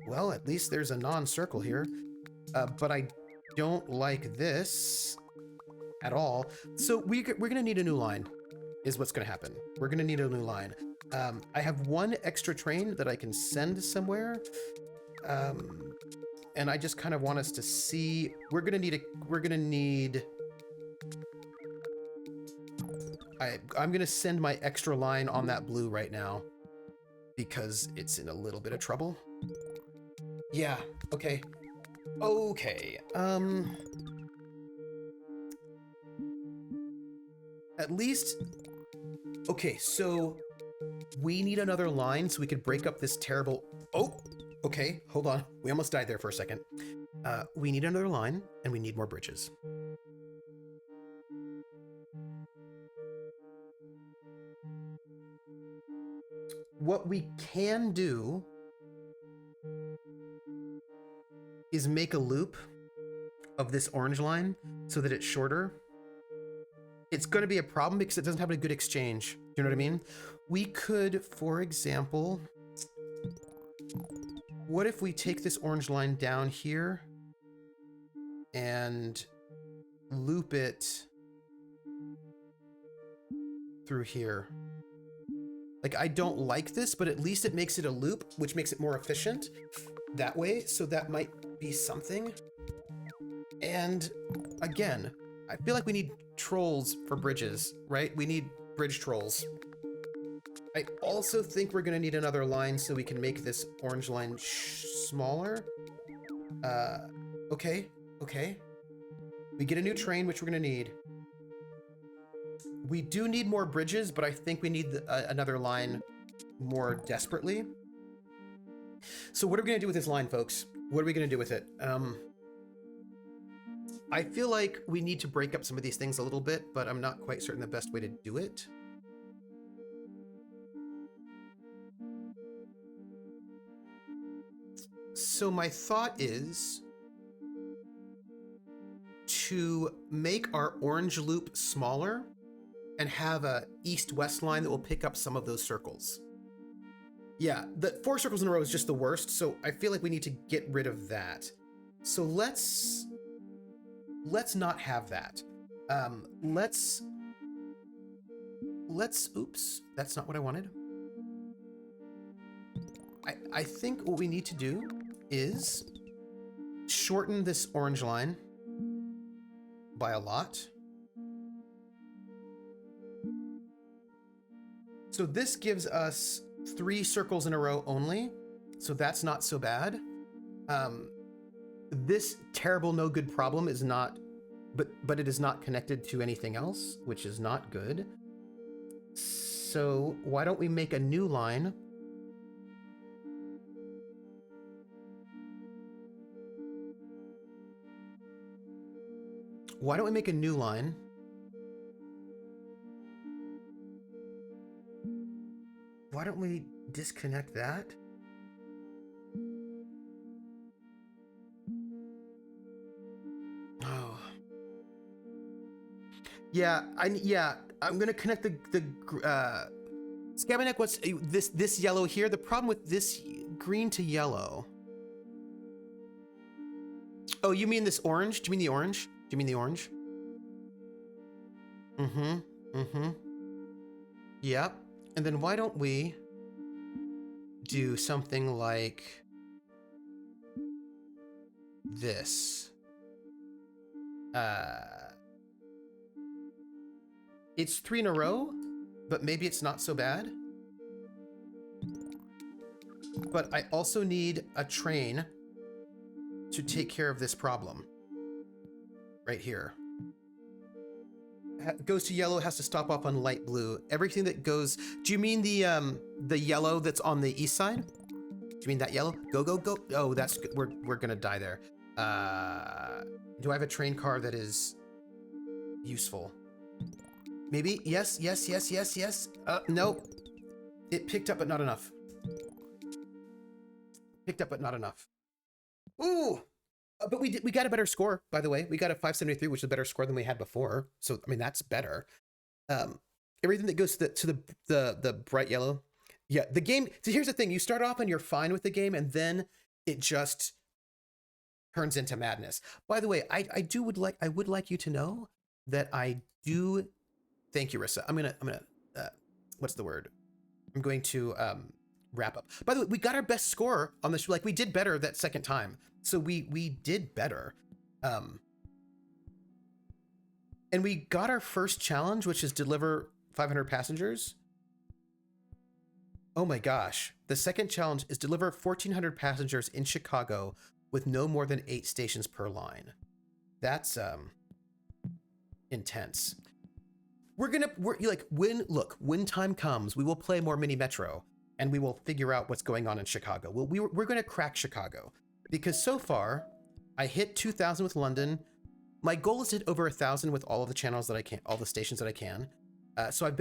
Well, at least there's a non-circle here. But I don't like this at all. So we're gonna need a new line, is what's gonna happen. We're gonna need a new line. I have 1 extra train that I can send somewhere. And I just kind of want us to see, I'm gonna send my extra line on that blue right now because it's in a little bit of trouble. Yeah, okay. Okay, at least, okay, so we need another line so we could break up this terrible, oh, okay, hold on. We almost died there for a second. We need another line, and we need more bridges. What we can do is make a loop of this orange line so that it's shorter. It's going to be a problem because it doesn't have a good exchange. Do you know what I mean? We could, for example, What if we take this orange line down here and loop it through here? Like, I don't like this, but at least it makes it a loop, which makes it more efficient that way. So that might be something. And again, I feel like we need trolls for bridges, right? We need bridge trolls. I also think we're gonna need another line so we can make this orange line smaller. Okay. We get a new train, which we're gonna need. We do need more bridges, but I think we need another line more desperately. So what are we gonna do with this line, folks? What are we gonna do with it? I feel like we need to break up some of these things a little bit, but I'm not quite certain the best way to do it. So my thought is to make our orange loop smaller and have a east-west line that will pick up some of those circles. Yeah, the 4 circles in a row is just the worst, so I feel like we need to get rid of that. So let's not have that. Oops, that's not what I wanted. I think what we need to do is shorten this orange line by a lot. So this gives us 3 circles in a row only, so that's not so bad. This terrible no good problem is not, but it is not connected to anything else, which is not good. So why don't we make a new line? Why don't we make a new line? Why don't we disconnect that? Oh. Yeah, I'm gonna connect the Scabanek, what's this yellow here? The problem with this green to yellow. Oh, you mean this orange? Do you mean the orange? Do you mean the orange? Yep. And then why don't we do something like this? It's 3 in a row, but maybe it's not so bad. But I also need a train to take care of this problem. Right here. Goes to yellow, has to stop off on light blue. Everything that goes... Do you mean the yellow that's on the east side? Do you mean that yellow? Go, go, go. Oh, that's good. We're gonna die there. Do I have a train car that is useful? Maybe? Yes. No. It picked up, but not enough. Picked up, but not enough. Ooh! But we got a better score, by the way. We got a 573, which is a better score than we had before. So, I mean, that's better. Everything that goes to the bright yellow. Yeah, the game... So here's the thing. You start off and you're fine with the game, and then it just turns into madness. By the way, I would like you to know that I do... Thank you, Rissa. I'm gonna what's the word? I'm going to wrap up. By the way, we got our best score on this. Like, we did better that second time. So we did better. And we got our first challenge, which is deliver 500 passengers. Oh my gosh. The second challenge is deliver 1,400 passengers in Chicago with no more than 8 stations per line. That's intense. When time comes, we will play more Minimetro and we will figure out what's going on in Chicago. We're going to crack Chicago, because so far I hit 2,000 with London. My goal is to hit over 1,000 with all of the channels that I can, all the stations that I can. So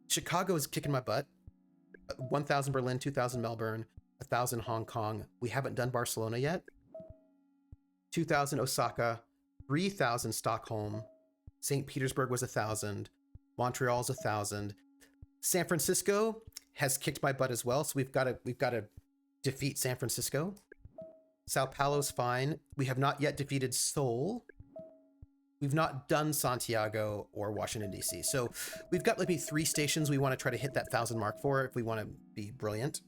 Chicago is kicking my butt. 1,000 Berlin, 2,000 Melbourne, 1,000 Hong Kong. We haven't done Barcelona yet. 2,000 Osaka, 3,000 Stockholm. St. Petersburg was 1,000. Montreal's 1,000. San Francisco has kicked my butt as well. So we've got to defeat San Francisco. Sao Paulo's fine. We have not yet defeated Seoul. We've not done Santiago or Washington, D.C. So we've got maybe 3 stations we want to try to hit that 1,000 mark for if we want to be brilliant.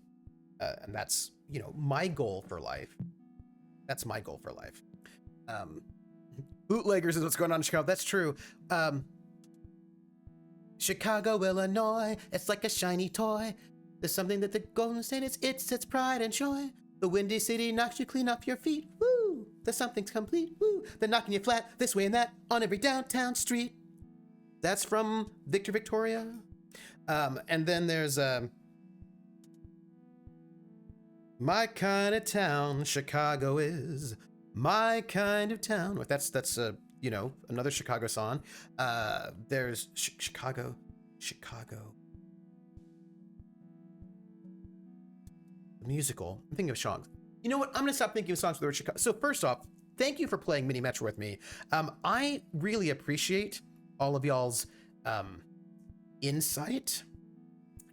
And that's, you know, my goal for life. That's my goal for life. Bootleggers is what's going on in Chicago. That's true. Chicago, Illinois, it's like a shiny toy. There's something that the Golden State is, it's its pride and joy. The Windy City knocks you clean off your feet. Woo! There's something's complete. Woo! They're knocking you flat this way and that on every downtown street. That's from Victor Victoria. And then there's my kind of town, Chicago is my kind of town. That's you know, another Chicago song. There's Chicago. The musical. I'm thinking of songs. You know what? I'm gonna stop thinking of songs with the word Chicago. So first off, thank you for playing Minimetro with me. I really appreciate all of y'all's insight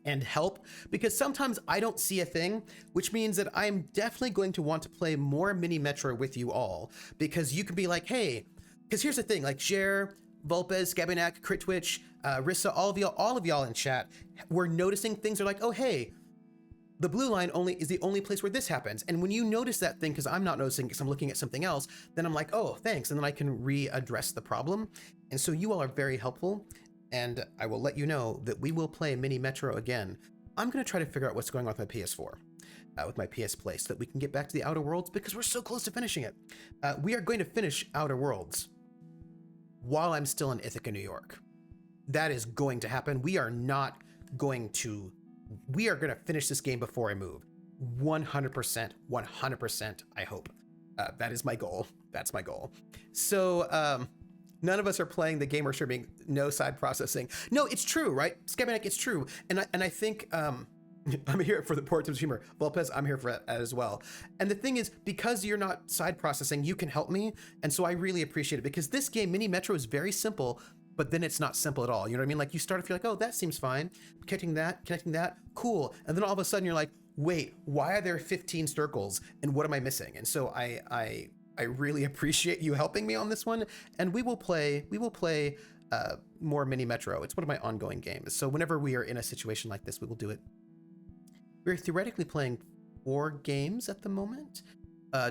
and help, because sometimes I don't see a thing, which means that I'm definitely going to want to play more Minimetro with you all, because you can be like, hey, because here's the thing, like Jer, Vulpes, Gabinak, Crit Twitch, Rissa, all of y'all in chat, we're noticing things are like, oh, hey, the blue line is the only place where this happens. And when you notice that thing, because I'm not noticing because I'm looking at something else, then I'm like, oh, thanks. And then I can readdress the problem. And so you all are very helpful. And I will let you know that we will play Minimetro again. I'm going to try to figure out what's going on with my PS4, with my PS Play, so that we can get back to the Outer Worlds, because we're so close to finishing it. We are going to finish Outer Worlds while I'm still in Ithaca, New York. That is going to happen. We are going to finish this game before I move. 100%, I hope. That is my goal. That's my goal. So, none of us are playing the game or streaming, no side processing. No, it's true, right? Skematic, it's true. And I think I'm here for the poor times humor. Vulpes, I'm here for that as well. And the thing is, because you're not side processing, you can help me. And so I really appreciate it, because this game, Minimetro, is very simple, but then it's not simple at all. You know what I mean? Like, you start to feel like, oh, that seems fine. Connecting that, cool. And then all of a sudden you're like, wait, why are there 15 circles? And what am I missing? And so I really appreciate you helping me on this one, and we will play more Minimetro. It's one of my ongoing games. So whenever we are in a situation like this, we will do it. We're theoretically playing 4 games at the moment.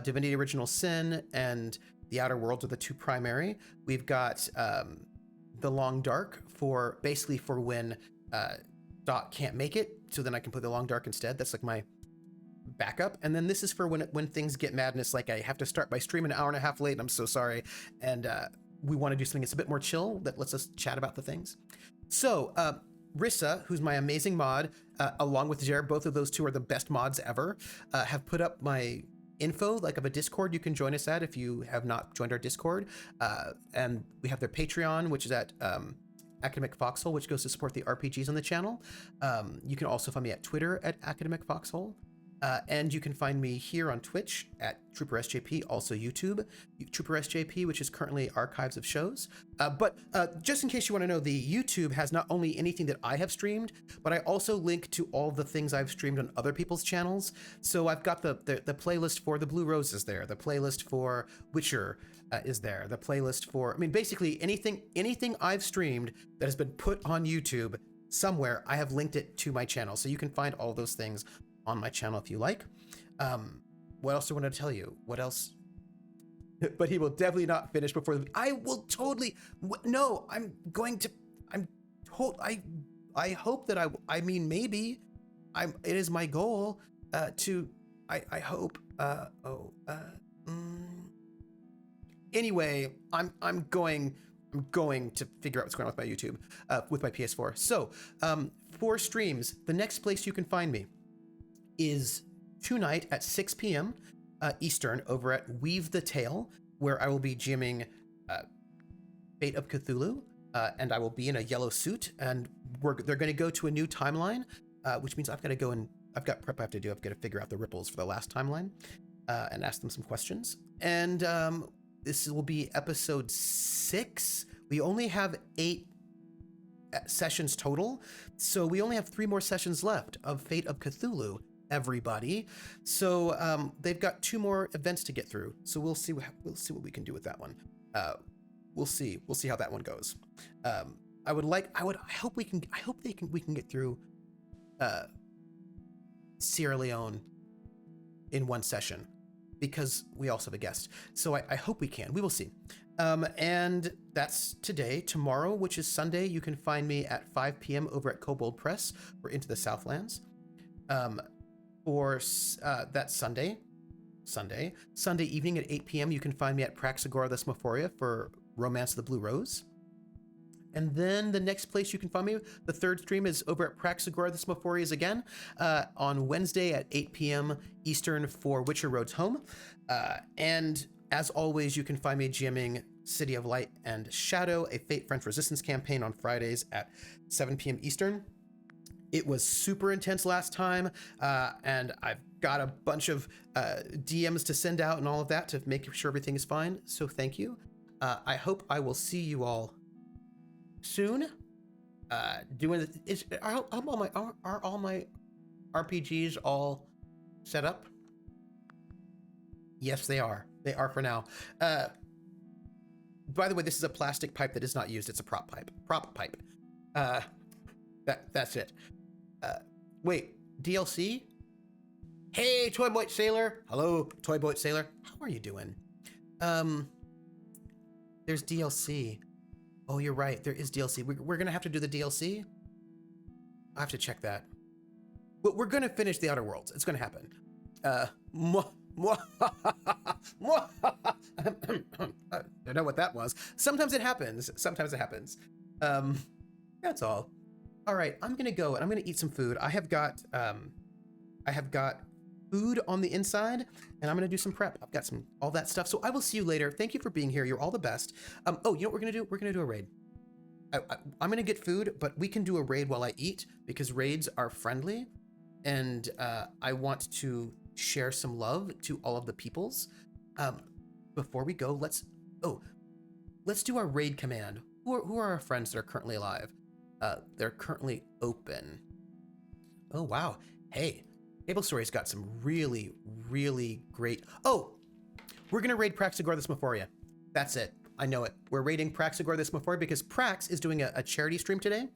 Divinity Original Sin and The Outer Worlds are the 2 primary. We've got The Long Dark for when Dot can't make it, so then I can play The Long Dark instead. That's like my backup. And then this is for when things get madness, like I have to start my stream an hour and a half late, and I'm so sorry, and we want to do something that's a bit more chill that lets us chat about the things. So Rissa, who's my amazing mod, along with Jer, both of those 2 are the best mods ever, have put up my info, like, of a Discord you can join us at if you have not joined our Discord, and we have their Patreon, which is at Academic Foxhole, which goes to support the RPGs on the channel. You can also find me at Twitter at Academic Foxhole. And you can find me here on Twitch at Trooper SJP, also YouTube, Trooper SJP, which is currently archives of shows. But just in case you want to know, the YouTube has not only anything that I have streamed, but I also link to all the things I've streamed on other people's channels. So I've got the playlist for The Blue Rose is there, the playlist for Witcher is there, the playlist for, I mean, basically anything I've streamed that has been put on YouTube somewhere, I have linked it to my channel. So you can find all those things on my channel if you like. What else do I want to tell you? What else? But he will definitely not finish before I will totally. No, I'm going to. I hope that I mean, maybe. It is my goal to. I hope. Anyway, I'm going to figure out what's going on with my YouTube, with my PS4. So, for streams, the next place you can find me is tonight at 6 p.m. Eastern over at Weave the Tale, where I will be GMing Fate of Cthulhu, and I will be in a yellow suit, and they're going to go to a new timeline, which means I've got to go and I've got prep I have to do. I've got to figure out the ripples for the last timeline and ask them some questions. And this will be episode 6. We only have 8 sessions total, so we only have 3 more sessions left of Fate of Cthulhu. everybody. So they've got 2 more events to get through. So we'll see what we can do with that one. We'll see how that one goes. I hope we can get through Sierra Leone in 1 session, because we also have a guest. So I hope we can. We will see. And that's today. Tomorrow, which is Sunday, you can find me at 5 p.m. over at Kobold Press. We're into the Southlands. That's Sunday evening at 8 p.m. you can find me at Praxagora the Smoforia for Romance of the Blue Rose. And then the next place you can find me, the 3rd stream, is over at Praxagora the Smoforias again on Wednesday at 8 p.m. Eastern for Witcher Road's Home. And as always, you can find me GMing City of Light and Shadow, a Fate French Resistance campaign on Fridays at 7 p.m. Eastern. It was super intense last time, and I've got a bunch of DMs to send out and all of that to make sure everything is fine. So thank you. I hope I will see you all soon. Are all my RPGs all set up? Yes, they are. They are for now. By the way, this is a plastic pipe that is not used. It's a prop pipe. That's it. Wait, DLC? Hey, Toy Boy Sailor. Hello, Toy Boy Sailor. How are you doing? There's DLC. Oh, you're right. There is DLC. We're going to have to do the DLC? I have to check that. But we're going to finish the Outer Worlds. It's going to happen. I don't know what that was. Sometimes it happens. That's all. All right, I'm going to go and I'm going to eat some food. I have got food on the inside, and I'm going to do some prep. I've got all that stuff. So I will see you later. Thank you for being here. You're all the best. Oh, you know what we're going to do? We're going to do a raid. I'm going to get food, but we can do a raid while I eat, because raids are friendly, and I want to share some love to all of the peoples. Before we go, let's do our raid command. Who are our friends that are currently alive? They're currently open. Oh, wow. Hey, Table Story's got some really, really great... Oh, we're going to raid Praxagora the Smoforia. That's it. I know it. We're raiding Praxagora the Smoforia because Prax is doing a charity stream today.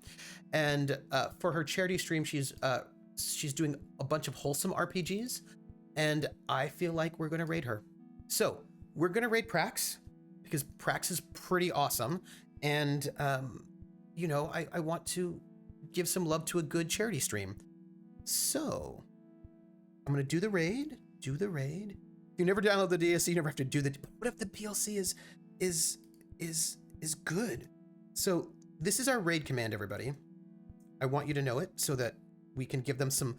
And for her charity stream, she's doing a bunch of wholesome RPGs. And I feel like we're going to raid her. So we're going to raid Prax because Prax is pretty awesome. And... you know, I want to give some love to a good charity stream. So I'm going to do the raid. If you never download the DLC, you never have to do what if the DLC is good? So this is our raid command, everybody. I want you to know it so that we can give them some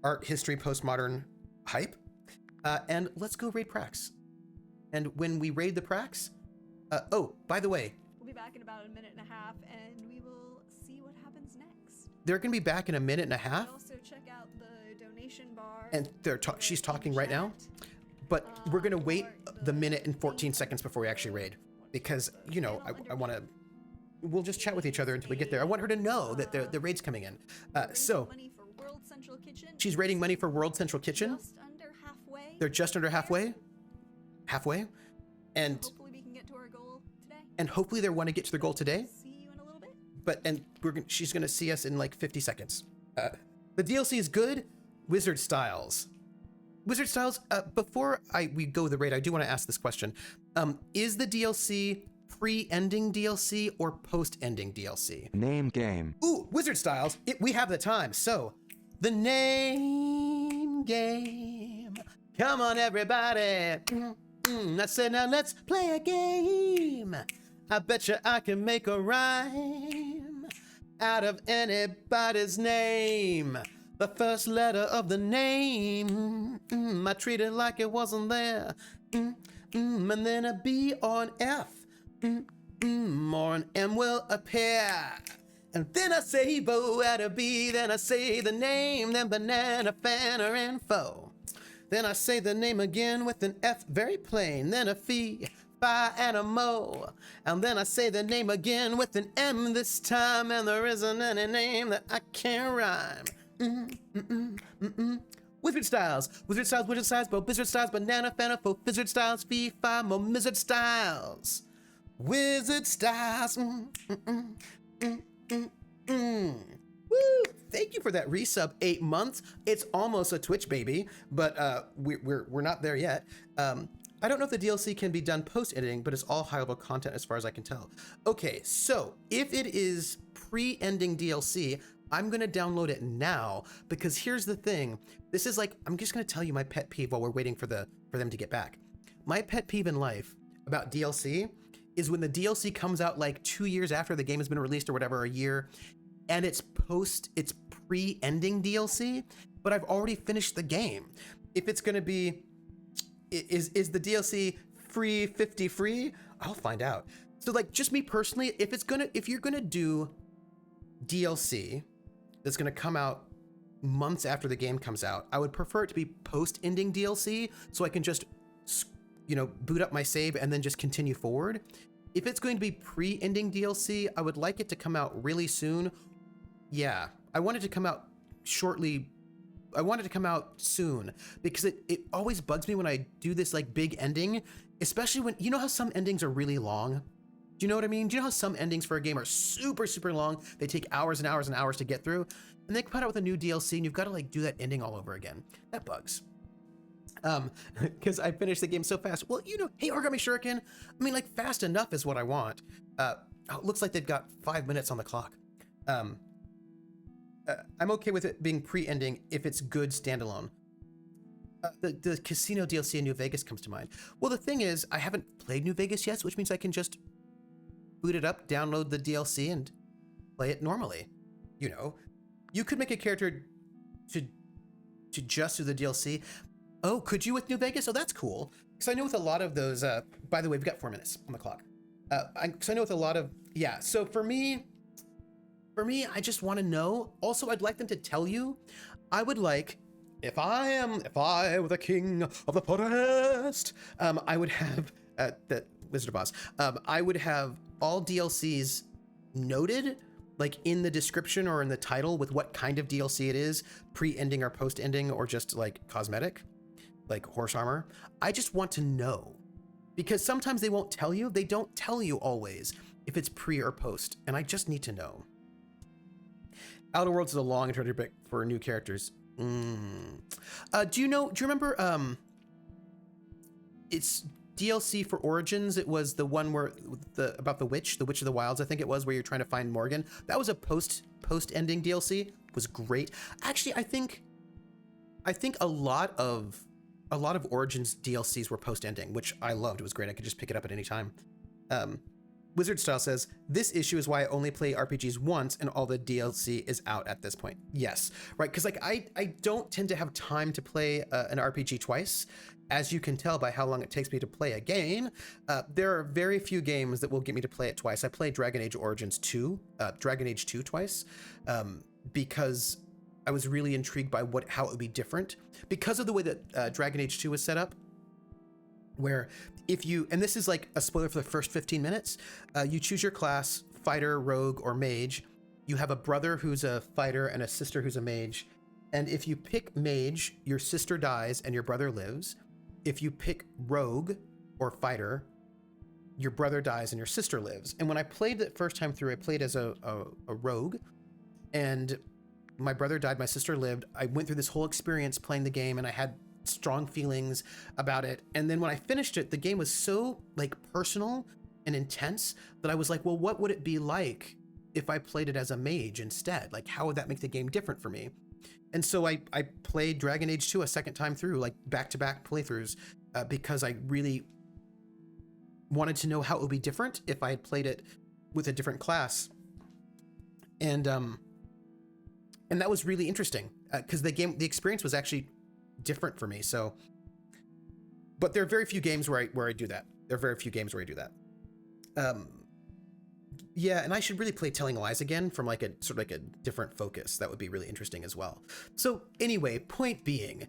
art history postmodern hype. And let's go raid Prax. And when we raid the Prax, oh, by the way, we'll be back in about a minute and a half, and we will see what happens next. They're going to be back in a minute and a half. And also check out the donation bar. And she's talking right now. But we're going to wait the minute and 14 seconds before we actually raid. Because, you know, I want to... We'll just chat with each other until we get there. I want her to know that the raid's coming in. So, she's raiding money for World Central Kitchen. Just under halfway. They're just under halfway. And hopefully we can get to our goal today. And hopefully they want to get to their goal today. See you in a little bit. And she's going to see us in like 50 seconds. The DLC is good. Wizard Styles. Before we go the raid, I do want to ask this question. Is the DLC pre-ending DLC or post-ending DLC? Name game. Ooh, Wizard Styles. We have the time. So, the name game. Come on, everybody. I said, now let's play a game. I bet you I can make a rhyme out of anybody's name. The first letter of the name, I treat it like it wasn't there. And then a B or an F, or an M will appear. And then I say bo at a B, then I say the name, then banana, fan, or info. Then I say the name again with an F, very plain, then a fee, fi, and a mo. And then I say the name again with an M this time, and there isn't any name that I can't rhyme. Wizard Styles, Wizard Styles, Wizard Styles, but Wizard Styles, Banana Fana for Wizard Styles, FIFA, more Wizard Styles. Wizard Styles. Woo! Thank you for that resub. 8 months. It's almost a Twitch baby, but we're not there yet. I don't know if the DLC can be done post-editing, but it's all high-level content as far as I can tell. Okay, so if it is pre-ending DLC, I'm gonna download it now, because here's the thing. This is like, I'm just gonna tell you my pet peeve while we're waiting for them to get back. My pet peeve in life about DLC is when the DLC comes out like 2 years after the game has been released or whatever, a year, and it's pre-ending DLC, but I've already finished the game. If it's gonna be, is the DLC free, 50 free? I'll find out. So like, just me personally, if you're gonna do DLC that's gonna come out months after the game comes out, I would prefer it to be post-ending DLC, so I can just, boot up my save and then just continue forward. If it's going to be pre-ending DLC, I would like it to come out really soon. Yeah, I want it to come out shortly. I want it to come out soon, because it always bugs me when I do this like big ending, especially when, you know how some endings are really long? Do you know what I mean? Do you know how some endings for a game are super, super long? They take hours and hours and hours to get through, and they come out with a new DLC and you've got to like do that ending all over again. That bugs. Because I finished the game so fast. Well, hey, Origami Shuriken, I mean, like, fast enough is what I want. It looks like they've got 5 minutes on the clock. I'm okay with it being pre-ending if it's good standalone. The casino DLC in New Vegas comes to mind. Well, the thing is, I haven't played New Vegas yet, which means I can just boot it up, download the DLC, and play it normally. You could make a character to just do the DLC. Oh, could you with New Vegas? Oh, that's cool. Because I know with a lot of those, by the way, we've got 4 minutes on the clock. Because I know with a lot of, yeah. So for me, I just want to know. Also, I'd like them to tell you. I would like, if I were the king of the forest, I would have the Wizard of Oz. I would have all DLCs noted, like in the description or in the title, with what kind of DLC it is, pre-ending or post-ending, or just like cosmetic, like horse armor. I just want to know, because sometimes they won't tell you. They don't tell you always if it's pre or post, and I just need to know. Outer Worlds is a long introductory bit for new characters. Do you remember, it's DLC for Origins. It was the one where about the Witch of the Wilds, I think it was, where you're trying to find Morgan. That was a post-ending DLC. It was great. Actually, I think a lot of Origins DLCs were post-ending, which I loved. It was great. I could just pick it up at any time. Wizard Style says, this issue is why I only play RPGs once and all the DLC is out at this point. Yes, right, because like I don't tend to have time to play an RPG twice, as you can tell by how long it takes me to play a game. There are very few games that will get me to play it twice. I played Dragon Age 2 twice, because I was really intrigued by how it would be different, because of the way that Dragon Age 2 was set up, where if you, and this is like a spoiler for the first 15 minutes, you choose your class, fighter, rogue, or mage. You have a brother who's a fighter and a sister who's a mage. And if you pick mage, your sister dies and your brother lives. If you pick rogue or fighter, your brother dies and your sister lives. And when I played it first time through, I played as a rogue, and my brother died, my sister lived. I went through this whole experience playing the game, and I had strong feelings about it. And then when I finished it, the game was so like personal and intense that I was like, well, what would it be like if I played it as a mage instead? Like, how would that make the game different for me? And so I played Dragon Age 2 a second time through, like back-to-back playthroughs, because I really wanted to know how it would be different if I had played it with a different class. And that was really interesting, because the experience was actually different for me. So, but there are very few games where I do that. Yeah, and I should really play Telling Lies again from like a sort of like a different focus. That would be really interesting as well. So anyway, point being,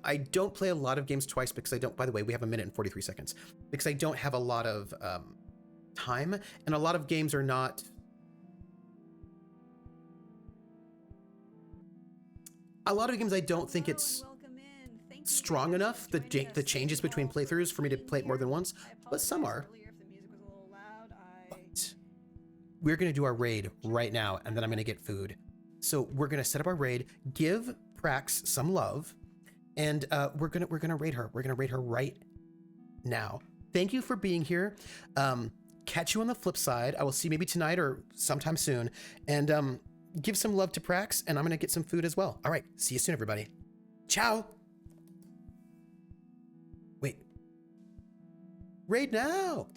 I don't play a lot of games twice because I don't, by the way, we have 1 minute and 43 seconds, because I don't have a lot of time, and a lot of games are not, a lot of games I don't think it's, Welcome strong enough, the changes between playthroughs for me to play it more than once, but some are. But we're gonna do our raid right now, and then I'm gonna get food. So we're gonna set up our raid, give Prax some love, and we're gonna raid her. We're gonna raid her right now. Thank you for being here. Catch you on the flip side. I will see you maybe tonight or sometime soon, and give some love to Prax, and I'm gonna get some food as well. All right, see you soon, everybody. Ciao. Wait. Raid now.